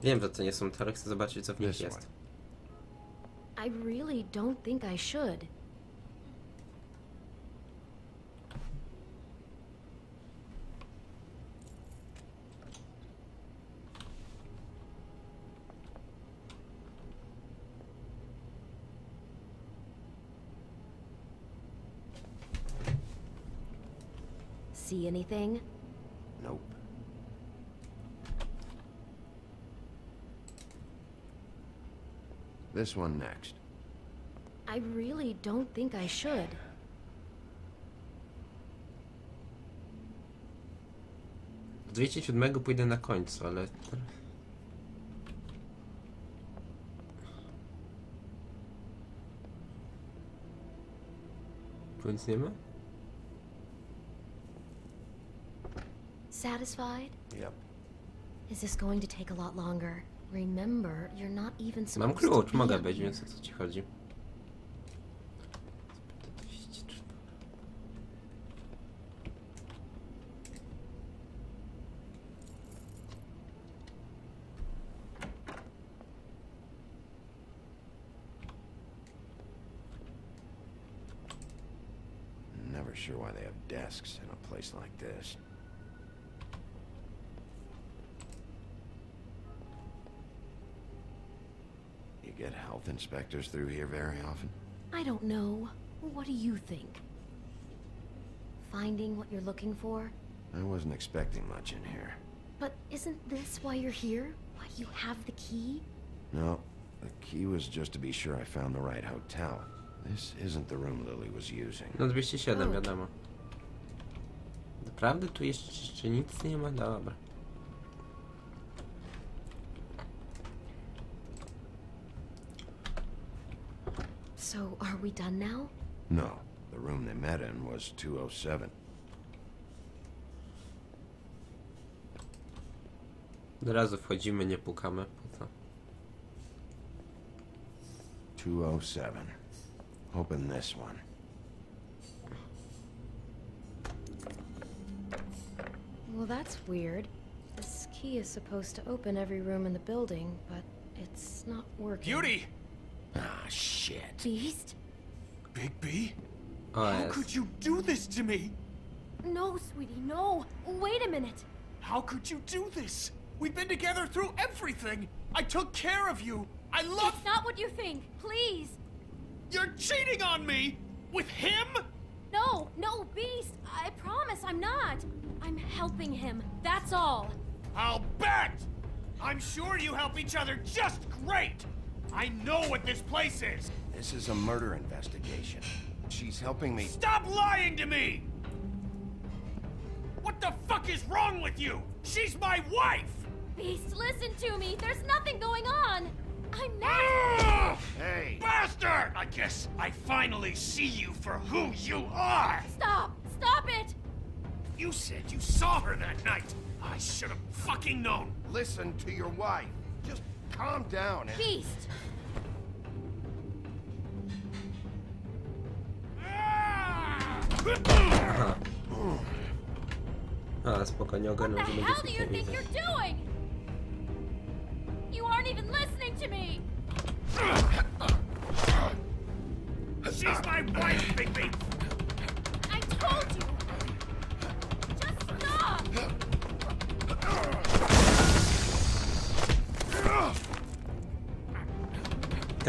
Wiem, że to nie są tory, chcę zobaczyć, co w nich jest. I really don't think I should. See anything? Nope. This one next. I really don't think I should. Do 207 pójdę na końcu, ale... Tu nic nie ma? Satisfied? Yep. Is this going to take a lot longer? Remember, you're not even Mam supposed klucz, to mogę be wejść, here. więc o co ci chodzi? Never sure why they have desks in a place like this. You get health inspectors through here very often? I don't know. What do you think? Finding what you're looking for? I wasn't expecting much in here. But isn't this why you're here? Why you have the key? No, the key was just to be sure I found the right hotel. This isn't the room Lily was using. No 207, wiadomo. Naprawdę tu jeszcze nic nie ma? Dobra. So, are we done now? No, the room they met in was 207. Od razu wchodzimy, nie pukamy. Po co? 207. Open this one. Well, that's weird. This key is supposed to open every room in the building, but it's not working. Beauty! Ah, shit. Beast? Bigby? Oh, How yes. could you do this to me? No, sweetie, no. Wait a minute. How could you do this? We've been together through everything. I took care of you. I love... It's not what you think. Please. You're cheating on me! With him? No, no, Beast. I promise I'm not. I'm helping him. That's all. I'll bet! I'm sure you help each other just great! I know what this place is! This is a murder investigation. She's helping me... Stop lying to me! What the fuck is wrong with you? She's my wife! Beast, listen to me. There's nothing going on. I'm not... Hey! Bastard! I guess I finally see you for who you are! Stop! Stop it! You said you saw her that night! I should have fucking known! Listen to your wife. Just calm down and... Beast! Aha. Ale spokojnie ogarnę, What że the będzie hell do you pięknie think widzę. you're doing? You aren't even listening to me! She's my wife, Bigby! I told you! Just stop!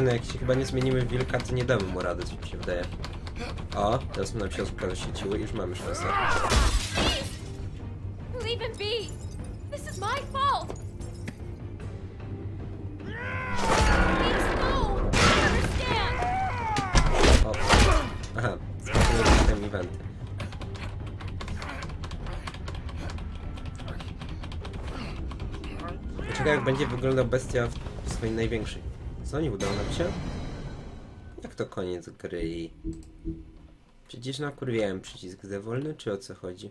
No jak się chyba nie zmienimy w wilka, to nie damy mu rady, coś mi się wydaje. O, teraz nam się rozsieciły i już mamy szansę. Leave him be! This is my fault! Please, no! I understand! O, aha, spokojnie ten eventy. Czekaj, jak będzie wyglądał bestia w swojej największej. Co, nie udało nam się? Jak to koniec gry? Przecież nakurwiałem przycisk za wolny, czy o co chodzi?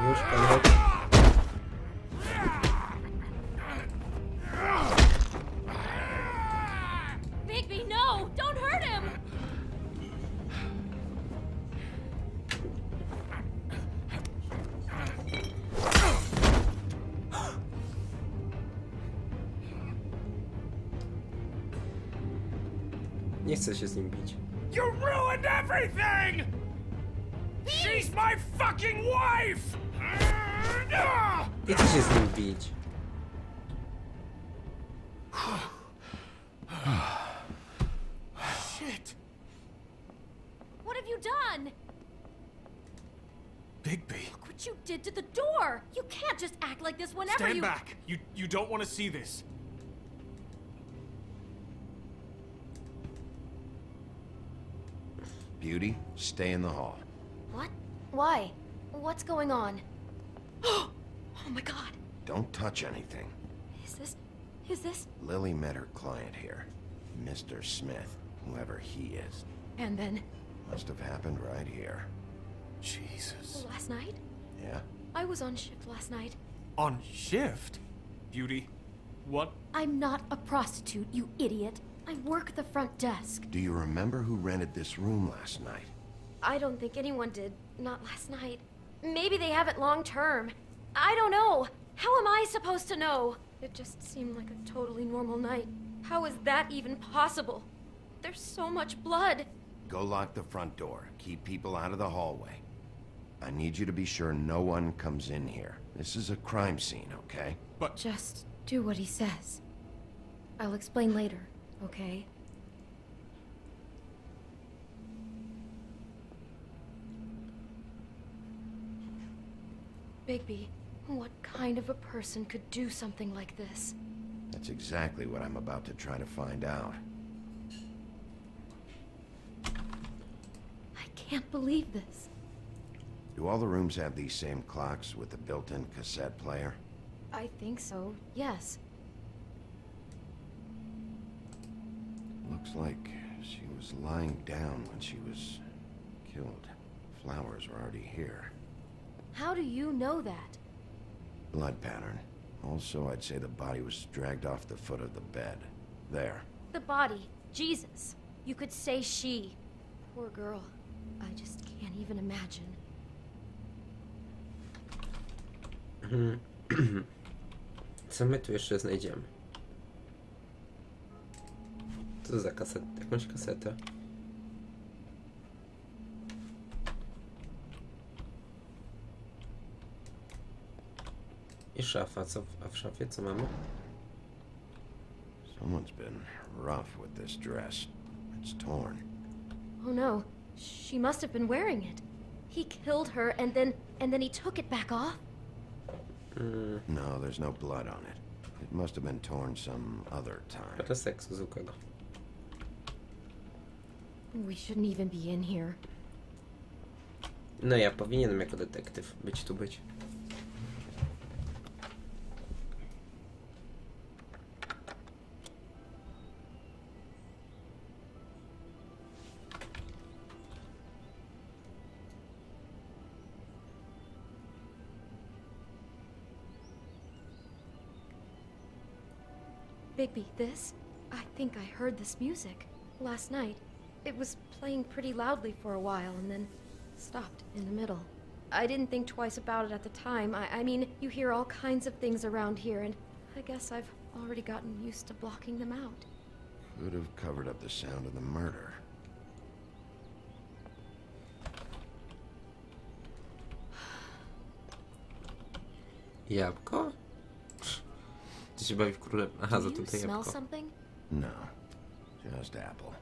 Już koniec. Bigby, no! Don't hurt him! Nie chcę się z nim bić. You ruined everything! She's my fucking wife! Nie chcę się z nim bić. Shit! What have you done? Bigby. Look what you did to the door! You can't just act like this whenever Stand you- back! You don't want to see this. Beauty, stay in the hall. What? Why? What's going on? Oh my god! Don't touch anything. Is this? Lily met her client here, Mr. Smith, whoever he is. And then? Must have happened right here. Jesus. Last night? Yeah? I was on shift last night. On shift? Beauty, what? I'm not a prostitute, you idiot. I work the front desk. Do you remember who rented this room last night? I don't think anyone did. Not last night. Maybe they have it long term. I don't know. How am I supposed to know? It just seemed like a totally normal night. How is that even possible? There's so much blood. Go lock the front door. Keep people out of the hallway. I need you to be sure no one comes in here. This is a crime scene, okay? But just do what he says. I'll explain later, okay? Bigby, what kind of a person could do something like this? That's exactly what I'm about to try to find out. I can't believe this. Do all the rooms have these same clocks with the built-in cassette player? I think so, yes. Looks like she was lying down when she was killed. Flowers were already here. How do you know that? Blood pattern. Also, I'd say the body was dragged off the foot of the bed. There. The body. Jesus. You could say she. Poor girl. I just can't even imagine. Co my tu jeszcze znajdziemy? Co za kasetę? Jakąś kasetę? I szafa. A w szafie co mamy? Someone's been rough with this dress. It's torn. Oh no. She must have been wearing it. He killed her and then he took it back off? No, there's no blood on it. It must have been torn some other time. Karta seksu zwykłego. We shouldn't even be in here. No ja powinienem jako detektyw być. Bigby, this? I think I heard this music. last night. It was playing pretty loudly for a while and then stopped in the middle. I didn't think twice about it at the time. I mean, you hear all kinds of things around here, and I guess I've already gotten used to blocking them out. Could have covered up the sound of the murder. Jabłko? Ty się bawi w króle... Aha, za tym to jabłko. Something? No, just apple.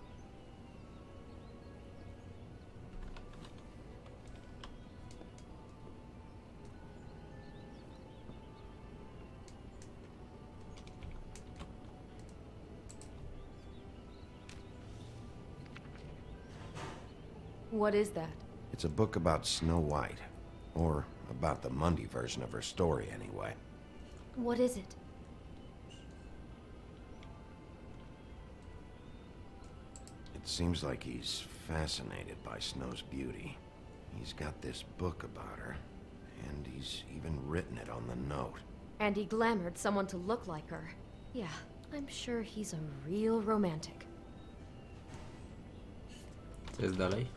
What is that? It's a book about Snow White. Or about the Monday version of her story, anyway. What is it? It seems like he's fascinated by Snow's beauty. He's got this book about her, and he's even written it on the note. And he glamored someone to look like her. Yeah, I'm sure he's a real romantic. Co jest dalej?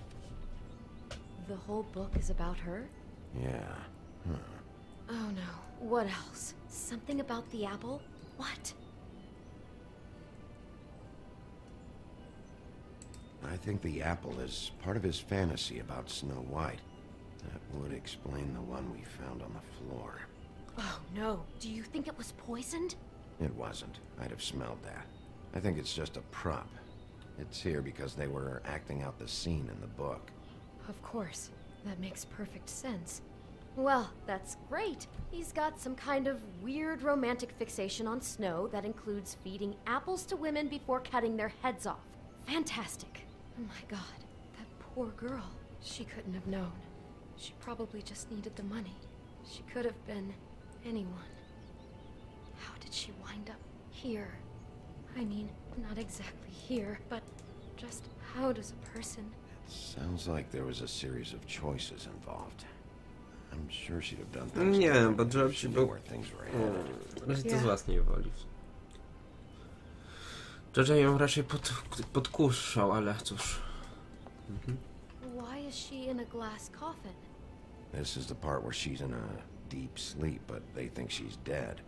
The whole book is about her? Yeah. Huh. Oh no. What else? Something about the apple? What? I think the apple is part of his fantasy about Snow White. That would explain the one we found on the floor. Oh no. Do you think it was poisoned? It wasn't. I'd have smelled that. I think it's just a prop. It's here because they were acting out the scene in the book. Of course. That makes perfect sense. Well, that's great. He's got some kind of weird romantic fixation on Snow that includes feeding apples to women before cutting their heads off. Fantastic. Oh my god, that poor girl. She couldn't have known. She probably just needed the money. She could have been anyone. How did she wind up here? I mean, not exactly here, but just how does a person... Sounds like there was a series of choices involved. I'm sure she'd have done things. Nie, bo George był... Where things were headed. To z własnej woli. George ją raczej podkuszał, ale cóż. Why is she in a glass coffin? This is the part where she's in a deep sleep, but they think she's dead.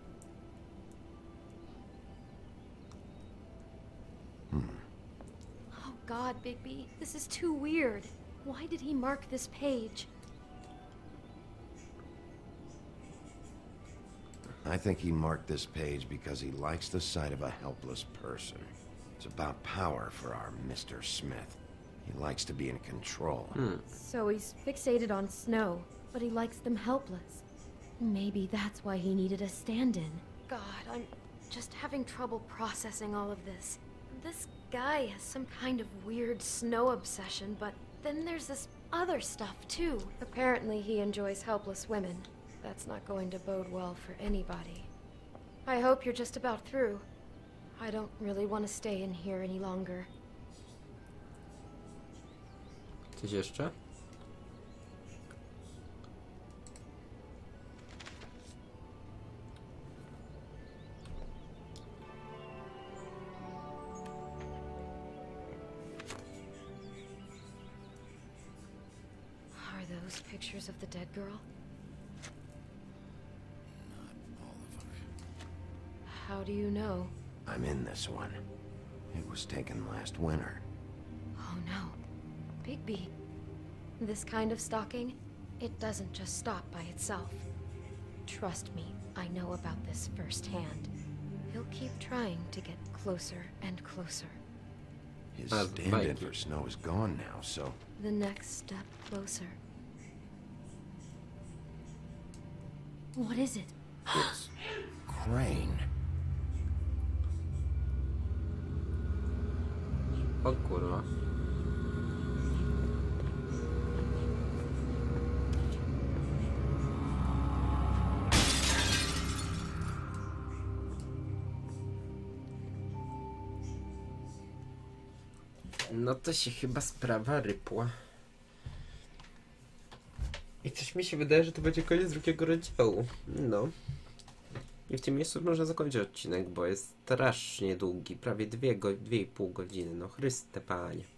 Oh God, Bigby, this is too weird. Why did he mark this page? I think he marked this page because he likes the sight of a helpless person. It's about power for our Mr. Smith. He likes to be in control. So he's fixated on Snow, but he likes them helpless. Maybe that's why he needed a stand-in. God, I'm just having trouble processing all of this. This guy has some kind of weird Snow obsession, but then there's this other stuff too. Apparently he enjoys helpless women. That's not going to bode well for anybody. I hope you're just about through. I don't really want to stay in here any longer. Coś jeszcze? Are those pictures of the dead girl? How do you know? I'm in this one. It was taken last winter. Oh no. Bigby. This kind of stalking, it doesn't just stop by itself. Trust me, I know about this firsthand. He'll keep trying to get closer and closer. His stand-in for Snow is gone now, so... The next step closer. What is it? It's... Crane. O kurwa. No to się chyba sprawa rypła. I coś mi się wydaje, że to będzie koniec drugiego rozdziału. No. I w tym miejscu można zakończyć odcinek, bo jest strasznie długi, prawie 2,5 godziny. No Chryste Panie.